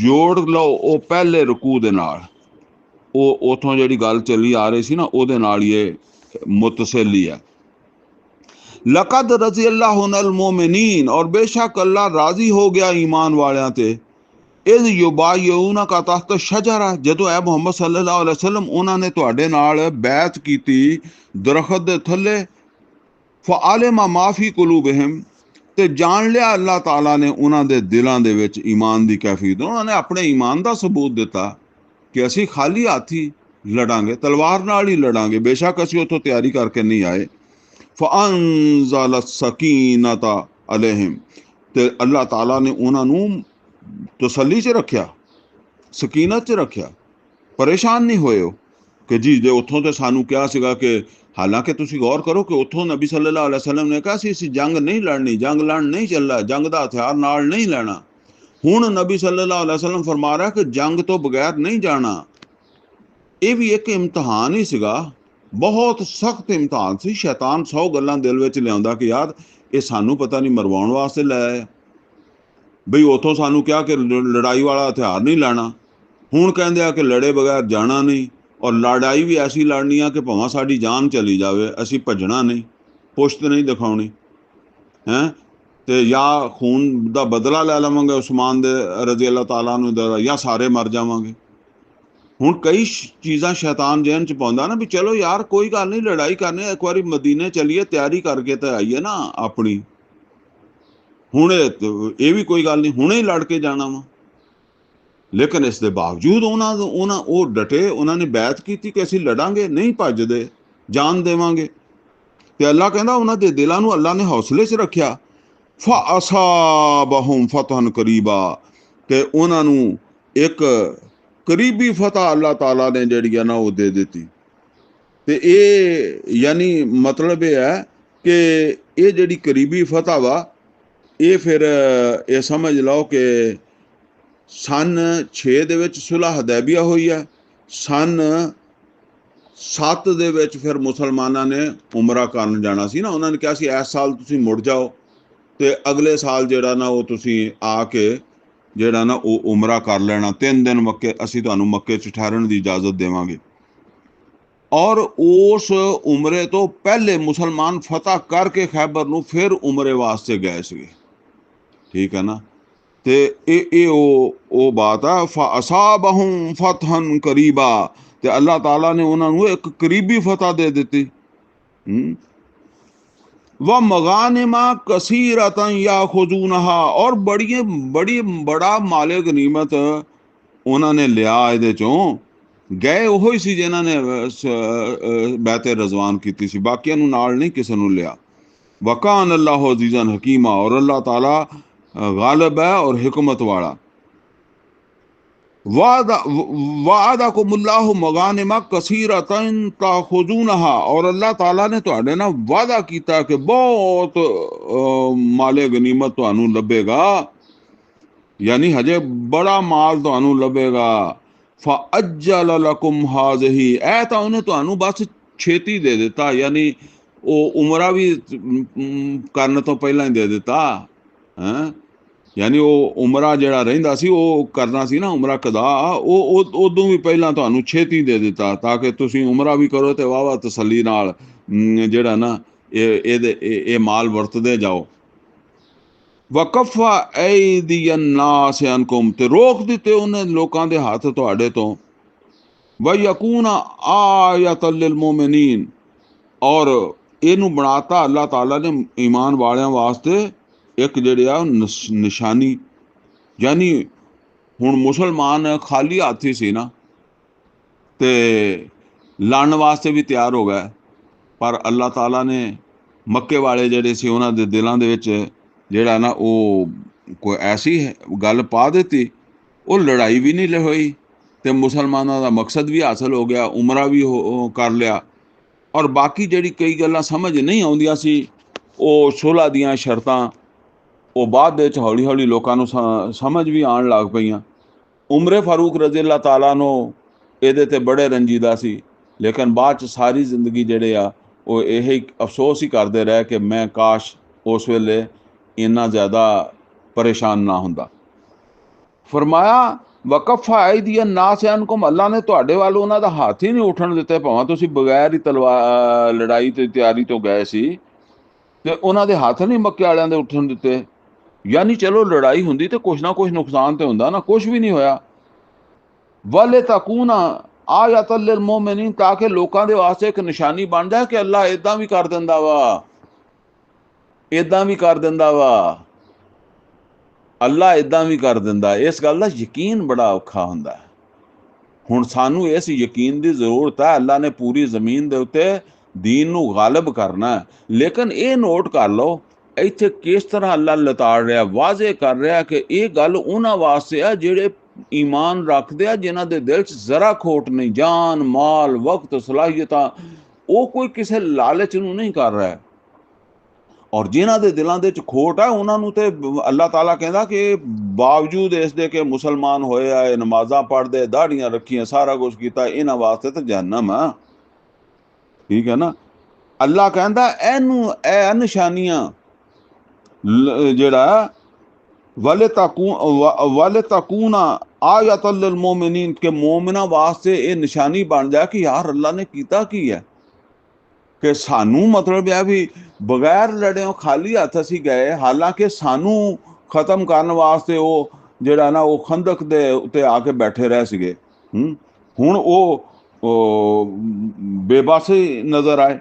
ਜੋੜ ਲਓ ਉਹ ਪਹਿਲੇ ਰਕੂ ਦੇ ਨਾਲ, ਉਹ ਉਥੋਂ ਜਿਹੜੀ ਗੱਲ ਚੱਲੀ ਆ ਰਹੀ ਸੀ ਨਾ, ਉਹਦੇ ਨਾਲ ਹੀ ਇਹ ਮੁਤਸਿਲ ਹੈ। ਲਕਦ ਰਜ਼ੀ ਅੱਲਾਹੁ ਅਨਿਲ ਮੁਅਮਿਨੀਨ, और बेशक अल्लाह राजी हो गया ईमान वालियां ते, इज़ युबायिऊनका तहत शजरा, ਜਦੋਂ ਐ ਮੁਹੰਮਦ ਸੱਲੱਲਾਹੁ ਅਲੈहि ਵਸੱਲਮ ਉਹਨਾਂ ਨੇ ਤੁਹਾਡੇ ਨਾਲ ਬੈਤ ਕੀਤੀ ਦਰਖਤ ਦੇ ਥੱਲੇ, ਫਅਲਿਮ ਮਾ ਫੀ ਕੁਲੂਬਿਹਿਮ, ਤੇ ਜਾਣ ਲਿਆ ਅੱਲਾਹ ਤਾਲਾ ਨੇ ਉਹਨਾਂ ਦੇ ਦਿਲਾਂ ਦੇ ਵਿੱਚ ਈਮਾਨ ਦੀ ਕੈਫੀਅਤ। ਉਹਨਾਂ ਨੇ ਆਪਣੇ ਈਮਾਨ ਦਾ ਸਬੂਤ ਦਿੱਤਾ ਕਿ ਅਸੀਂ ਖਾਲੀ ਹੱਥੀ ਲੜਾਂਗੇ, ਤਲਵਾਰ ਨਾਲ ਹੀ ਲੜਾਂਗੇ, ਬੇਸ਼ੱਕ ਅਸੀਂ ਉੱਥੋਂ ਤਿਆਰੀ ਕਰਕੇ ਨਹੀਂ ਆਏ। ਫਅੰਜ਼ਲ ਸਕੀਨਤ ਅਲੈਹਿਮ, ਤੇ ਅੱਲਾਹ ਤਾਲਾ ਨੇ ਉਹਨਾਂ ਨੂੰ ਤਸੱਲੀ 'ਚ ਰੱਖਿਆ, ਸਕੀਨਤ 'ਚ ਰੱਖਿਆ, ਪਰੇਸ਼ਾਨ ਨਹੀਂ ਹੋਏ ਉਹ ਕਿ ਜੀ ਜੇ ਉੱਥੋਂ ਤੇ ਸਾਨੂੰ ਕਿਹਾ ਸੀਗਾ ਕਿ, ਹਾਲਾਂਕਿ ਤੁਸੀਂ ਗੌਰ ਕਰੋ ਕਿ ਉੱਥੋਂ ਨਬੀ ਸੱਲੱਲਾਹੁ ਅਲੈहि ਵਸੱਲਮ ਨੇ ਕਿਹਾ ਸੀ ਅਸੀਂ ਜੰਗ ਨਹੀਂ ਲੜਨੀ, ਜੰਗ ਲੜਨ ਨਹੀਂ ਚੱਲਾ, ਜੰਗ ਦਾ ਹਥਿਆਰ ਨਾਲ ਨਹੀਂ ਲੈਣਾ। ਹੁਣ ਨਬੀ ਸੱਲੱਲਾਹੁ ਅਲੈहि ਵਸੱਲਮ ਫਰਮਾ ਰਿਹਾ ਕਿ ਜੰਗ ਤੋਂ ਬਗੈਰ ਨਹੀਂ ਜਾਣਾ। ਇਹ ਵੀ ਇੱਕ ਇਮਤਿਹਾਨ ਹੀ ਸੀਗਾ, ਬਹੁਤ ਸਖਤ ਇਮਤਿਹਾਨ ਸੀ। ਸ਼ੈਤਾਨ 100 ਗੱਲਾਂ ਦਿਲ ਵਿੱਚ ਲਿਆਉਂਦਾ ਕਿ ਯਾਰ ਇਹ ਸਾਨੂੰ ਪਤਾ ਨਹੀਂ ਮਰਵਾਉਣ ਵਾਸਤੇ ਲੈ ਆਇਆ, ਬਈ ਉੱਥੋਂ ਸਾਨੂੰ ਕਿਹਾ ਕਿ ਲੜਾਈ ਵਾਲਾ ਹਥਿਆਰ ਨਹੀਂ ਲੈਣਾ, ਹੁਣ ਕਹਿੰਦੇ ਆ ਕਿ ਲੜੇ ਬਗੈਰ ਜਾਣਾ ਨਹੀਂ, ਔਰ ਲੜਾਈ ਵੀ ਐਸੀ ਲੜਨੀ ਆ ਕਿ ਭਾਵੇਂ ਸਾਡੀ ਜਾਨ ਚਲੀ ਜਾਵੇ, ਅਸੀਂ ਭੱਜਣਾ ਨਹੀਂ, ਪੁਸ਼ਤ ਨਹੀਂ ਦਿਖਾਉਣੀ ਹੈ, ਤੇ ਜਾਂ ਖੂਨ ਦਾ ਬਦਲਾ ਲੈ ਲਵਾਂਗੇ ਉਸਮਾਨ ਦੇ ਰਜ਼ੀ ਅੱਲਾਹ ਤਾਲਾ ਨੂੰ, ਜਾਂ ਸਾਰੇ ਮਰ ਜਾਵਾਂਗੇ। ਹੁਣ ਕਈ ਚੀਜ਼ਾਂ ਸ਼ੈਤਾਨ ਜਿਹਨ 'ਚ ਪਾਉਂਦਾ ਨਾ, ਵੀ ਚਲੋ ਯਾਰ ਕੋਈ ਗੱਲ ਨਹੀਂ, ਲੜਾਈ ਕਰਨੀ, ਇੱਕ ਵਾਰੀ ਮਦੀਨੇ ਚੱਲੀਏ, ਤਿਆਰੀ ਕਰਕੇ ਤਾਂ ਆਈਏ ਨਾ ਆਪਣੀ, ਹੁਣ ਇਹ ਵੀ ਕੋਈ ਗੱਲ ਨਹੀਂ, ਹੁਣੇ ਹੀ ਲੜ ਕੇ ਜਾਣਾ ਵਾ। ਲੇਕਿਨ ਇਸ ਦੇ ਬਾਵਜੂਦ ਉਹ ਡਟੇ, ਉਹਨਾਂ ਨੇ ਬੈਤ ਕੀਤੀ ਕਿ ਅਸੀਂ ਲੜਾਂਗੇ, ਨਹੀਂ ਭੱਜਦੇ, ਜਾਨ ਦੇਵਾਂਗੇ। ਤੇ ਅੱਲਾ ਕਹਿੰਦਾ ਉਹਨਾਂ ਦੇ ਦਿਲਾਂ ਨੂੰ ਅੱਲਾ ਨੇ ਹੌਸਲੇ 'ਚ ਰੱਖਿਆ। ਫਅਸਾਬਹੁਮ ਫਤਹਨ ਕਰੀਬਾ, ਤੇ ਉਹਨਾਂ ਨੂੰ ਇੱਕ ਕਰੀਬੀ ਫਤਹ ਅੱਲਾਹ ਤਾਲਾ ਨੇ ਜਿਹੜੀ ਆ ਨਾ ਉਹ ਦੇ ਦਿੱਤੀ। ਤੇ ਇਹ ਯਾਨੀ ਮਤਲਬ ਇਹ ਹੈ ਕਿ ਇਹ ਜਿਹੜੀ ਕਰੀਬੀ ਫਤਹ ਵਾ, ਇਹ ਫਿਰ ਇਹ ਸਮਝ ਲਓ ਕਿ ਸਨ 6 ਦੇ ਵਿੱਚ ਸੁਲਹ ਹਦੈਬੀਆ ਹੋਈ ਹੈ, ਸਨ 7 ਦੇ ਵਿੱਚ ਫਿਰ ਮੁਸਲਮਾਨਾਂ ਨੇ ਉਮਰਾ ਕਰਨ ਜਾਣਾ ਸੀ ਨਾ, ਉਹਨਾਂ ਨੇ ਕਿਹਾ ਸੀ ਇਸ ਸਾਲ ਤੁਸੀਂ ਮੁੜ ਜਾਓ, ਤੇ ਅਗਲੇ ਸਾਲ ਜਿਹੜਾ ਨਾ ਉਹ ਤੁਸੀਂ ਆ ਕੇ ਜਿਹੜਾ ਨਾ ਉਹ ਉਮਰਾ ਕਰ ਲੈਣਾ, 3 ਦਿਨ ਮੱਕੇ, ਅਸੀਂ ਤੁਹਾਨੂੰ ਮੱਕੇ 'ਚ ਠਹਿਰਨ ਦੀ ਇਜਾਜ਼ਤ ਦੇਵਾਂਗੇ। ਔਰ ਉਸ ਉਮਰੇ ਤੋਂ ਪਹਿਲੇ ਮੁਸਲਮਾਨ ਫਤਹ ਕਰਕੇ ਖੈਬਰ ਨੂੰ ਫਿਰ ਉਮਰੇ ਵਾਸਤੇ ਗਏ ਸੀਗੇ, ਠੀਕ ਹੈ ਨਾ। ਤੇ ਇਹ ਉਹ ਬਾਤ ਆ, ਫਅਸਾਬਹੁਮ ਫਤਹਨ ਕਰੀਬਾ, ਤੇ ਅੱਲਾਹ ਤਾਲਾ ਨੇ ਉਹਨਾਂ ਨੂੰ ਇੱਕ ਕਰੀਬੀ ਫਤਹ ਦੇ ਦਿੱਤੀ। व मगानिमा कसीरतन याखुज़ूनहा, और बड़ा माले गनीमत ਉਹਨਾਂ ਨੇ ਲਿਆ ਇਹਦੇ ਚੋਂ। ਗਏ ਉਹੋ ਹੀ ਸੀ ਜਿਨ੍ਹਾਂ ਨੇ ਬੈਤੇ ਰਜ਼ਵਾਨ ਕੀਤੀ ਸੀ, ਬਾਕੀਆਂ ਨੂੰ ਨਾਲ ਨਹੀਂ ਕਿਸੇ ਨੂੰ ਲਿਆ। वकान अल्लाह अजीज़न हकीमा, और अल्लाह ताला गालिब है और हिकमत वाला। वादाकुमुल्लाहु मगानिमा कसीरतन ताखुजूनहा, और अल्लाह ताला ने तुहाडे नाल वादा कीता कि बहुत माले गनीमत तुहानू लभेगा, यानी हजे बड़ा माल तुहानू लभेगा। फअज्जल लकुम हाज़िही, ऐ तां उन्हें तुहानू बस छेती दे दिता, यानी ਉਹ ਉਮਰਾ ਵੀ ਕਰਨ ਤੋਂ ਪਹਿਲਾਂ ਹੀ ਦੇ ਦਿੱਤਾ ਹੈ। यानी ਉਹ ਉਮਰਾ ਜਿਹੜਾ ਰਹਿੰਦਾ ਸੀ ਉਹ ਕਰਨਾ ਸੀ ਨਾ, ਉਮਰਾ ਕਦਾ, ਉਹ ਉਦੋਂ ਵੀ ਪਹਿਲਾਂ ਤੁਹਾਨੂੰ ਛੇਤੀ ਦੇ ਦਿੱਤਾ, ਤਾਂ ਕਿ ਤੁਸੀਂ ਉਮਰਾ ਵੀ ਕਰੋ ਤੇ ਵਾਵਾ ਤਸੱਲੀ ਨਾਲ ਜਿਹੜਾ ਨਾ ਇਹ ਮਾਲ ਵਰਤਦੇ ਜਾਓ। ਵਕਫਾ ਐਦੀਨ ਨਾਸ ਅਨਕੁਮ, ਤੇ ਰੋਕ ਦਿੱਤੇ ਉਹਨੇ ਲੋਕਾਂ ਦੇ ਹੱਥ ਤੁਹਾਡੇ ਤੋਂ। ਵਯਕੂਨ ਆਯਤਨ ਲਿਲ ਮੁਮਿਨੀਨ, ਔਰ ਇਹਨੂੰ ਬਣਾਤਾ ਅੱਲਾਹ ਤਾਲਾ ਨੇ ਈਮਾਨ ਵਾਲਿਆਂ ਵਾਸਤੇ ਇੱਕ ਜਿਹੜੇ ਆ ਨਿਸ਼ਾਨੀ। ਯਾਨੀ ਹੁਣ ਮੁਸਲਮਾਨ ਖਾਲੀ ਹੱਥ ਹੀ ਸੀ ਨਾ, ਤੇ ਲੜਨ ਵਾਸਤੇ ਵੀ ਤਿਆਰ ਹੋ ਗਏ, ਪਰ ਅੱਲਾਹ ਤਾਲਾ ਨੇ ਮੱਕੇ ਵਾਲੇ ਜਿਹੜੇ ਸੀ ਉਹਨਾਂ ਦੇ ਦਿਲਾਂ ਦੇ ਵਿੱਚ ਜਿਹੜਾ ਨਾ ਉਹ ਕੋਈ ਐਸੀ ਗੱਲ ਪਾ ਦਿੱਤੀ, ਉਹ ਲੜਾਈ ਵੀ ਨਹੀਂ ਹੋਈ ਤੇ ਮੁਸਲਮਾਨਾਂ ਦਾ ਮਕਸਦ ਵੀ ਹਾਸਲ ਹੋ ਗਿਆ, ਉਮਰਾ ਵੀ ਕਰ ਲਿਆ। ਔਰ ਬਾਕੀ ਜਿਹੜੀ ਕਈ ਗੱਲਾਂ ਸਮਝ ਨਹੀਂ ਆਉਂਦੀਆਂ ਸੀ, ਉਹ ਸੁਲ੍ਹਾ ਦੀਆਂ ਸ਼ਰਤਾਂ ਉਹ ਬਾਅਦ ਵਿੱਚ ਹੌਲੀ ਹੌਲੀ ਲੋਕਾਂ ਨੂੰ ਸਮਝ ਵੀ ਆਉਣ ਲੱਗ ਪਈਆਂ। ਉਮਰੇ ਫਾਰੂਕ ਰਜ਼ੀ ਅੱਲਾਹ ਤਾਲਾ ਨੂੰ ਇਹਦੇ 'ਤੇ ਬੜੇ ਰੰਜੀਦਾ ਸੀ, ਲੇਕਿਨ ਬਾਅਦ 'ਚ ਸਾਰੀ ਜ਼ਿੰਦਗੀ ਜਿਹੜੇ ਆ ਉਹ ਇਹ ਅਫਸੋਸ ਹੀ ਕਰਦੇ ਰਹੇ ਕਿ ਮੈਂ ਕਾਸ਼ ਉਸ ਵੇਲੇ ਇੰਨਾ ਜ਼ਿਆਦਾ ਪਰੇਸ਼ਾਨ ਨਾ ਹੁੰਦਾ। ਫਰਮਾਇਆ ਵਕਫਾ ਐਦੀਨ ਨਾਸ ਅਨਕੁਮ, ਅੱਲਾ ਨੇ ਤੁਹਾਡੇ ਵੱਲ ਉਹਨਾਂ ਦਾ ਹੱਥ ਹੀ ਨਹੀਂ ਉੱਠਣ ਦਿੱਤੇ, ਭਾਵੇਂ ਤੁਸੀਂ ਬਗੈਰ ਹੀ ਤਲਵਾਰ ਲੜਾਈ ਤੇ ਤਿਆਰੀ ਤੋਂ ਗਏ ਸੀ, ਤੇ ਉਹਨਾਂ ਦੇ ਹੱਥ ਨਹੀਂ ਮੱਕੇ ਵਾਲਿਆਂ ਦੇ ਉੱਠਣ ਦਿੱਤੇ। ਯਾਨੀ ਚਲੋ ਲੜਾਈ ਹੁੰਦੀ ਤੇ ਕੁਛ ਨਾ ਕੁਛ ਨੁਕਸਾਨ ਤੇ ਹੁੰਦਾ ਨਾ, ਕੁਛ ਵੀ ਨਹੀਂ ਹੋਇਆ। ਵਲੇ ਤਕੂਨਾ ਆਯਤਨ ਲਿਲ ਮੁਮਿਨੀਨ, ਤਾਂ ਕਿ ਲੋਕਾਂ ਦੇ ਵਾਸਤੇ ਇੱਕ ਨਿਸ਼ਾਨੀ ਬਣ ਜਾਏ ਕਿ ਅੱਲਾ ਇਦਾਂ ਵੀ ਕਰ ਦਿੰਦਾ ਵਾ, ਇਦਾਂ ਵੀ ਕਰ ਦਿੰਦਾ ਵਾ, ਅੱਲਾ ਇਦਾਂ ਵੀ ਕਰ ਦਿੰਦਾ। ਇਸ ਗੱਲ ਦਾ ਯਕੀਨ ਬੜਾ ਔਖਾ ਹੁੰਦਾ। ਹੁਣ ਸਾਨੂੰ ਇਸ ਯਕੀਨ ਦੀ ਜ਼ਰੂਰਤ ਹੈ, ਅੱਲਾ ਨੇ ਪੂਰੀ ਜ਼ਮੀਨ ਦੇ ਉੱਤੇ ਦੀਨ ਨੂੰ ਗਾਲਿਬ ਕਰਨਾ, ਲੇਕਿਨ ਇਹ ਨੋਟ ਕਰ ਲਓ ਇੱਥੇ ਕਿਸ ਤਰ੍ਹਾਂ ਅੱਲਾ ਲਤਾੜ ਰਿਹਾ, ਵਾਜ਼ੇ ਕਰ ਰਿਹਾ ਕਿ ਇਹ ਗੱਲ ਉਹਨਾਂ ਵਾਸਤੇ ਆ ਜਿਹੜੇ ਈਮਾਨ ਰੱਖਦੇ ਆ, ਜਿਨ੍ਹਾਂ ਦੇ ਦਿਲ 'ਚ ਜ਼ਰਾ ਖੋਟ ਨਹੀਂ, ਜਾਨ ਮਾਲ ਵਕਤ ਸਲਾਹੀਅਤਾਂ, ਉਹ ਕੋਈ ਕਿਸੇ ਲਾਲਚ ਨੂੰ ਨਹੀਂ ਕਰ ਰਿਹਾ। ਔਰ ਜਿਨ੍ਹਾਂ ਦੇ ਦਿਲਾਂ ਦੇ 'ਚ ਖੋਟ ਆ ਉਹਨਾਂ ਨੂੰ ਤੇ ਅੱਲਾਹ ਤਾਲਾ ਕਹਿੰਦਾ ਕਿ ਬਾਵਜੂਦ ਇਸ ਦੇ ਕਿ ਮੁਸਲਮਾਨ ਹੋਏ ਆ, ਨਮਾਜ਼ਾਂ ਪੜ੍ਹਦੇ, ਦਾੜੀਆਂ ਰੱਖੀਆਂ, ਸਾਰਾ ਕੁਛ ਕੀਤਾ, ਇਹਨਾਂ ਵਾਸਤੇ ਤਾਂ ਜਹੰਨਮ ਆ। ਠੀਕ ਹੈ ਨਾ। ਅੱਲਾਹ ਕਹਿੰਦਾ ਇਹਨੂੰ ਇਹ ਨਿਸ਼ਾਨੀਆਂ ਜਿਹੜਾ ਵਲੇ ਤਕੂਨਾ ਆਯਤਨ ਲਿਲ ਮੁਮਿਨੀਨ, ਕਿ ਮੋਮਿਨਾਂ ਵਾਸਤੇ ਇਹ ਨਿਸ਼ਾਨੀ ਬਣ ਜਾਏ ਕਿ ਯਾਰ ਅੱਲਾ ਨੇ ਕੀਤਾ ਕੀ ਹੈ, ਕਿ ਸਾਨੂੰ ਮਤਲਬ ਇਹ ਵੀ ਬਗੈਰ ਲੜਿਓ ਖਾਲੀ ਹੱਥ ਅਸੀਂ ਗਏ, ਹਾਲਾਂਕਿ ਸਾਨੂੰ ਖਤਮ ਕਰਨ ਵਾਸਤੇ ਉਹ ਜਿਹੜਾ ਨਾ ਉਹ ਖੰਦਕ ਦੇ ਉੱਤੇ ਆ ਕੇ ਬੈਠੇ ਰਹੇ ਸੀਗੇ। ਹੁਣ ਉਹ ਬੇਬਸੀ ਨਜ਼ਰ ਆਏ।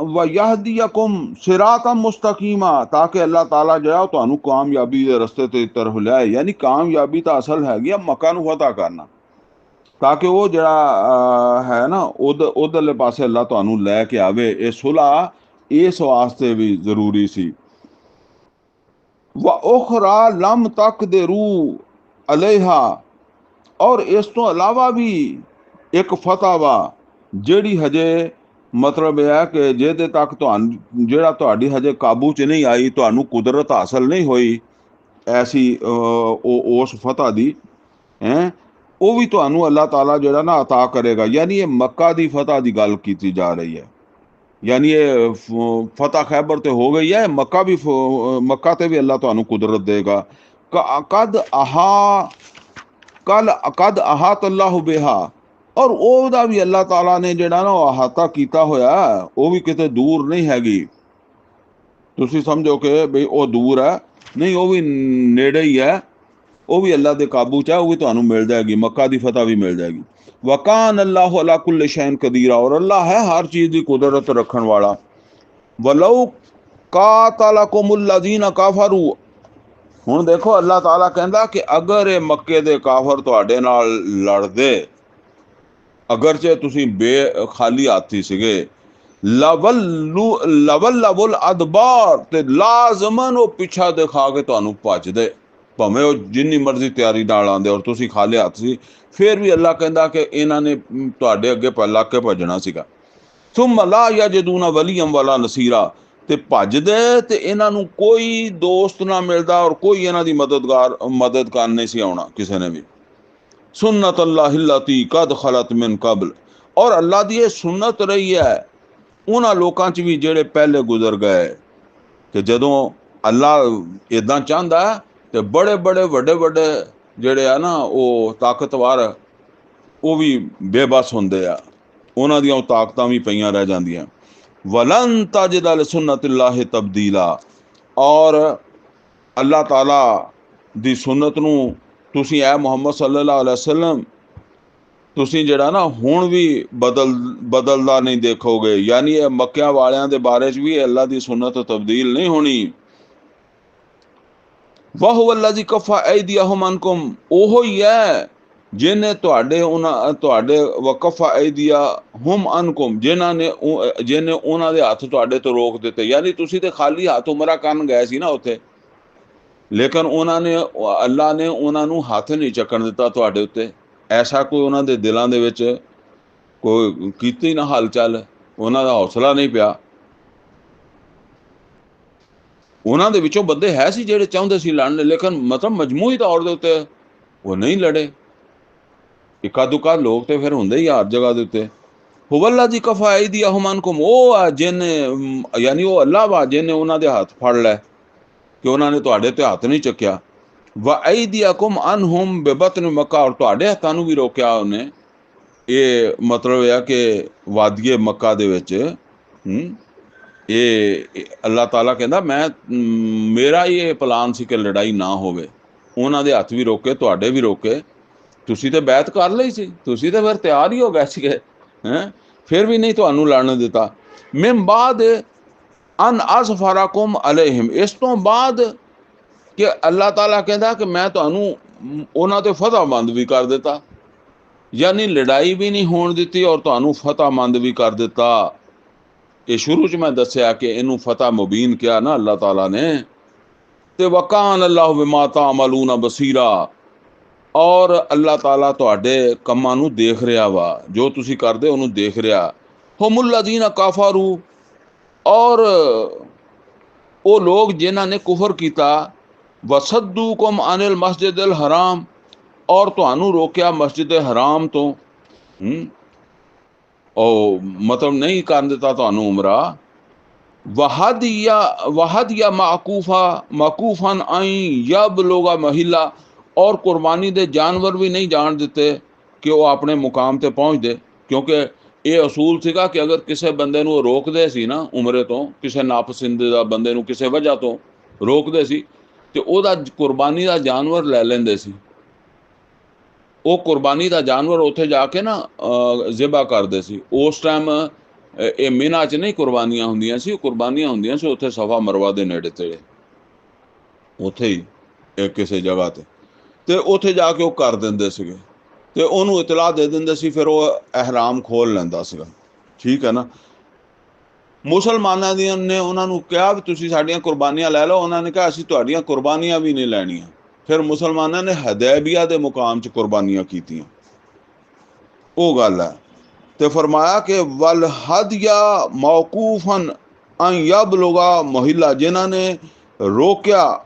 ਵਯਹਦੀਕੁਮ ਸਿਰਾਤਨ ਮੁਸਤਕੀਮਾ, ਤਾਂ ਕਿ ਅੱਲਾਹ ਤਾਲਾ ਜਿਹੜਾ ਉਹ ਤੁਹਾਨੂੰ ਕਾਮਯਾਬੀ ਦੇ ਰਸਤੇ ਤੇ ਤਰਫ ਲਿਆਏ। ਯਾਨੀ ਕਾਮਯਾਬੀ ਤਾਂ ਅਸਲ ਹੈਗੀ ਆ ਮੱਕਾ ਨੂੰ ਫਤਹ ਕਰਨਾ, ਤਾਂ ਕਿ ਉਹ ਜਿਹੜਾ ਹੈ ਨਾ ਉਧਰਲੇ ਪਾਸੇ ਅੱਲਾਹ ਤੁਹਾਨੂੰ ਲੈ ਕੇ ਆਵੇ। ਇਹ ਸੁਲ੍ਹਾ ਇਸ ਵਾਸਤੇ ਵੀ ਜ਼ਰੂਰੀ ਸੀ। व उखरा लम तकदिरू अलैहा, और इस तो इलावा भी एक फतह वा ਜਿਹੜੀ ਹਜੇ ਮਤਲਬ ਇਹ ਹੈ ਕਿ ਜਿਹਦੇ ਤੱਕ ਤੁਹਾਨੂੰ ਜਿਹੜਾ ਤੁਹਾਡੀ ਹਜੇ ਕਾਬੂ 'ਚ ਨਹੀਂ ਆਈ, ਤੁਹਾਨੂੰ ਕੁਦਰਤ ਹਾਸਲ ਨਹੀਂ ਹੋਈ ਐਸੀ ਉਸ ਫਤਹ ਦੀ ਹੈ, ਉਹ ਵੀ ਤੁਹਾਨੂੰ ਅੱਲਾਹ ਤਾਲਾ ਜਿਹੜਾ ਨਾ ਅਤਾ ਕਰੇਗਾ। ਯਾਨੀ ਇਹ ਮੱਕਾ ਦੀ ਫਤਹ ਦੀ ਗੱਲ ਕੀਤੀ ਜਾ ਰਹੀ ਹੈ। यानी ये फतह खैबर तो हो गई है, मक्का ते भी अल्लाह तुहानू कुदरत देगा। कद अहात अल्लाह बिहा, और ओहदा भी अल्लाह ताला ने जिहड़ा ना अहाता कीता होया, वो भी किते दूर नहीं हैगी। तुसी समझो कि बई वो दूर है नहीं, वो भी नेड़े ही है, वो भी अल्लाह दे काबू च है, वो भी तुहानू मिल जाएगी, मक्का दी फतह भी मिल जाएगी। वकान अल्लाह अला कुल्ल शैन कदीरा, और अल्लाह है हर चीज़ की कुदरत रखने वाला। वलौ कातलकुमुल्लज़ीना काफरू, हुण देखो अल्लाह ताला कहता कि अगर ये मक्के दे काफर तुहाडे नाल लड़दे, अगरचे तुसीं खाली हाथी सीगे, लवल अदबार ते लाजमन वो पिछा दिखा के तुहानू भजदे, भावें वो जिन्नी मर्जी तैयारी नाल आंदे और तुसी खाली हत्थ सी, फिर भी अल्लाह कहंदा कि इन्हां ने तुहाडे अगे लग के भजना सीगा। सुम्मा ला यजदूना वलियम वाला नसीरा, ते भजदे ते इन्हां नू कोई दोस्त ना मिलदा और कोई इन्हां दी मदद करन नहीं सी आउणा किसी ने भी। सुन्नत अल्लाह लती कद खलत मिन कबल, और अल्लाह दी ये सुन्नत रही है उन्हां लोकां च भी ਜਿਹੜੇ ਪਹਿਲੇ गुजर गए कि ਜਦੋਂ अल्लाह इदां चाहता है तो बड़े बड़े ਵੱਡੇ ਵੱਡੇ ਜਿਹੜੇ ਆ ਨਾ ਉਹ ਤਾਕਤਵਰ ਉਹ ਵੀ ਬੇਬਸ ਹੁੰਦੇ ਆ, ਉਹਨਾਂ ਦੀਆਂ ਉਹ ਤਾਕਤਾਂ ਵੀ ਪਈਆਂ ਰਹਿ ਜਾਂਦੀਆਂ। ਵਲਨ ਤਜਦ ਲਿਸੁन्नतिल्लाह तब्दीला, और अल्लाह ताला ਦੀ सुन्नत ਨੂੰ ਤੁਸੀਂ ਐ ਮੁਹੰਮਦ सल्लल्लाहु अलैहि वसल्लम ਤੁਸੀਂ ਜਿਹੜਾ ਨਾ ਹੁਣ ਵੀ ਬਦਲਦਾ ਨਹੀਂ ਦੇਖੋਗੇ। यानी ਇਹ ਮੱਕਿਆਂ ਵਾਲਿਆਂ ਦੇ ਬਾਰੇ 'ਚ ਵੀ ਅੱਲਾ ਦੀ ਸੁन्नत ਤਬਦੀਲ नहीं होनी। वहुव अल्लज़ी कफ़ा ऐदियहुम अन्कुम, ओहो ही है जिन्हें तुहाडे वकफ़ा ऐदियहुम अन्कुम, जिन्हें उन्हां दे हत्थ तुहाडे तो रोक दिते। यानी तुसी ते खाली हत्थ उमरा करन गए सी ना उत्थे, लेकिन उन्होंने अल्लाह ने उन्होंने हथ नहीं चकन दिता तुहाडे उत्ते। ऐसा कोई उन्हां दे दिलां दे विच कोई कीती ना हलचल, उन्हां दा हौसला नहीं पिया। उन्हां दे विचों बंदे है सी जिहड़े चाहुंदे सी लड़न, लेकिन मतलब मजमूई तौर दे उत्ते वो नहीं लड़े। इक्का दुक्का लोग तो फिर हुंदे ही हर जगह दे उत्ते। हुवल्ला जी कफ़ा ऐदियहुम अन्कुम, ओ आ जिन्हें, यानी वो अल्लाह वा जिन्हें उन्हां दे हथ फड़ लै कि उन्होंने तुहाडे ते हथ नहीं चुक्या। व ऐदियकुम अनहुम बिबतन मक्का, और तुहाडे हत्थां नूं भी रोकिया उन्हें। ये मतलब है कि वादिए मक्का दे विच ये अल्लाह ताला कहंदा मैं मेरा ये प्लान सी कि लड़ाई ना होवे। उन्हां दे हत्थ भी रोके, तुहाडे भी रोके, तुसी ते बैत कर लई सी, तुसी ते फिर तैयार ही हो गए सीगे हैं, फिर भी नहीं तुहानू लड़न दिता। मिन बाद अन असफराकुम अलैहिम, इस तो बाद कि अल्लाह ताला कहता कि मैं तुहानू उन्हां ते फतहमंद भी कर दिता। यानी लड़ाई भी नहीं होण दिती और तुहानू फतहमंद भी कर दिता। ये शुरू च मैं दस्या कि इनू फतह मुबीन किया ना अल्लाह ताला ने। ते वकान अल्लाह बिमा तामलून बसीरा, और अल्लाह ताला तुहाडे कम्मां नू देख रहा वा, जो तुसी करदे उहनू देख रहा। हुमुल्लज़ीना काफरू, और वो लोग जिन्हां ने कुफर किया, वसद्दूकुम अनिल मस्जिदिल हराम, और तुहानू रोकिया मस्जिद हराम तो और मतलब नहीं कर दिता तुहानू उमरा। वहदिया माकूफन आई यबलुगा महिला, और कुर्बानी दे जानवर भी नहीं जान दिते कि वो अपने मुकाम ते पहुँच दे, क्योंकि ये असूल सीगा कि अगर किसी बंदे नूं रोकदे सी ना उमरे तो, किसी नापसंदीदा बंदे नूं किसी वजह तो रोकदे सी ते ओहदा कुर्बानी दा जानवर लै लैंदे सी। वो कुर्बानी दा जानवर उत्थे जाके ना ज़िबा करदे सी। उस टाइम ये मिना च नहीं कुर्बानियां हुंदियां सी, कुर्बानियां हुंदियां सी उत्थे सफा मरवा दे नेड़े तेड़े, उत्थे ही एक किसी जगह ते उत्थे जाके वो कर दिंदे सीगे ते उहनूं इतला दे दिंदे सी, फिर वो एहराम खोल लैंदा सीगा। ठीक है ना। मुसलमानां दी ने उन्हां नूं कहा भी तुसीं साडीआं कुर्बानियां लै लो, उन्हां ने कहा असीं तुहाडीआं कुर्बानियां भी नहीं लैणीआं। फिर मुसलमानां ने हदैबिया दे मुकाम च कुर्बानियां कीतियां। वो गल है। तो फरमाया कि वल हदिया मौकूफन अन यबलुगा महिला, जिन्हां ने रोकिया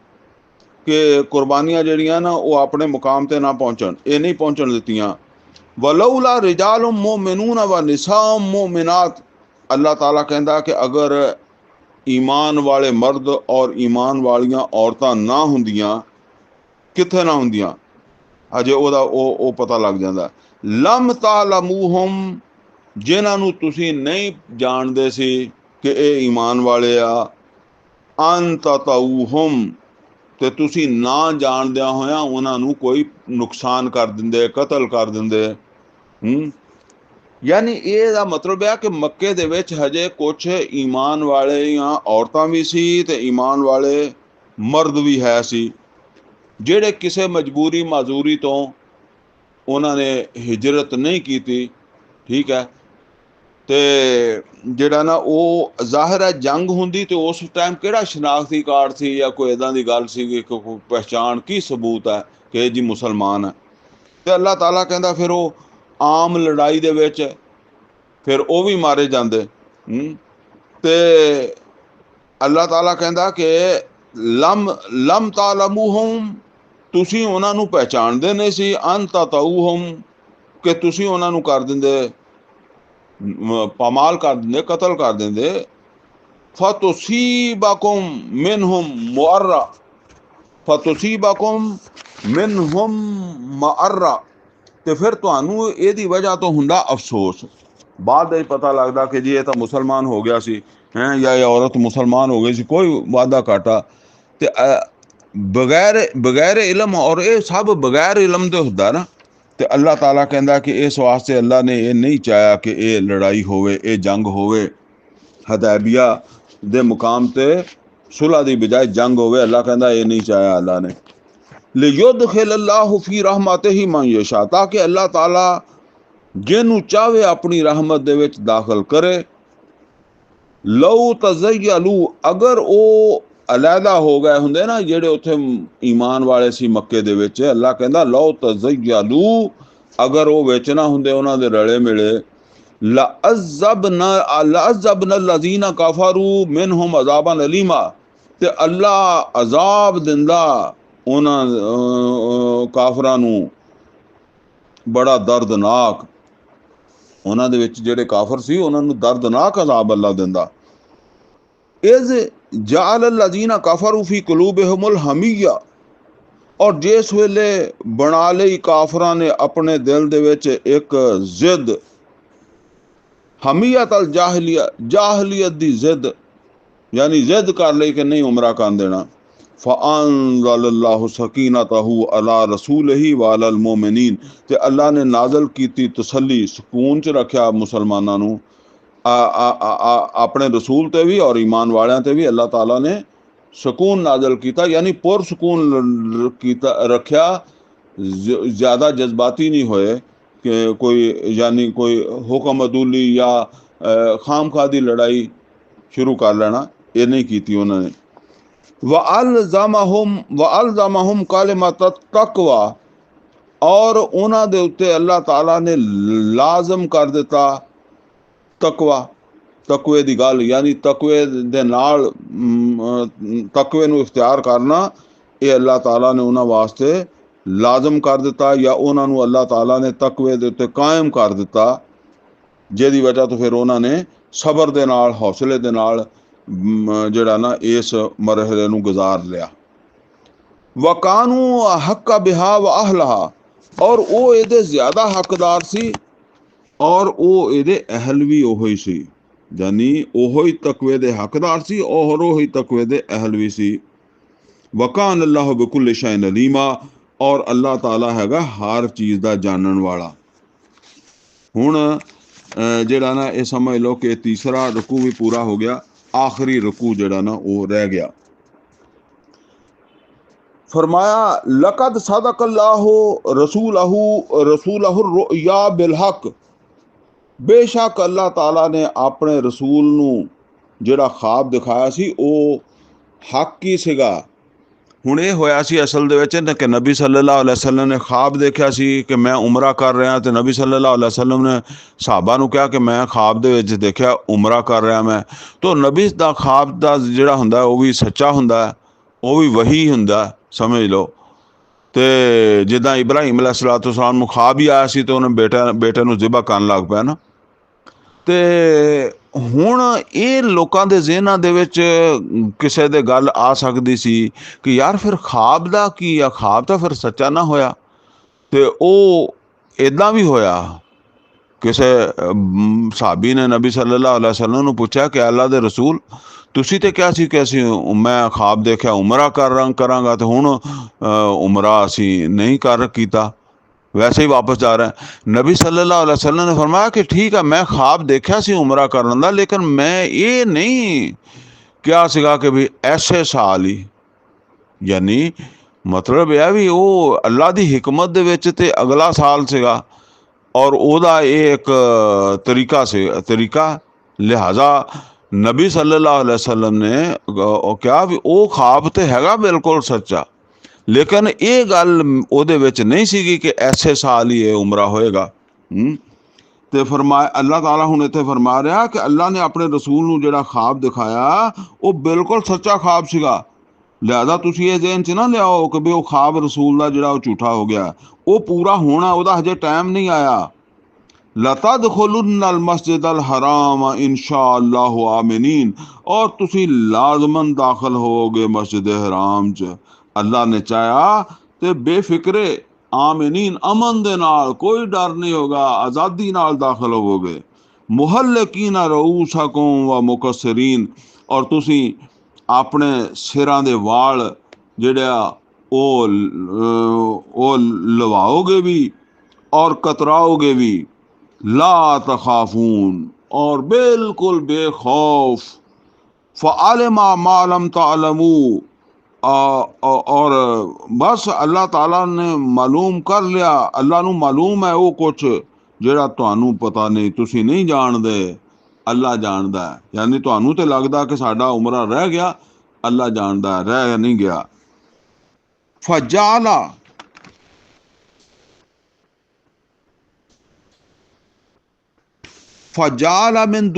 कि कुर्बानियां जड़ियां ना वो अपने मुकाम ते ना पहुँचन, ये नहीं पहुँचन दित्तियां। वलौला रिजालुम मोमिनून व निसाउम मोमिनात, अल्लाह ताला कहंदा कि अगर ईमान वाले मर्द और ईमान वालियां औरतां ना हुंदियां, कित्थे ना हुंदियां, अजे ओहदा ओ पता लग जांदा। लम तालमूहुम, जिन्हां नूं तुसीं नहीं जाणदे सी कि ये ईमान वाले आ, अन ततऊहुम, ते तुसीं ना जाणदियां होया उन्हां नूं कोई नुकसान कर दिंदे, कतल कर दिंदे। यानी ਇਹਦਾ मतलब है कि मक्के ਦੇ ਵਿੱਚ ਹਜੇ ਕੁਛ ईमान ਵਾਲੀਆਂ ਔਰਤਾਂ ਵੀ ਸੀ ਤੇ ईमान वाले मर्द भी है सी, ਜਿਹੜੇ ਕਿਸੇ मजबूरी माजूरी तो उन्होंने हिजरत नहीं की थी। ठीक है। ਤੇ ਜਿਹੜਾ ਨਾ ਉਹ ਜ਼ਾਹਿਰ ਹੈ ਜੰਗ ਹੁੰਦੀ ਤੇ ਉਸ ਟਾਈਮ ਕਿਹੜਾ ਸ਼ਨਾਖਤੀ ਕਾਰਡ ਸੀ ਜਾਂ ਕੋਈ ਇਦਾਂ ਦੀ ਗੱਲ ਸੀ ਕਿ ਕੋਈ ਪਹਿਚਾਣ ਕੀ ਸਬੂਤ ਹੈ ਕਿ ਜੀ ਮੁਸਲਮਾਨ ਹੈ। ਤੇ ਅੱਲਾਹ ਤਾਲਾ ਕਹਿੰਦਾ ਫਿਰ ਉਹ ਆਮ ਲੜਾਈ ਦੇ ਵਿੱਚ ਫਿਰ ਉਹ ਵੀ ਮਾਰੇ ਜਾਂਦੇ। ਤੇ ਅੱਲਾਹ ਤਾਲਾ ਕਹਿੰਦਾ ਕਿ ਲਮ ਤਾਲਮੂਹੁਮ, ਤੁਸੀਂ ਉਹਨਾਂ ਨੂੰ ਪਹਿਚਾਣਦੇ ਨਹੀਂ ਸੀ, ਤਤਾਊਹੁਮ, ਕਿ ਤੁਸੀਂ ਉਹਨਾਂ ਨੂੰ ਕਰ ਦਿੰਦੇ, ਪਾਮਾਲ ਕਰ ਦਿੰਦੇ, ਕਤਲ ਕਰ ਦਿੰਦੇ। ਫਤੁਸੀਬਕੁਮ ਮਿਨਹੁਮ ਮੁਅਰਰਾ, ਫਤੁਸੀਬਕੁਮ ਮਿਨਹੁਮ ਮੁਅਰਰਾ, ਤੇ ਫਿਰ ਤੁਹਾਨੂੰ ਇਹਦੀ ਵਜ੍ਹਾ ਤੋਂ ਹੁੰਦਾ ਅਫਸੋਸ। ਬਾਅਦ ਵਿੱਚ ਪਤਾ ਲੱਗਦਾ ਕਿ ਜੀ ਇਹ ਤਾਂ ਮੁਸਲਮਾਨ ਹੋ ਗਿਆ ਸੀ ਹੈ, ਜਾਂ ਇਹ ਔਰਤ ਮੁਸਲਮਾਨ ਹੋ ਗਈ ਸੀ, ਕੋਈ ਵਾਧਾ ਘਾਟਾ। ਤੇ ਬਗੈਰ ਇਲਮ, ਔਰ ਇਹ ਸਭ ਬਗੈਰ ਇਲਮ ਦੇ ਹੁੰਦਾ ਨਾ। ਤੇ ਅੱਲਾਹ ਤਾਲਾ ਕਹਿੰਦਾ ਕਿ ਇਸ ਵਾਸਤੇ ਅੱਲਾਹ ਨੇ ਇਹ ਨਹੀਂ ਚਾਹਿਆ ਕਿ ਇਹ ਲੜਾਈ ਹੋਵੇ, ਇਹ ਜੰਗ ਹੋਵੇ। ਹदैबिया ਦੇ ਮੁਕਾਮ ਤੇ ਸੁਲ੍ਹਾ ਦੀ ਬਜਾਏ ਜੰਗ ਹੋਵੇ। ਅੱਲਾਹ ਕਹਿੰਦਾ ਇਹ ਨਹੀਂ ਚਾਹਿਆ ਅੱਲਾਹ ਨੇ। ਲਿਯੁਦਖਿਲ ਅੱਲਾਹੁ ਫੀ ਰਹਿਮਤਿhi ਮਨ ਯਸ਼ਾ, ਤਾਂ ਕਿ ਅੱਲਾਹ ਤਾਲਾ ਜਿਹਨੂੰ ਚਾਹਵੇ ਆਪਣੀ ਰਹਿਮਤ ਦੇ ਵਿੱਚ ਦਾਖਲ ਕਰੇ। ਲਓ ਤਜ਼ਯਲੂ, ਅਗਰ ਉਹ ਅਲੈਦਾ ਹੋ ਗਏ ਹੁੰਦੇ ਨਾ ਜਿਹੜੇ ਉੱਥੇ ਈਮਾਨ ਵਾਲੇ ਸੀ ਮੱਕੇ ਦੇ ਵਿੱਚ, ਅੱਲਾਹ ਕਹਿੰਦਾ ਲਓ ਤਜ਼ਯਲੂ, ਅਗਰ ਉਹ ਵਿੱਚ ਨਾ ਹੁੰਦੇ ਉਹਨਾਂ ਦੇ ਰਲੇ ਮਿਲੇ, ਲਅਜ਼ਬਨਾ ਲਜ਼ੀਨਾ ਕਫਰੂ ਮਿਨਹੁਮ ਅਜ਼ਾਬਨ ਅਲੀਮਾ, ਤੇ ਅੱਲਾਹ ਅਜ਼ਾਬ ਦਿੰਦਾ ਉਹਨਾਂ ਕਾਫਰਾਂ ਨੂੰ ਬੜਾ ਦਰਦਨਾਕ। ਉਹਨਾਂ ਦੇ ਵਿੱਚ ਜਿਹੜੇ ਕਾਫਰ ਸੀ ਉਹਨਾਂ ਨੂੰ ਦਰਦਨਾਕ ਅਜ਼ਾਬ ਅੱਲਾਹ ਦਿੰਦਾ। ਇਜ਼ ਜਾਲ ਲਜ਼ੀਨਾ ਕਫਰੂ ਫੀ ਕੁਲੂਬਿਹਿਮੁਲ ਹਮੀਆ, ਔਰ ਜਿਸ ਵੇਲੇ ਬਣਾ ਲਈ ਕਾਫਰਾਂ ਨੇ ਆਪਣੇ ਦਿਲ ਦੇ ਵਿੱਚ ਇੱਕ ਜ਼ਿੱਦ, ਹਮੀਅਤ ਅਲ ਜਾਹਲੀਆ, ਜਾਹਲੀਅਤ ਦੀ ਜ਼ਿੱਦ, ਯਾਨੀ ਜ਼ਿੱਦ ਕਰ ਲਈ ਕਿ ਨਹੀਂ ਉਮਰਾ ਕਰ ਦੇਣਾ। ਫਅੰਜ਼ਲ ਅੱਲਾਹੁ ਸਕੀਨਤਹੁ ਅਲਾ ਰਸੂਲਿhi व ਅਲਲ ਮੁਅਮਿਨੀਨ, ਤੇ ਅੱਲਾਹ ਨੇ ਨਾਜ਼ਲ ਕੀਤੀ ਤਸੱਲੀ, ਸਕੂਨ ਚ ਰੱਖਿਆ ਮੁਸਲਮਾਨਾਂ ਨੂੰ, ਆਪਣੇ ਰਸੂਲ ਤੇ ਵੀ ਔਰ ਈਮਾਨ ਵਾਲਿਆਂ ਤੇ ਵੀ ਅੱਲਾਹ ਤਾਲਾ ਨੇ ਸਕੂਨ ਨਾਜ਼ਲ ਕੀਤਾ, यानी पुरसकून ਕੀਤਾ ਰੱਖਿਆ। ज़्यादा जज्बाती नहीं होए कि कोई यानी कोई हुक्म अदूली या खामखा दी लड़ाई शुरू कर लेना, ये नहीं की उन्होंने। वअलज़महुम कलिमत तक़वा, और उन्हां दे उत्ते अल्लाह ताला ने लाजम कर दिता तकवा, तकवे दी गल, यानी तकवे दे नाल तकवे नूं इख्तियार करना, ये अल्लाह ताला ने उन्हां वास्ते लाजम कर दिता, या उन्हां नूं अल्लाह ताला ने तकवे दे उत्ते कायम कर दिता, जिहदी वजह तो फिर उन्हां ने सबर दे नाल, हौसले दे नाल ਜਿਹੜਾ ਨਾ ਇਸ ਮਰਹਲੇ ਨੂੰ ਗੁਜ਼ਾਰ ਲਿਆ। ਵਕਾਨੂ ਹੱਕਾ ਬਿਹਾ व ਅਹਲਹਾ, ਔਰ ਉਹ ਇਹਦੇ ਜ਼ਿਆਦਾ ਹੱਕਦਾਰ ਸੀ ਔਰ ਉਹ ਇਹਦੇ ਅਹਲ ਵੀ ਉਹੋ ਹੀ ਸੀ, ਯਾਨੀ ਉਹੋ ਹੀ ਤਕਵੇ ਦੇ ਹੱਕਦਾਰ ਸੀ ਔਰ ਉਹੋ ਹੀ ਤਕਵੇ ਦੇ ਅਹਲ ਵੀ ਸੀ। ਵਕਾਨ ਅੱਲਾਹੁ ਬਿकुल्लि शैइन अलीमा, ਔਰ ਅੱਲਾਹ ਤਾਲਾ ਹੈਗਾ ਹਰ ਚੀਜ਼ ਦਾ ਜਾਣਨ ਵਾਲਾ। ਹੁਣ ਜਿਹੜਾ ਨਾ ਇਹ ਸਮਝ ਲਓ ਕਿ ਤੀਸਰਾ ਰਕੂ ਵੀ ਪੂਰਾ ਹੋ ਗਿਆ, आखिरी रुकू जड़ा ना वो रह गया। फरमाया लक़द सदक़ल्लाहु रसूलहु रुया बिलहक, बेशक अल्लाह ताला ने अपने रसूल नू जड़ा ख्वाब दिखाया सी वो हक ही सीगा। ਹੁਣ ਇਹ ਹੋਇਆ ਸੀ ਅਸਲ ਦੇ ਵਿੱਚ ਕਿ ਨਬੀ ਸੱਲੱਲਾਹੁ ਅਲੈहि ਵਸੱਲਮ ਨੇ ख्वाब ਦੇਖਿਆ ਸੀ ਕਿ ਮੈਂ ਉਮਰਾ ਕਰ ਰਿਹਾ, ਤੇ ਨਬੀ ਸੱਲੱਲਾਹੁ ਅਲੈहि ਵਸੱਲਮ ਨੇ ਸਹਾਬਾ ਨੂੰ ਕਿਹਾ ਕਿ ਮੈਂ ख्वाब ਦੇ ਵਿੱਚ ਦੇਖਿਆ ਉਮਰਾ ਕਰ ਰਿਹਾ ਮੈਂ। ਤਾਂ ਨਬੀ ਦਾ ख्वाब ਦਾ ਜਿਹੜਾ ਹੁੰਦਾ ਉਹ ਵੀ ਸੱਚਾ ਹੁੰਦਾ, ਉਹ ਵੀ ਵਹੀ ਹੁੰਦਾ, ਸਮਝ ਲਓ। ਤੇ ਜਿੱਦਾਂ ਇਬਰਾਹੀਮ अलैहिस्सलाम ਨੂੰ ख्वाब ਹੀ ਆਇਆ ਸੀ ਤੇ ਉਹਨੇ ਬੇਟੇ ਨੂੰ ਜ਼ਿਬਾ ਕਰਨ ਲੱਗ ਪਿਆ ਨਾ। ਤੇ ਹੁਣ ਇਹ ਲੋਕਾਂ ਦੇ ਜ਼ਿਹਨਾਂ ਦੇ ਵਿੱਚ ਕਿਸੇ ਦੇ ਗੱਲ ਆ ਸਕਦੀ ਸੀ ਕਿ ਯਾਰ ਫਿਰ ख्वाब ਦਾ ਕੀ ਆ, ख्वाब ਤਾਂ ਫਿਰ ਸੱਚਾ ਨਾ ਹੋਇਆ। ਤੇ ਉਹ ਇੱਦਾਂ ਵੀ ਹੋਇਆ, ਕਿਸੇ ਸਾਹਬੀ ਨੇ ਨਬੀ ਸੱਲੱਲਾਹੁ ਅਲੈहि ਵਸੱਲਮ ਨੂੰ ਪੁੱਛਿਆ ਕਿ ਅੱਲਾ ਦੇ ਰਸੂਲ ਤੁਸੀਂ ਤੇ ਕਿਹਾ ਸੀ ਕਿ ਅਸੀਂ ਮੈਂ ख्वाब ਦੇਖਿਆ ਉਮਰਾ ਕਰਾਂਗਾ, ਤੇ ਹੁਣ ਉਮਰਾ ਅਸੀਂ ਨਹੀਂ ਕੀਤਾ, वैसे ही वापस जा रहा है। नबी सल्लल्लाहु अलैहि वसल्लम ने फरमाया कि ठीक है मैं ख्वाब देखा सी उमरा करन दा, लेकिन मैं ये नहीं क्या सीगा कि भी ऐसे साल ही, यानी मतलब यह भी वो अल्लाह दी हिकमत दे विच ते अगला साल सीगा और ओदा ये एक तरीका से तरीका, लिहाजा नबी सल्लल्लाहु अलैहि वसल्लम ने क्या भी वो ख्वाब तो हैगा बिल्कुल सच्चा, लेकिन ये गल ओदे विच नहीं सीगी कि ऐसे साल ही ये उमरा होएगा। ते फरमाया अल्लाह ताला हुण इत्थे फरमा रहा कि अल्लाह ने अपने रसूल नूं जिहड़ा ख्वाब दिखाया वो बिल्कुल सच्चा ख्वाब सीगा। लिहाजा तुसीं ये ज़हन च ना लियाओ कि भी वो ख्वाब रसूल दा जिहड़ा झूठा हो गया, वो पूरा होना ओदा हजे टाइम नहीं आया। लतदखुलुन्नल मस्जिदल हराम इंशाअल्लाहु आमिनीन, और तुसी लाजमन दाखिल होगे मस्जिद हराम च, अल्लाह ने चाहा ते बेफिक्रे आमिनीन, अमन दे नाल, कोई डर नहीं होगा, आज़ादी नाल दाखिल होवोगे। मुहल्लकीना रऊसकुम व मुकस्सिरीन, और तुसी अपने सिरां दे वाल जेड़ा ओ लवाओगे भी और कतराओगे भी। ला तखाफून, और बिल्कुल बेखौफ। फ़अलमा मा लम तअलमू, और बस अल्लाह ताला ने मालूम कर लिया, अल्लाह नू मालूम है वो कुछ जेड़ा तुहानू पता नहीं, तुसी नहीं जानदे, अल्लाह जानदा है। यानी तुहानू तो लगदा कि साडा उमरा रह गया, अल्लाह जानदा है रह नहीं गया। फजाला फजाला मिन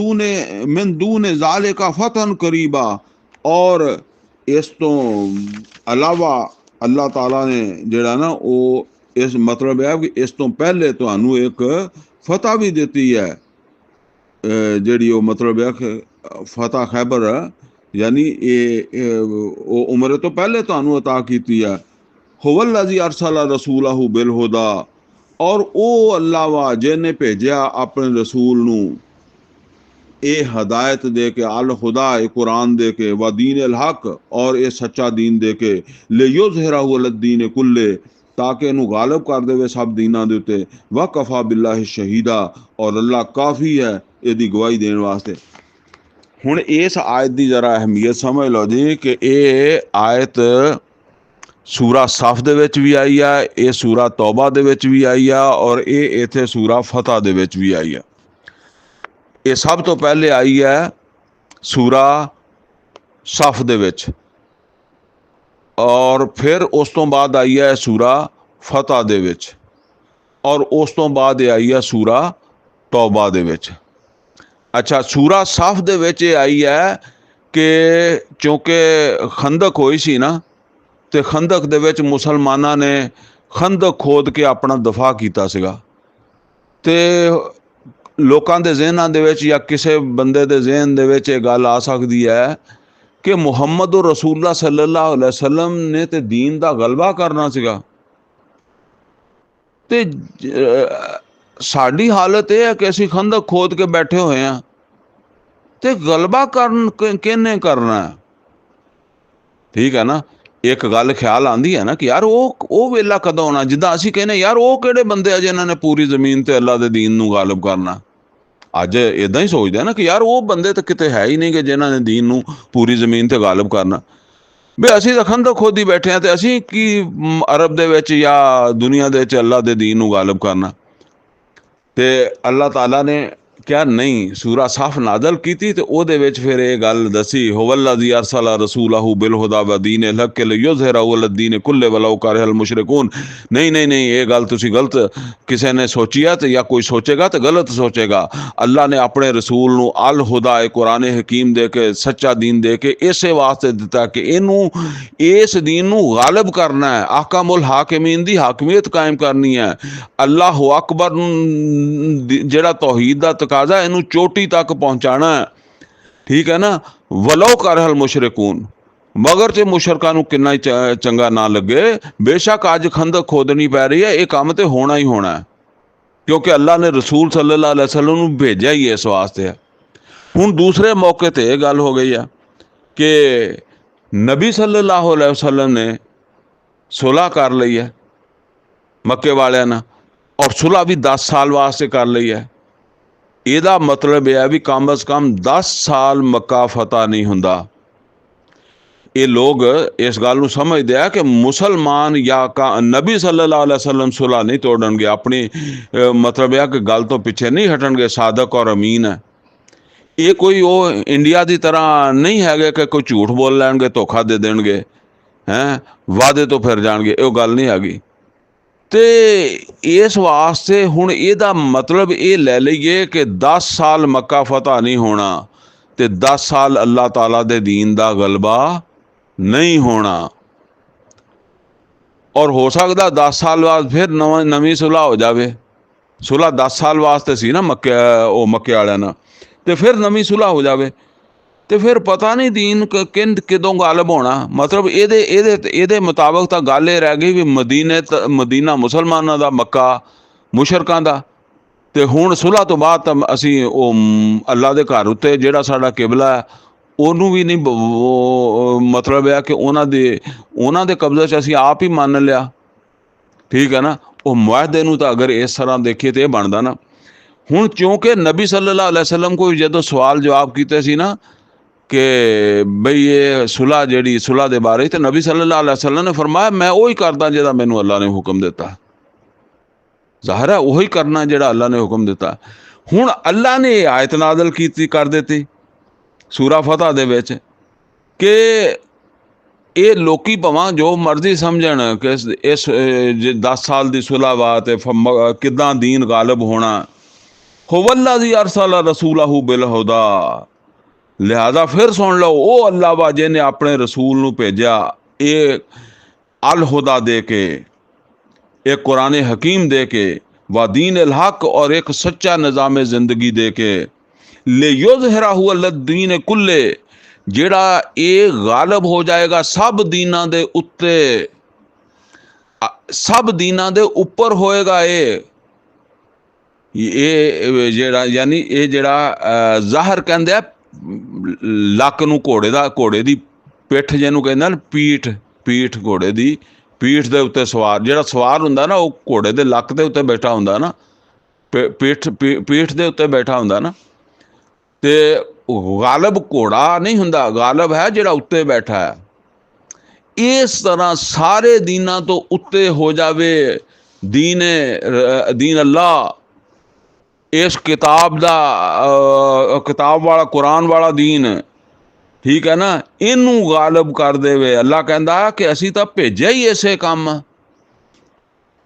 दूने जाले का फतन करीबा, और इस तो अलावा अल्लाह ताला ने जेड़ा ना वो इस मतलब है कि इस तो पहले तुहानू एक फतह भी देती है, जेड़ी वो मतलब है कि फतह खैबर है, यानी ये वो उम्र तो पहले तुहानू अता कीती है। हुवल्लज़ी अरसला रसूलहु बिल हुदा, और ओ अल्लाह वा जिन्हें भेजा अपने रसूल नू ए हदायत दे के, अल खुदा ए कुरान दे के, व दीन अल हक, और ए सच्चा दीन दे के, ले युज़हिरहु अल दीन कुल्ले, ताकि इनू गालिब कर देवे सब दीना दे उत्ते, व कफा बिल्लाहि शहीदा, और अल्लाह काफ़ी है इहदी गवाही देने वास्ते। हुण इस आयत दी जरा अहमियत समझ लो जी कि ये आयत सूरा सफ दे विच भी आई है, ये सूरा तौबा दे विच भी आई है, और ये इत्थे सूरा फतह दे विच भी आई है। ये सब तो पहले आई है सूरा सफ दे विच, और फिर उस तो बाद आई है सूरा फतह दे विच, और उस तो बाद आई है सूरा तौबा दे विच। अच्छा, सूरा सफ दे विच आई है कि चूंकि खंदक होई सी ना, ते खंदक दे विच मुसलमाना ने खंदक खोद के अपना दफा कीता सीगा, ते लोकां दे ज़हनां दे विच या किसी बंदे दे ज़हन दे विच ये गल आ सकदी है कि मुहम्मद रसूलुल्लाह सल्लल्लाहु अलैहि वसल्लम ने ते दीन दा गलबा करना सीगा, ते साडी हालत यह है कि असीं खंदक खोद के बैठे हुए हैं, ते गलबा किहने करना है? ठीक है ना, एक गल ख्याल आंदी है ना कि यार वो वेला कदों आना, जिद्दां असीं कहने यार वो किहड़े बंदे आ जिन्हां ने पूरी जमीन ते अल्लाह दे दीन नूं गालिब करना। अज इदां ही सोचदे ना कि यार वो बंदे तो किते है ही नहीं कि जिन्हां ने दीन नूं पूरी जमीन ते गालिब करना। बे असीं तां खंदक खोदी बैठे हैं, ते असीं की अरब दे विच या दुनिया दे विच अल्लाह दे दीन नूं गालिब करना। ते अल्लाह ताला ने क्या नहीं सूरा साफ नादल की थी, तो ओदे विच फिर ये गल दसी, हुवल्लज़ी अरसला रसूलहु बिल हुदा व दीन अल हक लियुज़हिरहु अला दीन कुल्ले वलौ करिहल मुशरिकून। नहीं नहीं नहीं, ये गल तुसी गलत किसी ने सोची है, तो या कोई सोचेगा तो गलत सोचेगा। अल्लाह ने अपने रसूल नूं अल हुदा कुरान हकीम दे के, सच्चा दीन दे के इसे वास्ते दिता कि इनू इस दीन नूं गालिब करना है, अहकामुल हाकिमीन दी हाकमियत कायम करनी है। अल्लाह अकबर जिहड़ा तौहीद दा तकाजा इनू चोटी तक पहुंचाना है, ठीक है ना। वलो करहल मुशरिकून, मगर जे मुशरकां नूं किन्ना ही चंगा ना लगे, बेशक अज खंदक खोदनी पै रही है, ये काम तो होना ही होना है, क्योंकि अल्लाह ने रसूल सल्लल्लाहु अलैहि वसल्लम नूं भेजा ही इस वास्ते है। हुण दूसरे मौके ते यह गल हो गई है कि नबी सल्लल्लाहु अलैहि वसल्लम ने सुलह कर ली है मक्के वालियां नाल, और सुलह भी 10 साल वास्ते कर ली है। ਇਹਦਾ मतलब यह है भी कम अज कम 10 साल मक्का फतह नहीं हुंदा। ये लोग इस गल नूं समझदे आ कि मुसलमान या नबी सल्लल्लाहु अलैहि वसल्लम सुलह नहीं तोड़नगे, अपनी मतलब है कि गल तो पिछे नहीं हटणगे, सादक और अमीन है। ये कोई वो इंडिया की तरह नहीं है कि कोई झूठ बोल लैणगे, धोखा दे देणगे, हैं वादे तो फिर जाणगे, ये गल नहीं हैगी। ते इस वास्ते हुण इहदा मतलब ये लै लईए कि 10 साल मक्का फतह नहीं होना ते 10 साल अल्लाह ताला दे दीन दा गलबा नहीं होना। और हो सकता 10 साल बाद फिर नवीं सुलह हो जाए। सुलह 10 साल वास्ते सी ना मक्के वालियां नाल, ते फिर नवीं सुलह हो जाए, तो फिर पता नहीं दीन किदों गालिब होना। मतलब ये मुताबिक तो गल ये रह गई भी मदीना मुसलमानों का, मक्का मुशरकां दा। ते हुण सुलह तो बाद तो असी अल्लाह के घर उत्ते जिहड़ा साडा किबला है ਉਹਨੂੰ भी नहीं मतलब है कि उन्हां दे कब्जे च असीं आप ही मान लिया। ठीक है ना। वो मुआहदे नूं तां अगर इस तरह देखिए तो यह बनता ना। हुण क्योंकि नबी सल्लल्लाहु अलैहि वसल्लम को जो सवाल जवाब कीते सी ना कि बई ये सुलह जिहड़ी सुलह दे बारे, तो नबी सल्लल्लाहु अलैहि वसल्लम ने फरमाया मैं वही करदा जिहदा मैनूं अल्लाह ने हुक्म दिता। ज़ाहिर है वही करना जिहड़ा अल्लाह ने हुक्म दिता। हुण अल्लाह ने आयत नाज़िल कीती कर दित्ती सूरा फतह दे विच कि ये लोकी भावां जो मर्जी समझण कि इस 10 साल की सुलह बात किदां दीन गालिब होना। हुवल्लज़ी अरसला रसूलहू बिलहुदा, लिहाजा फिर सुन लो, वो अल्लाह वा जिन्हें अपने रसूल नूं भेजा ये अल हुदा दे के, एक कुरान हकीम दे के, व दीन अल हक और एक सच्चा निज़ाम जिंदगी दे के, ले युज़हिरहू अला दीन कुल्ले, जिहड़ा ये गालिब हो जाएगा सब दीनां दे उत्ते, सब दीनां दे उपर होएगा। ये जिहड़ा यानी ये जिहड़ा ज़ाहिर कहंदे आ लक नूं घोड़े दी पिठ जिहनूं कहंदे ना, पीठ घोड़े दी पीठ दे उत्ते सवार, जिहड़ा सवार हुंदा ना वो घोड़े दे लक दे उत्ते बैठा हुंदा ना, पीठ दे उत्ते बैठा हुंदा ना। ते गालिब घोड़ा नहीं हुंदा, गालिब है जिहड़ा उत्ते बैठा है। इस तरह सारे दीनां तो उत्ते हो जावे दीन अल्लाह, इस किताब दा किताब वाला कुरान वाला दीन, ठीक है ना, इनू गालिब कर देवे। अल्लाह कहंदा कि असी तां भेजिया ही इसे काम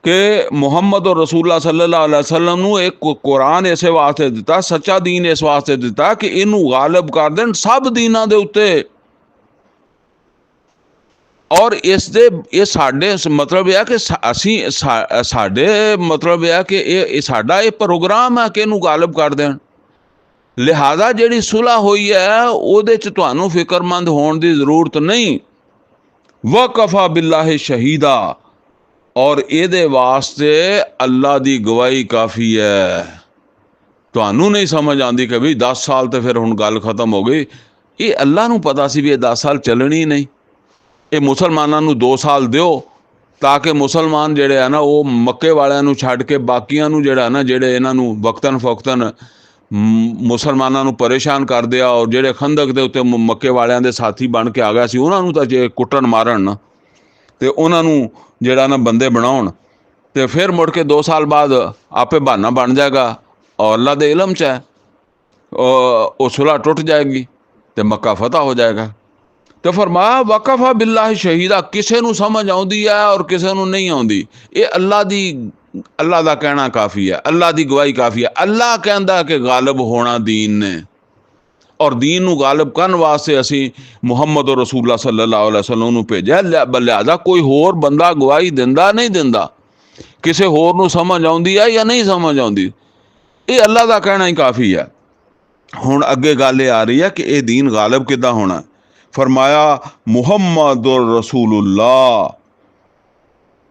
कि मुहम्मद और रसूलुल्लाह सल्लल्लाहु अलैहि वसल्लम नूं एक कुरान इसे वास्ते दिता, सच्चा दीन इस वास्ते दिता कि इनू गालिब कर देन सब दीनां दे उत्ते। और इस दे ये साडे मतलब है कि असी साडे मतलब है कि ये साडा ये प्रोग्राम है कि इनू गालिब कर देन। लिहाजा जिहड़ी सुलह हुई है उहदे च तुहानूं फिक्रमंद होने की जरूरत नहीं। वकफा बिल्लाहि शहीदा, और इहदे वास्ते अल्लाह दी गवाही काफ़ी है। तुहानूं नहीं समझ आती कि भी 10 साल तो फिर हुण गल खत्म हो गई। ये अल्लाह नूं पता सी भी 10 साल चलनी नहीं। ये मुसलमानां नूं 2 साल दिओ ताकि मुसलमान जिहड़े है ना वो मक्के वालियां नूं छड्ड के बाकियां नूं जिहड़ा ना जिहड़े इन्हां नूं वक्तन फवक्तन मुसलमानां नूं परेशान करदे आ, और जिहड़े खंदक दे उत्ते मक्के वालियां दे साथी बन के आ गए सी उन्हां नूं तां जे कुट्टण मारन ना ते उन्हां नूं जिहड़ा ना बंदे बनाउण, ते फिर मुड़ के 2 साल बाद आपे बहाना बन जाएगा और अल्लाह दे इलम च है वो सुलह टुट जाएगी तो मक्का फतह हो जाएगा। तो फरमाया वकफा बिल्लाहि शहीदा, किसे नूं समझ आउंदी है और किसे नूं नहीं आउंदी, ये अल्लाह दा कहना काफ़ी है, अल्लाह दी गवाही काफ़ी है। अल्लाह कहंदा कि गालिब होना दीन ने, और दीन नूं गालिब करन वास्ते असी मुहम्मद और रसूलुल्लाह सल्लल्लाहु अलैहि वसल्लम नूं भेजिया। लिहाजा कोई होर बंदा गवाही दिंदा नहीं दिंदा, किसे होर नूं समझ आउंदी है या नहीं समझ आउंदी, ये अल्लाह दा कहना ही काफ़ी है। हुण अगे गल ये आ रही है कि ये दीन गालिब किदां होना। फरमाया मुहम्मदुर रसूलुल्लाह,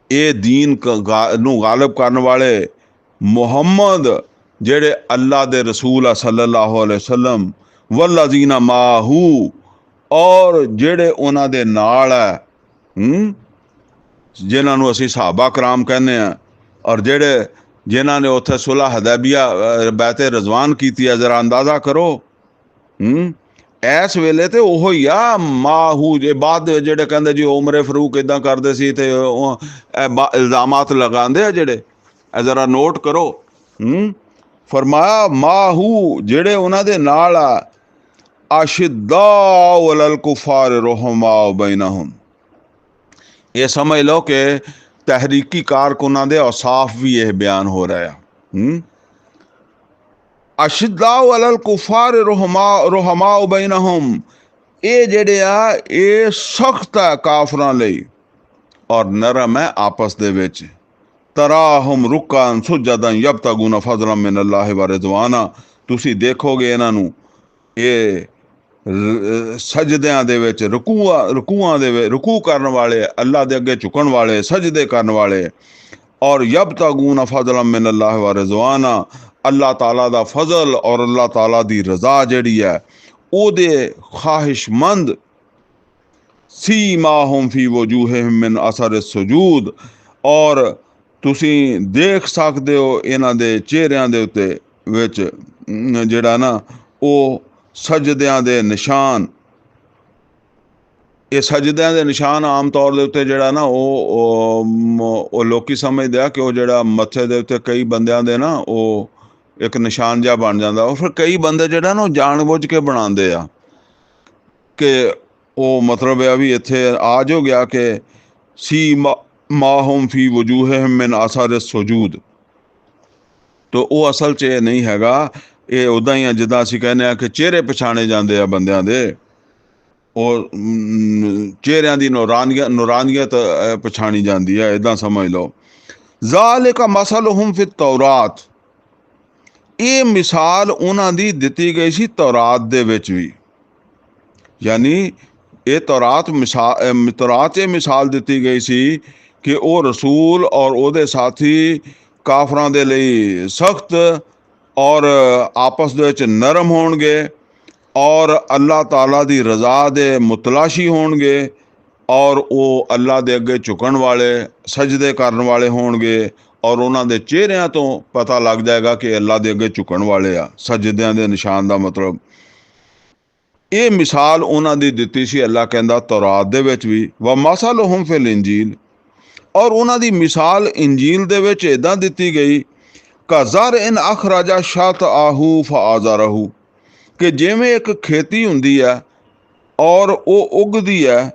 ये दीन नूं गालिब करने वाले मुहम्मद जेड़े अल्लाह दे रसूल सल्लल्लाहु अलैहि वसल्लम, वल्लज़ीना माहू, और जेड़े उन्हां दे नाल है, जिन्हां नूं असीं सहाबा कराम कहने हैं, और जेड़े जिन्हां ने उत्थे सुलह हदैबिया बैते रज़वान कीती है। जरा अंदाज़ा करो ਇਸ ਵੇਲੇ ਤੇ ਉਹੋ ਹੀ ਆ ਮਾਹੂ। ਜੇ ਬਾਅਦ ਦੇ ਜਿਹੜੇ ਕਹਿੰਦੇ ਜੀ ਉਮਰੇ ਫਰੂਕ ਇਦਾਂ ਕਰਦੇ ਸੀ ਤੇ ਇਲਜ਼ਾਮਾਤ ਲਗਾਉਂਦੇ ਆ ਜਿਹੜੇ, ਇਹ ਜ਼ਰਾ ਨੋਟ ਕਰੋ। ਫਰਮਾਇਆ ਮਾਹੂ, ਜਿਹੜੇ ਉਹਨਾਂ ਦੇ ਨਾਲ ਆ, ਅਸ਼ਿद्दाउ अलल कुफ़ार रुहमाउ बैनहुम। ये समझ लो कि तहरीकी कारकुनां दे औसाफ भी यह बयान हो रहा है। अशिद्दाउ अलल कुफ़ार रुहमाउ बैनहुम, ये जेड़े आ ये सख्त है काफरां लई और नरम है आपस दे विच। तराहुम रुक्कान सुजदन यब्तगून फज़लन मिन अल्लाह व रिज़वाना। तुसी देखोगे इन्हां नूं ये सजदियां दे विच रुकू करन वाले, अल्लाह दे अगे झुकण वाले, सजदे करन वाले, और यब्तगून फज़लन मिन अल्लाह व रिज़वाना, अल्लाह ताला दा फजल और अल्लाह ताला दी रज़ा जिहड़ी है ओहदे ख्वाहिशमंद। सीमाहुम फी वजूहिहिम मिन असर सुजूद, और तुसी देख सकते हो इन्हां दे चेहरिਆਂ ਦੇ ਉੱਤੇ ਵਿੱਚ ਜਿਹੜਾ ਨਾ ਉਹ ਸਜਦਿਆਂ ਦੇ ਨਿਸ਼ਾਨ। ਇਹ ਸਜਦਿਆਂ ਦੇ ਨਿਸ਼ਾਨ ਆਮ ਤੌਰ ਦੇ ਉੱਤੇ ਜਿਹੜਾ ਨਾ ਉਹ ਲੋਕੀ ਸਮਝਦੇ ਆ ਕਿ ਉਹ ਜਿਹੜਾ ਮੱਥੇ ਦੇ ਉੱਤੇ ਕਈ ਬੰਦਿਆਂ ਦੇ ਨਾ ਉਹ ਇੱਕ ਨਿਸ਼ਾਨ ਜਿਹਾ ਬਣ ਜਾਂਦਾ। ਉਹ ਫਿਰ ਕਈ ਬੰਦੇ ਜਿਹੜਾ ਨਾ ਉਹ ਜਾਣ ਬੁੱਝ ਕੇ ਬਣਾਉਂਦੇ ਆ ਕਿ ਉਹ ਮਤਲਬ ਇਹ ਵੀ ਇੱਥੇ ਆ ਜੋ ਗਿਆ ਕਿ ਸੀ ਮਾਹੁਮ ਫੀ ਵਜੂਹਿਹਿਮ ਮਿਨ ਅਸਰ ਸੁਜੂਦ। ਤੋ ਉਹ ਅਸਲ 'ਚ ਇਹ ਨਹੀਂ ਹੈਗਾ। ਇਹ ਉੱਦਾਂ ਹੀ ਆ ਜਿੱਦਾਂ ਅਸੀਂ ਕਹਿੰਦੇ ਆ ਕਿ ਚਿਹਰੇ ਪਛਾਣੇ ਜਾਂਦੇ ਆ ਬੰਦਿਆਂ ਦੇ, ਉਹ ਚਿਹਰਿਆਂ ਦੀ ਨੂਰਾਨੀਅਤ ਪਛਾਣੀ ਜਾਂਦੀ ਹੈ, ਇੱਦਾਂ ਸਮਝ ਲਓ। ਜ਼ਾਲਿਕਾ ਮਸਲਹੁਮ ਫਿ ਤੌਰਾਤ, ਇਹ ਮਿਸਾਲ ਉਹਨਾਂ ਦੀ ਦਿੱਤੀ ਗਈ ਸੀ ਤੌਰਾਤ ਦੇ ਵਿੱਚ ਵੀ। ਯਾਨੀ ਇਹ ਤੌਰਾਤ 'ਚ ਇਹ ਮਿਸਾਲ ਦਿੱਤੀ ਗਈ ਸੀ ਕਿ ਉਹ ਰਸੂਲ ਔਰ ਉਹਦੇ ਸਾਥੀ ਕਾਫਰਾਂ ਦੇ ਲਈ ਸਖਤ ਔਰ ਆਪਸ ਦੇ ਵਿੱਚ ਨਰਮ ਹੋਣਗੇ, ਔਰ ਅੱਲਾਹ ਤਾਲਾ ਦੀ ਰਜ਼ਾ ਦੇ ਮੁਤਲਾਸ਼ੀ ਹੋਣਗੇ, ਔਰ ਉਹ ਅੱਲਾਹ ਦੇ ਅੱਗੇ ਝੁਕਣ ਵਾਲੇ, ਸਜਦੇ ਕਰਨ ਵਾਲੇ ਹੋਣਗੇ, ਔਰ ਉਹਨਾਂ ਦੇ ਚਿਹਰਿਆਂ ਤੋਂ ਪਤਾ ਲੱਗ ਜਾਏਗਾ ਕਿ ਅੱਲਾਹ ਦੇ ਅੱਗੇ ਝੁਕਣ ਵਾਲੇ ਆ। ਸਜਦਿਆਂ ਦੇ ਨਿਸ਼ਾਨ ਦਾ ਮਤਲਬ ਇਹ ਮਿਸਾਲ ਉਹਨਾਂ ਦੀ ਦਿੱਤੀ ਸੀ ਅੱਲਾਹ ਕਹਿੰਦਾ ਤੌਰਾਤ ਦੇ ਵਿੱਚ ਵੀ। व मसलहुम फिल इंजील, और ਉਹਨਾਂ ਦੀ ਮਿਸਾਲ ਇੰਜੀਲ ਦੇ ਵਿੱਚ ਇੱਦਾਂ ਦਿੱਤੀ ਗਈ ਕਜ਼ਰ ਇਨ ਅਖਰਾਜਾ ਸ਼ਤ ਆਹੂ ਫਆਜ਼ਰਹੂ, ਕਿ ਜਿਵੇਂ ਇੱਕ ਖੇਤੀ ਹੁੰਦੀ ਹੈ ਔਰ ਉਹ ਉੱਗਦੀ ਹੈ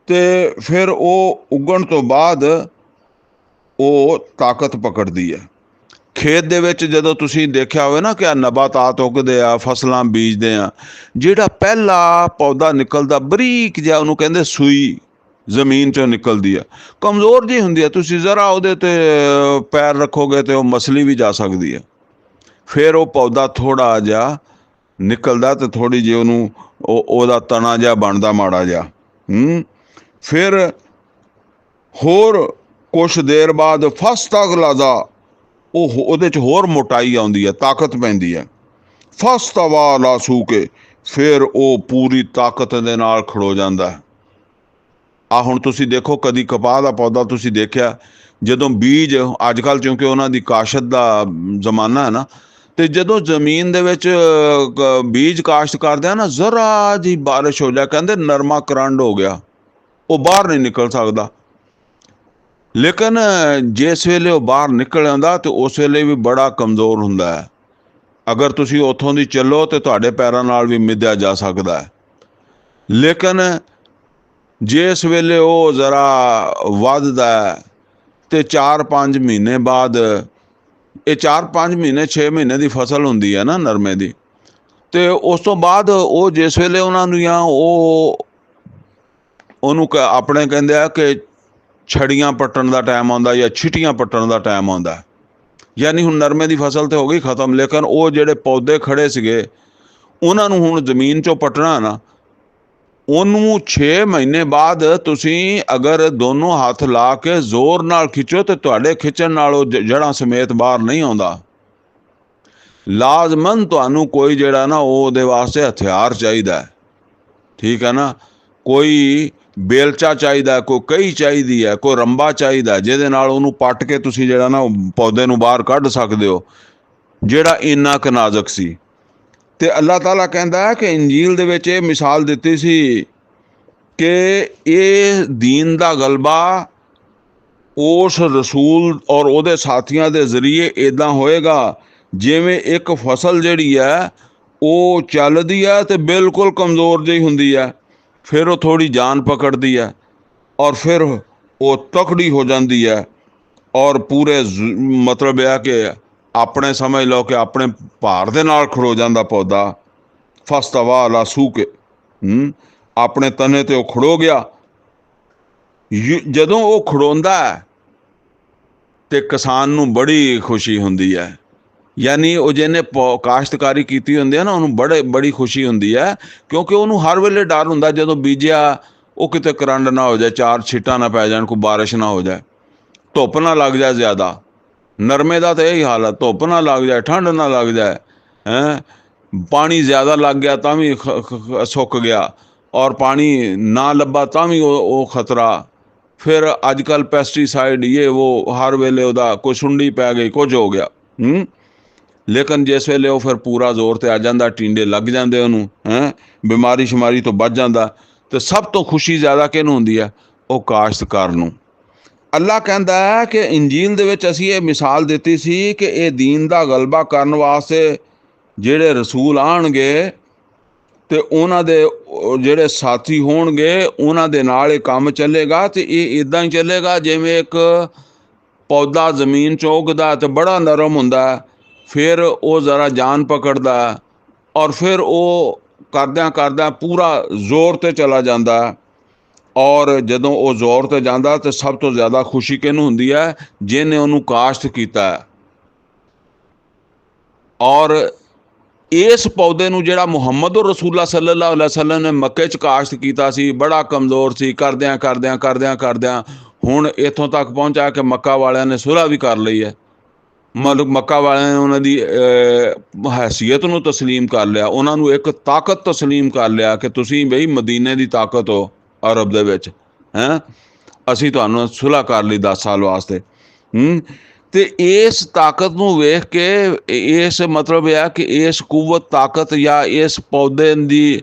ਤੇ ਫਿਰ ਉਹ ਉੱਗਣ ਤੋਂ ਬਾਅਦ ਉਹ ਤਾਕਤ ਪਕੜਦੀ ਹੈ। ਖੇਤ ਦੇ ਵਿੱਚ ਜਦੋਂ ਤੁਸੀਂ ਦੇਖਿਆ ਹੋਵੇ ਨਾ ਕਿ ਆ ਨਬਾਤਾਤ ਉੱਗਦੇ ਆ, ਫਸਲਾਂ ਬੀਜਦੇ ਆ, ਜਿਹੜਾ ਪਹਿਲਾ ਪੌਦਾ ਨਿਕਲਦਾ ਬਰੀਕ ਜਿਹਾ ਉਹਨੂੰ ਕਹਿੰਦੇ ਸੂਈ, ਜ਼ਮੀਨ 'ਚੋਂ ਨਿਕਲਦੀ ਆ, ਕਮਜ਼ੋਰ ਜਿਹੀ ਹੁੰਦੀ ਆ, ਤੁਸੀਂ ਜ਼ਰਾ ਉਹਦੇ 'ਤੇ ਪੈਰ ਰੱਖੋਗੇ ਤੇ ਉਹ ਮਸਲੀ ਵੀ ਜਾ ਸਕਦੀ ਹੈ। ਫਿਰ ਉਹ ਪੌਦਾ ਥੋੜ੍ਹਾ ਜਿਹਾ ਨਿਕਲਦਾ ਤੇ ਥੋੜ੍ਹੀ ਜਿਹੀ ਉਹਨੂੰ ਉਹਦਾ ਤਣਾ ਜਿਹਾ ਬਣਦਾ ਮਾੜਾ ਜਿਹਾ। ਫਿਰ ਹੋਰ ਕੁਛ ਦੇਰ ਬਾਅਦ ਫਸਤਗਲਜ਼ਾ, ਉਹਦੇ 'ਚ ਹੋਰ ਮੋਟਾਈ ਆਉਂਦੀ ਹੈ, ਤਾਕਤ ਪੈਂਦੀ ਹੈ। ਫਸਤਵਾ ਲਾ ਸੂਕੇ, ਫਿਰ ਉਹ ਪੂਰੀ ਤਾਕਤ ਦੇ ਨਾਲ ਖੜੋ ਜਾਂਦਾ। ਆ ਹੁਣ ਤੁਸੀਂ ਦੇਖੋ ਕਦੀ ਕਪਾਹ ਦਾ ਪੌਦਾ ਤੁਸੀਂ ਦੇਖਿਆ, ਜਦੋਂ ਬੀਜ ਅੱਜ ਕੱਲ੍ਹ ਕਿਉਂਕਿ ਉਹਨਾਂ ਦੀ ਕਾਸ਼ਤ ਦਾ ਜ਼ਮਾਨਾ ਹੈ ਨਾ, ਤੇ ਜਦੋਂ ਜ਼ਮੀਨ ਦੇ ਵਿੱਚ ਬੀਜ ਕਾਸ਼ਤ ਕਰਦੇ ਆ ਨਾ, ਜ਼ਰਾ ਜਿਹੀ ਬਾਰਿਸ਼ ਹੋ ਜਾ ਕਹਿੰਦੇ ਨਰਮਾ ਕਰੰਡ ਹੋ ਗਿਆ, ਉਹ ਬਾਹਰ ਨਹੀਂ ਨਿਕਲ ਸਕਦਾ। ਲੇਕਿਨ ਜਿਸ ਵੇਲੇ ਉਹ ਬਾਹਰ ਨਿਕਲ ਆਉਂਦਾ ਤੇ ਉਸ ਵੇਲੇ ਵੀ ਬੜਾ ਕਮਜ਼ੋਰ ਹੁੰਦਾ ਹੈ। ਅਗਰ ਤੁਸੀਂ ਉੱਥੋਂ ਦੀ ਚੱਲੋ ਤੇ ਤੁਹਾਡੇ ਪੈਰਾਂ ਨਾਲ ਵੀ ਮਿੱਧਿਆ ਜਾ ਸਕਦਾ ਹੈ। ਲੇਕਿਨ ਜਿਸ ਵੇਲੇ ਉਹ ਜ਼ਰਾ ਵੱਧਦਾ ਤੇ 4-5 ਮਹੀਨੇ ਬਾਅਦ, ਇਹ 4-5 ਮਹੀਨੇ 6 ਮਹੀਨੇ ਦੀ ਫਸਲ ਹੁੰਦੀ ਹੈ ਨਾ ਨਰਮੇ ਦੀ, ਤੇ ਉਸ ਤੋਂ ਬਾਅਦ ਉਹ ਜਿਸ ਵੇਲੇ ਉਹਨਾਂ ਨੂੰ ਜਾਂ ਉਹਨੂੰ ਆਪਣੇ ਕਹਿੰਦੇ ਆ ਕਿ ਛੜੀਆਂ ਪੱਟਣ ਦਾ ਟਾਈਮ ਆਉਂਦਾ ਜਾਂ ਛਿਟੀਆਂ ਪੱਟਣ ਦਾ ਟਾਈਮ ਆਉਂਦਾ। ਯਾਨੀ ਹੁਣ ਨਰਮੇ ਦੀ ਫਸਲ ਤੇ ਹੋ ਗਈ ਖਤਮ, ਲੇਕਿਨ ਉਹ ਜਿਹੜੇ ਪੌਦੇ ਖੜੇ ਸੀਗੇ ਉਹਨਾਂ ਨੂੰ ਹੁਣ ਜ਼ਮੀਨ 'ਚੋਂ ਪੱਟਣਾ ਨਾ, ਉਹਨੂੰ 6 ਮਹੀਨੇ ਬਾਅਦ ਤੁਸੀਂ ਅਗਰ ਦੋਨੋਂ ਹੱਥ ਲਾ ਕੇ ਜ਼ੋਰ ਨਾਲ ਖਿੱਚੋ ਤੇ ਤੁਹਾਡੇ ਖਿੱਚਣ ਨਾਲ ਉਹ ਜੜ੍ਹਾਂ ਸਮੇਤ ਬਾਹਰ ਨਹੀਂ ਆਉਂਦਾ। ਲਾਜ਼ਮਨ ਤੁਹਾਨੂੰ ਕੋਈ ਜਿਹੜਾ ਨਾ ਉਹਦੇ ਵਾਸਤੇ ਹਥਿਆਰ ਚਾਹੀਦਾ, ਠੀਕ ਹੈ ਨਾ, ਕੋਈ ਬੇਲਚਾ ਚਾਹੀਦਾ, ਕੋਈ ਕਹੀ ਚਾਹੀਦੀ ਹੈ, ਕੋਈ ਰੰਬਾ ਚਾਹੀਦਾ, ਜਿਹਦੇ ਨਾਲ ਉਹਨੂੰ ਪੱਟ ਕੇ ਤੁਸੀਂ ਜਿਹੜਾ ਨਾ ਪੌਦੇ ਨੂੰ ਬਾਹਰ ਕੱਢ ਸਕਦੇ ਹੋ, ਜਿਹੜਾ ਇੰਨਾ ਕੁ ਨਾਜ਼ੁਕ ਸੀ। ਤੇ ਅੱਲਾਹ ਤਾਲਾ ਕਹਿੰਦਾ ਹੈ ਕਿ ਇੰਜੀਲ ਦੇ ਵਿੱਚ ਇਹ ਮਿਸਾਲ ਦਿੱਤੀ ਸੀ ਕਿ ਇਹ ਦੀਨ ਦਾ ਗਲਬਾ ਉਸ ਰਸੂਲ ਔਰ ਉਹਦੇ ਸਾਥੀਆਂ ਦੇ ਜ਼ਰੀਏ ਇੱਦਾਂ ਹੋਏਗਾ ਜਿਵੇਂ ਇੱਕ ਫਸਲ ਜਿਹੜੀ ਹੈ ਉਹ ਚੱਲਦੀ ਹੈ ਤੇ ਬਿਲਕੁਲ ਕਮਜ਼ੋਰ ਜਿਹੀ ਹੁੰਦੀ ਹੈ, ਫਿਰ ਉਹ ਥੋੜ੍ਹੀ ਜਾਨ ਪਕੜਦੀ ਹੈ ਔਰ ਫਿਰ ਉਹ ਤਕੜੀ ਹੋ ਜਾਂਦੀ ਹੈ ਔਰ ਪੂਰੇ ਮਤਲਬ ਇਹ ਹੈ ਕਿ ਆਪਣੇ ਸਮਝ ਲਓ ਕਿ ਆਪਣੇ ਭਾਰ ਦੇ ਨਾਲ ਖੜੋ ਜਾਂਦਾ ਪੌਦਾ। ਫਸਤਵਾ ਅਲਾ ਸੂਕੇ, ਆਪਣੇ ਤਨੇ ਤੇ ਉਹ ਖੜੋ ਗਿਆ। ਜਦੋਂ ਉਹ ਖੜੋਂਦਾ ਹੈ ਤੇ ਕਿਸਾਨ ਨੂੰ ਬੜੀ ਖੁਸ਼ੀ ਹੁੰਦੀ ਹੈ, ਯਾਨੀ ਉਹ ਜਿਹਨੇ ਕਾਸ਼ਤਕਾਰੀ ਕੀਤੀ ਹੁੰਦੀ ਹੈ ਨਾ ਉਹਨੂੰ ਬੜੀ ਖੁਸ਼ੀ ਹੁੰਦੀ ਹੈ, ਕਿਉਂਕਿ ਉਹਨੂੰ ਹਰ ਵੇਲੇ ਡਰ ਹੁੰਦਾ ਜਦੋਂ ਬੀਜਿਆ ਉਹ ਕਿਤੇ ਕਰੰਟ ਨਾ ਹੋ ਜਾਏ, 4 ਛਿੱਟਾਂ ਨਾ ਪੈ ਜਾਣ, ਕੋਈ ਬਾਰਿਸ਼ ਨਾ ਹੋ ਜਾਏ, ਧੁੱਪ ਨਾ ਲੱਗ ਜਾਏ ਜ਼ਿਆਦਾ। ਨਰਮੇ ਦਾ ਤਾਂ ਇਹੀ ਹਾਲ ਹੈ, ਧੁੱਪ ਨਾ ਲੱਗ ਜਾਏ, ਠੰਡ ਨਾ ਲੱਗ ਜਾਏ, ਪਾਣੀ ਜ਼ਿਆਦਾ ਲੱਗ ਗਿਆ ਤਾਂ ਵੀ ਸੁੱਕ ਗਿਆ, ਔਰ ਪਾਣੀ ਨਾ ਲੱਭਾ ਤਾਂ ਵੀ ਉਹ ਖਤਰਾ। ਫਿਰ ਅੱਜ ਕੱਲ੍ਹ ਪੈਸਟੀਸਾਈਡ ਇਹ ਉਹ ਹਰ ਵੇਲੇ ਉਹਦਾ ਕੋਈ ਸੁੰਡੀ ਪੈ ਗਈ, ਕੁਝ ਹੋ ਗਿਆ। ਲੇਕਿਨ ਜਿਸ ਵੇਲੇ ਉਹ ਫਿਰ ਪੂਰਾ ਜ਼ੋਰ ਤੇ ਆ ਜਾਂਦਾ, ਟੀਂਡੇ ਲੱਗ ਜਾਂਦੇ ਉਹਨੂੰ, ਬਿਮਾਰੀ ਸ਼ਮਾਰੀ ਤੋਂ ਬਚ ਜਾਂਦਾ। ਤੇ ਸਭ ਤੋਂ ਖੁਸ਼ੀ ਜ਼ਿਆਦਾ ਕਿਹਨੂੰ ਹੁੰਦੀ ਹੈ? ਉਹ ਕਾਸ਼ਤਕਾਰ ਨੂੰ। ਅੱਲਾ ਕਹਿੰਦਾ ਹੈ ਕਿ ਇੰਜੀਲ ਦੇ ਵਿੱਚ ਅਸੀਂ ਇਹ ਮਿਸਾਲ ਦਿੱਤੀ ਸੀ ਕਿ ਇਹ ਦੀਨ ਦਾ ਗਲਬਾ ਕਰਨ ਵਾਸਤੇ ਜਿਹੜੇ ਰਸੂਲ ਆਉਣਗੇ ਤੇ ਉਹਨਾਂ ਦੇ ਜਿਹੜੇ ਸਾਥੀ ਹੋਣਗੇ ਉਹਨਾਂ ਦੇ ਨਾਲ ਇਹ ਕੰਮ ਚੱਲੇਗਾ। ਤੇ ਇਹ ਇੱਦਾਂ ਹੀ ਚੱਲੇਗਾ ਜਿਵੇਂ ਇੱਕ ਪੌਦਾ ਜ਼ਮੀਨ 'ਚ ਉੱਗਦਾ ਤੇ ਬੜਾ ਨਰਮ ਹੁੰਦਾ, ਫਿਰ ਉਹ ਜ਼ਰਾ ਜਾਨ ਪਕੜਦਾ ਔਰ ਫਿਰ ਉਹ ਕਰਦਿਆਂ ਕਰਦਿਆਂ ਪੂਰਾ ਜ਼ੋਰ 'ਤੇ ਚਲਾ ਜਾਂਦਾ। ਔਰ ਜਦੋਂ ਉਹ ਜ਼ੋਰ 'ਤੇ ਜਾਂਦਾ ਤਾਂ ਸਭ ਤੋਂ ਜ਼ਿਆਦਾ ਖੁਸ਼ੀ ਕਿਹਨੂੰ ਹੁੰਦੀ ਹੈ? ਜਿਹਨੇ ਉਹਨੂੰ ਕਾਸ਼ਤ ਕੀਤਾ। ਔਰ ਇਸ ਪੌਦੇ ਨੂੰ ਜਿਹੜਾ ਮੁਹੰਮਦ ਰਸੂਲullah ਸੱਲੱਲਾਹੁ ਅਲੈहि ਵਸੱਲਮ ਨੇ ਮੱਕੇ 'ਚ ਕਾਸ਼ਤ ਕੀਤਾ ਸੀ, ਬੜਾ ਕਮਜ਼ੋਰ ਸੀ, ਕਰਦਿਆਂ ਕਰਦਿਆਂ ਹੁਣ ਇੱਥੋਂ ਤੱਕ ਪਹੁੰਚਾ ਕਿ ਮੱਕਾ ਵਾਲਿਆਂ ਨੇ ਸੁਲ੍ਹਾ ਵੀ ਕਰ ਲਈ ਹੈ। ਮਤਲਬ ਮੱਕਾ ਵਾਲਿਆਂ ਨੇ ਉਹਨਾਂ ਦੀ ਹੈਸੀਅਤ ਨੂੰ ਤਸਲੀਮ ਕਰ ਲਿਆ, ਉਹਨਾਂ ਨੂੰ ਇੱਕ ਤਾਕਤ ਤਸਲੀਮ ਕਰ ਲਿਆ ਕਿ ਤੁਸੀਂ ਬਈ ਮਦੀਨੇ ਦੀ ਤਾਕਤ ਹੋ ਅਰਬ ਦੇ ਵਿੱਚ, ਅਸੀਂ ਤੁਹਾਨੂੰ ਸੁਲ੍ਹਾ ਕਰ ਲਈ 10 ਸਾਲ ਵਾਸਤੇ। ਤੇ ਇਸ ਤਾਕਤ ਨੂੰ ਵੇਖ ਕੇ ਇਸ ਮਤਲਬ ਇਹ ਆ ਕਿ ਇਸ ਕੁਵਤ ਤਾਕਤ ਜਾਂ ਇਸ ਪੌਦੇ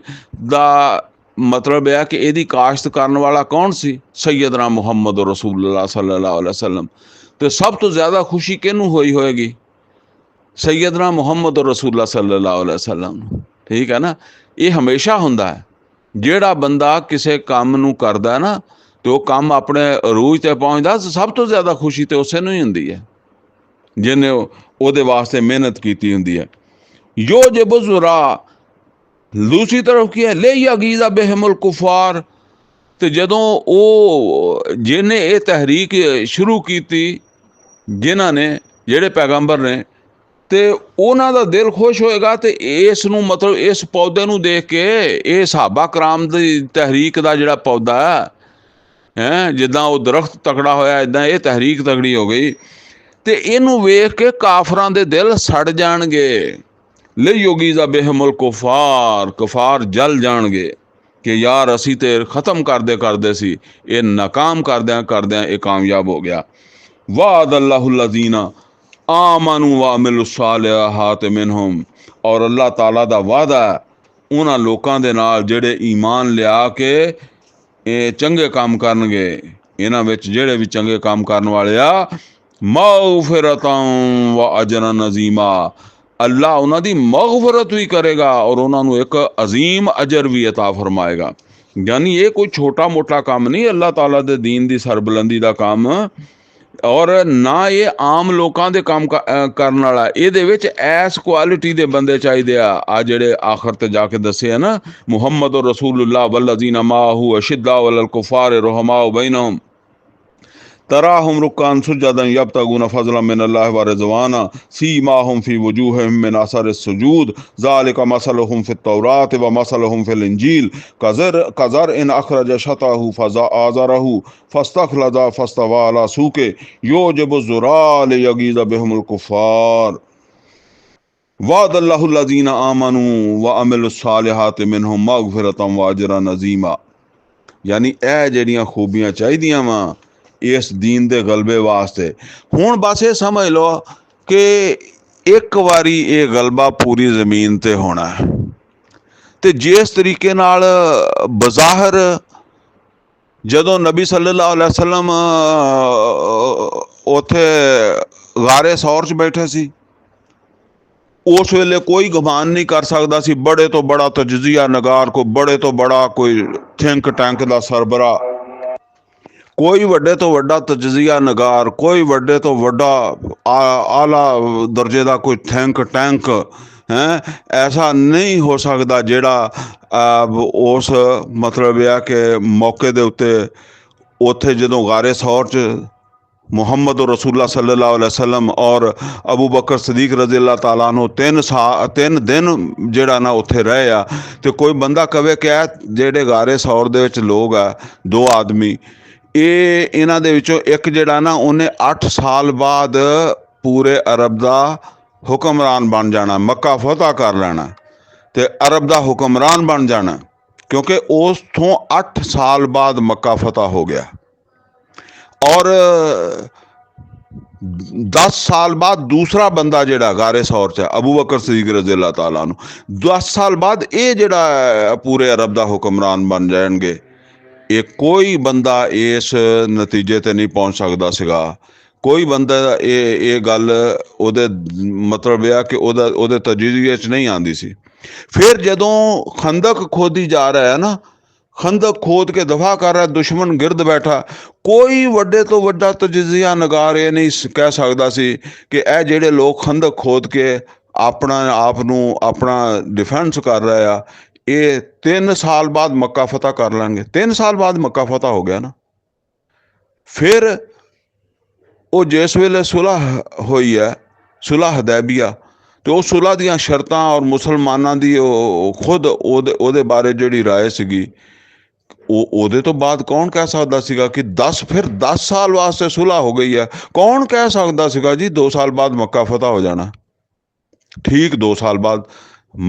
ਦਾ ਮਤਲਬ ਇਹ ਆ ਕਿ ਇਹਦੀ ਕਾਸ਼ਤ ਕਰਨ ਵਾਲਾ ਕੌਣ ਸੀ? ਸੈਯਦਨਾ ਮੁਹੰਮਦ ਰਸੂਲullah ਸੱਲੱਲਾਹੁ ਅਲੈहि ਵਸੱਲਮ। ਤੇ ਸਭ ਤੋਂ ਜ਼ਿਆਦਾ ਖੁਸ਼ੀ ਕਿਹਨੂੰ ਹੋਈ ਹੋਏਗੀ? ਸੈਯਦਨਾ ਮੁਹੰਮਦ ਰਸੂਲullah ਸੱਲੱਲਾਹੁ ਅਲੈहि ਵਸੱਲਮ ਨੂੰ। ਠੀਕ ਹੈ ਨਾ? ਇਹ ਹਮੇਸ਼ਾ ਹੁੰਦਾ ਹੈ, ਜਿਹੜਾ ਬੰਦਾ ਕਿਸੇ ਕੰਮ ਨੂੰ ਕਰਦਾ ਨਾ ਤੇ ਉਹ ਕੰਮ ਆਪਣੇ ਅਰੂਜ ਤੇ ਪਹੁੰਚਦਾ, ਸਭ ਤੋਂ ਜ਼ਿਆਦਾ ਖੁਸ਼ੀ ਤੇ ਉਸੇ ਨੂੰ ਹੀ ਹੁੰਦੀ ਹੈ ਜਿਹਨੇ ਉਹਦੇ ਵਾਸਤੇ ਮਿਹਨਤ ਕੀਤੀ ਹੁੰਦੀ ਹੈ। ਯੋ ਜੇ ਬਜ਼ੁਰਾ ਦੂਸਰੀ ਤਰਫ ਕੀ ਹੈ? ਲੈ ਯਗੀਜ਼ਾ ਬਿਹਿਮੁਲ ਕੁਫਾਰ। ਤੇ ਜਦੋਂ ਉਹ ਜਿਹਨੇ ਇਹ ਤਹਿਰੀਕ ਸ਼ੁਰੂ ਕੀਤੀ, ਜਿਨ੍ਹਾਂ ਨੇ ਜਿਹੜੇ ਪੈਗੰਬਰ ਨੇ, ਤੇ ਉਹਨਾਂ ਦਾ ਦਿਲ ਖੁਸ਼ ਹੋਏਗਾ। ਤੇ ਇਸ ਨੂੰ ਮਤਲਬ ਇਸ ਪੌਦੇ ਨੂੰ ਦੇਖ ਕੇ ਇਹ ਸਹਾਬਾ ਕਰਾਮ ਦੀ ਤਹਿਰੀਕ ਦਾ ਜਿਹੜਾ ਪੌਦਾ ਹੈ, ਜਿੱਦਾਂ ਉਹ ਦਰਖਤ ਤਕੜਾ ਹੋਇਆ ਇੱਦਾਂ ਇਹ ਤਹਿਰੀਕ ਤਕੜੀ ਹੋ ਗਈ। ਤੇ ਇਹਨੂੰ ਵੇਖ ਕੇ ਕਾਫਰਾਂ ਦੇ ਦਿਲ ਸੜ ਜਾਣਗੇ। ਲਿਯੁਗੀਜ਼ਾ ਬਿਹਿਮੁਲ ਕੁਫਾਰ, ਕੁਫਾਰ ਜਲ ਜਾਣਗੇ ਕਿ ਯਾਰ ਅਸੀਂ ਤੇ ਖਤਮ ਕਰਦੇ ਸੀ, ਇਹ ਨਾਕਾਮ ਕਰਦਿਆਂ ਇਹ ਕਾਮਯਾਬ ਹੋ ਗਿਆ। ਵਾਅਦ ਅੱਲਾਹੁ ਲੱਜ਼ੀਨਾ ਆਮਨੂ व अमिलु सालिहात मिनहुम। ਔਰ ਅੱਲਾਹ ਤਾਲਾ ਦਾ ਵਾਅਦਾ ਉਹਨਾਂ ਲੋਕਾਂ ਦੇ ਨਾਲ ਜਿਹੜੇ ਈਮਾਨ ਲਿਆ ਕੇ ਇਹ ਚੰਗੇ ਕੰਮ ਕਰਨਗੇ। ਇਹਨਾਂ ਵਿੱਚ ਜਿਹੜੇ ਵੀ ਚੰਗੇ ਕੰਮ ਕਰਨ ਵਾਲੇ ਆ, ਮਗਫਿਰਤਨ व ਅਜਰਨ ਅਜ਼ੀਮਾ। ਅੱਲਾਹ ਉਹਨਾਂ ਦੀ ਮਗਫਰਤ ਵੀ ਕਰੇਗਾ ਔਰ ਉਹਨਾਂ ਨੂੰ ਇੱਕ ਅਜ਼ੀਮ ਅਜਰ ਵੀ ਅਤਾ ਫਰਮਾਏਗਾ। ਯਾਨੀ ਇਹ ਕੋਈ ਛੋਟਾ ਮੋਟਾ ਕੰਮ ਨਹੀਂ, ਅੱਲਾਹ ਤਾਲਾ ਦੇ ਦੀਨ ਦੀ ਸਰਬੁਲੰਦੀ ਦਾ ਕੰਮ। ਔਰ ਨਾ ਇਹ ਆਮ ਲੋਕਾਂ ਦੇ ਕੰਮ ਕਰਨ ਵਾਲਾ, ਇਹਦੇ ਵਿੱਚ ਐਸ ਕੁਆਲਿਟੀ ਦੇ ਬੰਦੇ ਚਾਹੀਦੇ ਆ ਜਿਹੜੇ ਆਖਰ ਤੇ ਜਾ ਕੇ ਦੱਸੇ ਆ ਨਾ, ਮੁਹੰਮਦ ਰਸੂਲullah ਵੱਲਜ਼ੀਨਾ ਮਾਅਹੂ ਅਸ਼ਿੱਦਾਉ ਅਲਲ ਕੁਫਾਰ ਰੁਹਮਾਉ ਬੈਨਹੁਮ तराहुम रुक्कान सुज्जदन यब्तगून फज़लन मिनल्लाहि व रिज़वाना सीमाहुम फ़ी वजूहिहिम मिन असरि सुजूद ज़ालिका मसलुहुम फ़ित तौरात व मसलुहुम फ़िल इंजील कज़रइन अख़रज शतअहु फ़आज़रहु फ़स्तग़लज़ फ़स्तवा अला सूक़िही युजिबु ज़ुर्राअ लियग़ीज़ बिहिमुल कुफ़्फ़ार वअदल्लाहु लज़ीना आमनू व अमिलुस्सालिहात मिनहुम मग़फ़िरतन व अजरन अज़ीमा। यानी ਇਹ ਜਿਹੜੀਆਂ ਖੂਬੀਆਂ ਚਾਹੀਦੀਆਂ ਵਾ ਇਸ ਦੀਨ ਦੇ ਗਲਬੇ ਵਾਸਤੇ। ਹੁਣ ਬਸ ਇਹ ਸਮਝ ਲਓ ਕਿ ਇੱਕ ਵਾਰੀ ਇਹ ਗਲਬਾ ਪੂਰੀ ਜ਼ਮੀਨ ਤੇ ਹੋਣਾ ਹੈ। ਤੇ ਜਿਸ ਤਰੀਕੇ ਨਾਲ ਬਜ਼ਾਹਰ ਜਦੋਂ ਨਬੀ ਸੱਲੱਲਾਹੁ ਅਲੈहि ਵਸੱਲਮ ਉੱਥੇ ਗਾਰੇ ਸੌਰ 'ਚ ਬੈਠੇ ਸੀ, ਉਸ ਵੇਲੇ ਕੋਈ ਗੁਮਾਨ ਨਹੀਂ ਕਰ ਸਕਦਾ ਸੀ ਬੜੇ ਤੋਂ ਬੜਾ ਤਜਜ਼ੀਆ ਨਗਾਰ, ਕੋਈ ਬੜੇ ਤੋਂ ਬੜਾ ਕੋਈ ਥਿੰਕ ਟੈਂਕ ਦਾ ਸਰਬਰਾ, ਕੋਈ ਵੱਡੇ ਤੋਂ ਵੱਡਾ ਤਜਜ਼ੀਆ ਨਗਾਰ, ਕੋਈ ਵੱਡੇ ਤੋਂ ਵੱਡਾ ਆਲਾ ਦਰਜੇ ਦਾ ਕੋਈ ਥਿੰਕ ਟੈਂਕ ਹੈ ਐਸਾ ਨਹੀਂ ਹੋ ਸਕਦਾ ਜਿਹੜਾ ਉਸ ਮਤਲਬ ਇਹ ਕਿ ਮੌਕੇ ਦੇ ਉੱਥੇ ਜਦੋਂ ਗਾਰੇ ਸੌਰ 'ਚ ਮੁਹੰਮਦ ਰਸੂਲullah सल्लल्लाहु अलैहि वसल्लम और अबू बकर सदीक रज़ी अल्लाह ताला अन्हु 3 दिन ਜਿਹੜਾ ਨਾ ਉੱਥੇ ਰਹੇ ਆ। ਤੇ ਕੋਈ ਬੰਦਾ ਕਵੇ ਕਿ ਇਹ ਜਿਹੜੇ ਗਾਰੇ ਸੌਰ ਦੇ ਵਿੱਚ ਲੋਕ ਆ, 2 ਆਦਮੀ, ਇਹਨਾਂ ਦੇ ਵਿੱਚੋਂ ਇੱਕ ਜਿਹੜਾ ਨਾ ਉਹਨੇ 8 ਸਾਲ ਬਾਅਦ ਪੂਰੇ ਅਰਬ ਦਾ ਹੁਕਮਰਾਨ ਬਣ ਜਾਣਾ, ਮੱਕਾ ਫਤਹ ਕਰ ਲੈਣਾ ਤੇ ਅਰਬ ਦਾ ਹੁਕਮਰਾਨ ਬਣ ਜਾਣਾ, ਕਿਉਂਕਿ ਉਸ ਤੋਂ 8 ਸਾਲ ਬਾਅਦ ਮੱਕਾ ਫਤਹ ਹੋ ਗਿਆ। और 10 साल बाद दूसरा बंदा जिहड़ा गारे सौर च अबू बकर सदीक रज़ी अल्लाह ताला नू 10 साल बाद ये जिहड़ा पूरे अरब दा हुक्मरान बन जाएंगे। ये कोई बंदा इस नतीजे ते नहीं पहुंच सकदा सीगा। कोई बंदा ये गल ओदे मतलब यह कि ओदे तजज़िये च नहीं आंदी सी। फिर जदों खंदक खोदी जा रहा है ना, खंदक खोद के दफा कर रहा, दुश्मन गिरद बैठा, कोई वड्डे तो वड्डा तजज़िया नगार ये नहीं कह सकता सी कि यह जेडे लोग खंदक खोद के अपना आप नू अपना डिफेंस कर रहे आ, ये 3 साल बाद मक्का फतह कर लेंगे। 3 साल बाद मक्का फतह हो गया ना। फिर वो जिस वेले सुलह हुई है, सुलह हदैबिया, तो वो सुलह दियां शर्तां और मुसलमानां दी खुद ओदे बारे जिहड़ी राय सीगी, ਉਹਦੇ ਤੋਂ ਬਾਅਦ ਕੌਣ ਕਹਿ ਸਕਦਾ ਸੀਗਾ ਕਿ 10 ਸਾਲ ਵਾਸਤੇ ਸੁਲ੍ਹਾ ਹੋ ਗਈ ਹੈ। ਕੌਣ ਕਹਿ ਸਕਦਾ ਸੀਗਾ ਜੀ 2 ਸਾਲ ਬਾਅਦ ਮੱਕਾ ਫਤਹ ਹੋ ਜਾਣਾ। ਠੀਕ 2 ਸਾਲ ਬਾਅਦ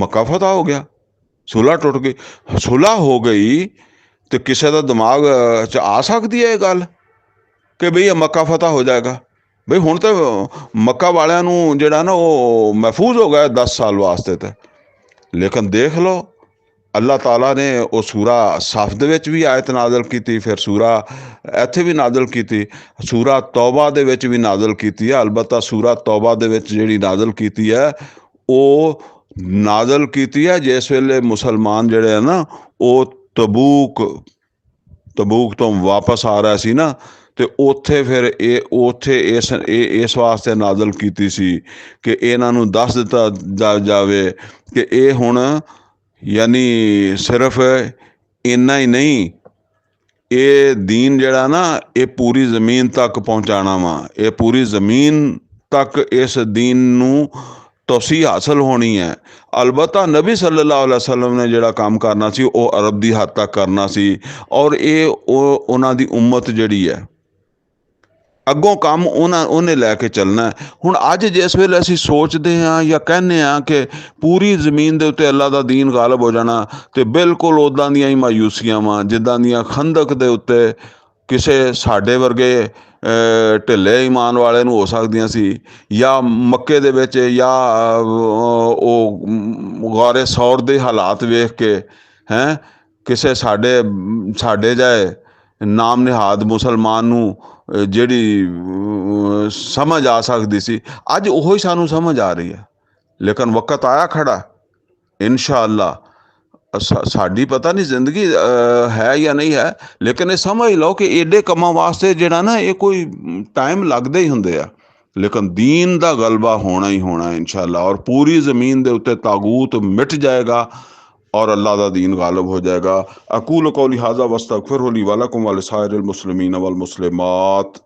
ਮੱਕਾ ਫਤਹ ਹੋ ਗਿਆ, ਸੁਲ੍ਹਾ ਟੁੱਟ ਗਈ। ਸੁਲ੍ਹਾ ਹੋ ਗਈ ਤੇ ਕਿਸੇ ਦਾ ਦਿਮਾਗ 'ਚ ਆ ਸਕਦੀ ਹੈ ਇਹ ਗੱਲ ਕਿ ਬਈ ਇਹ ਮੱਕਾ ਫਤਹ ਹੋ ਜਾਏਗਾ। ਬਈ ਹੁਣ ਤਾਂ ਮੱਕਾ ਵਾਲਿਆਂ ਨੂੰ ਜਿਹੜਾ ਨਾ ਉਹ ਮਹਿਫੂਜ਼ ਹੋ ਗਿਆ 10 ਸਾਲ ਵਾਸਤੇ। ਤੇ ਲੇਕਿਨ ਦੇਖ ਲਓ अल्लाह ताला ने वो सूरा साफ दे विच भी आयत नाज़िल की, फिर सूरा इत्थे भी नाज़िल की, सूरा तौबा दे विच भी नाज़िल की है। अलबत्ता सूरा तौबा दे विच जिहड़ी नाज़िल की है वो नाज़िल की है जिस वेले मुसलमान जिहड़े है ना वो तबूक तो वापस आ रहा सी ना, तो उत्थे फिर उत्थे इस वास्ते नाज़िल की सी कि इन्हां नूं दस दिता जावे कि ये हुण यानी सिर्फ इन्ना ही नहीं, ये दीन जिहड़ा ना ये पूरी ज़मीन तक पहुँचाना वा। ये पूरी ज़मीन तक इस दीन नूं तौसीह हासिल होनी है। अलबत्ता नबी सल्लल्लाहु अलैहि वसल्लम ने जिहड़ा काम करना सी वो अरब दी हद तक करना सी, और ये उन्हां दी उम्मत जिहड़ी है ਅੱਗੋਂ ਕੰਮ ਉਹਨੇ ਲੈ ਕੇ ਚੱਲਣਾ। ਹੁਣ ਅੱਜ ਜਿਸ ਵੇਲੇ ਅਸੀਂ ਸੋਚਦੇ ਹਾਂ ਜਾਂ ਕਹਿੰਦੇ ਹਾਂ ਕਿ ਪੂਰੀ ਜ਼ਮੀਨ ਦੇ ਉੱਤੇ ਅੱਲਾ ਦਾ ਦੀਨ ਗਾਲਬ ਹੋ ਜਾਣਾ, ਤੇ ਬਿਲਕੁਲ ਉੱਦਾਂ ਦੀਆਂ ਹੀ ਮਾਯੂਸੀਆਂ ਵਾਂ ਜਿੱਦਾਂ ਦੀਆਂ ਖੰਦਕ ਦੇ ਉੱਤੇ ਕਿਸੇ ਸਾਡੇ ਵਰਗੇ ਢਿੱਲੇ ਈਮਾਨ ਵਾਲੇ ਨੂੰ ਹੋ ਸਕਦੀਆਂ ਸੀ, ਜਾਂ ਮੱਕੇ ਦੇ ਵਿੱਚ ਜਾਂ ਉਹ ਗਾਰੇ ਸੌਰ ਦੇ ਹਾਲਾਤ ਵੇਖ ਕੇ ਕਿਸੇ ਸਾਡੇ ਜਾਏ ਨਾਮ ਨਿਹਾਦ ਮੁਸਲਮਾਨ ਨੂੰ ਜਿਹੜੀ ਸਮਝ ਆ ਸਕਦੀ ਸੀ, ਅੱਜ ਉਹੀ ਸਾਨੂੰ ਸਮਝ ਆ ਰਹੀ ਹੈ। ਲੇਕਿਨ ਵਕਤ ਆਇਆ ਖੜਾ ਇਨਸ਼ਾ ਅੱਲਾ। ਸਾਡੀ ਪਤਾ ਨਹੀਂ ਜ਼ਿੰਦਗੀ ਹੈ ਜਾਂ ਨਹੀਂ ਹੈ, ਲੇਕਿਨ ਇਹ ਸਮਝ ਲਓ ਕਿ ਏਡੇ ਕੰਮਾਂ ਵਾਸਤੇ ਜਿਹੜਾ ਨਾ ਇਹ ਕੋਈ ਟਾਈਮ ਲੱਗਦੇ ਹੀ ਹੁੰਦੇ ਆ। ਲੇਕਿਨ ਦੀਨ ਦਾ ਗਲਬਾ ਹੋਣਾ ਹੀ ਹੋਣਾ ਇਨਸ਼ਾ ਅੱਲਾ, ਔਰ ਪੂਰੀ ਜ਼ਮੀਨ ਦੇ ਉੱਤੇ ਤਾਗੂਤ ਮਿਟ ਜਾਏਗਾ और अल्लाह दा दीन गालिब हो जाएगा। अकूल कौली हाज़ा वस्तगफिरुहु ली व लकुम व लिसाइरिल मुस्लिमीन वल मुस्लिमात।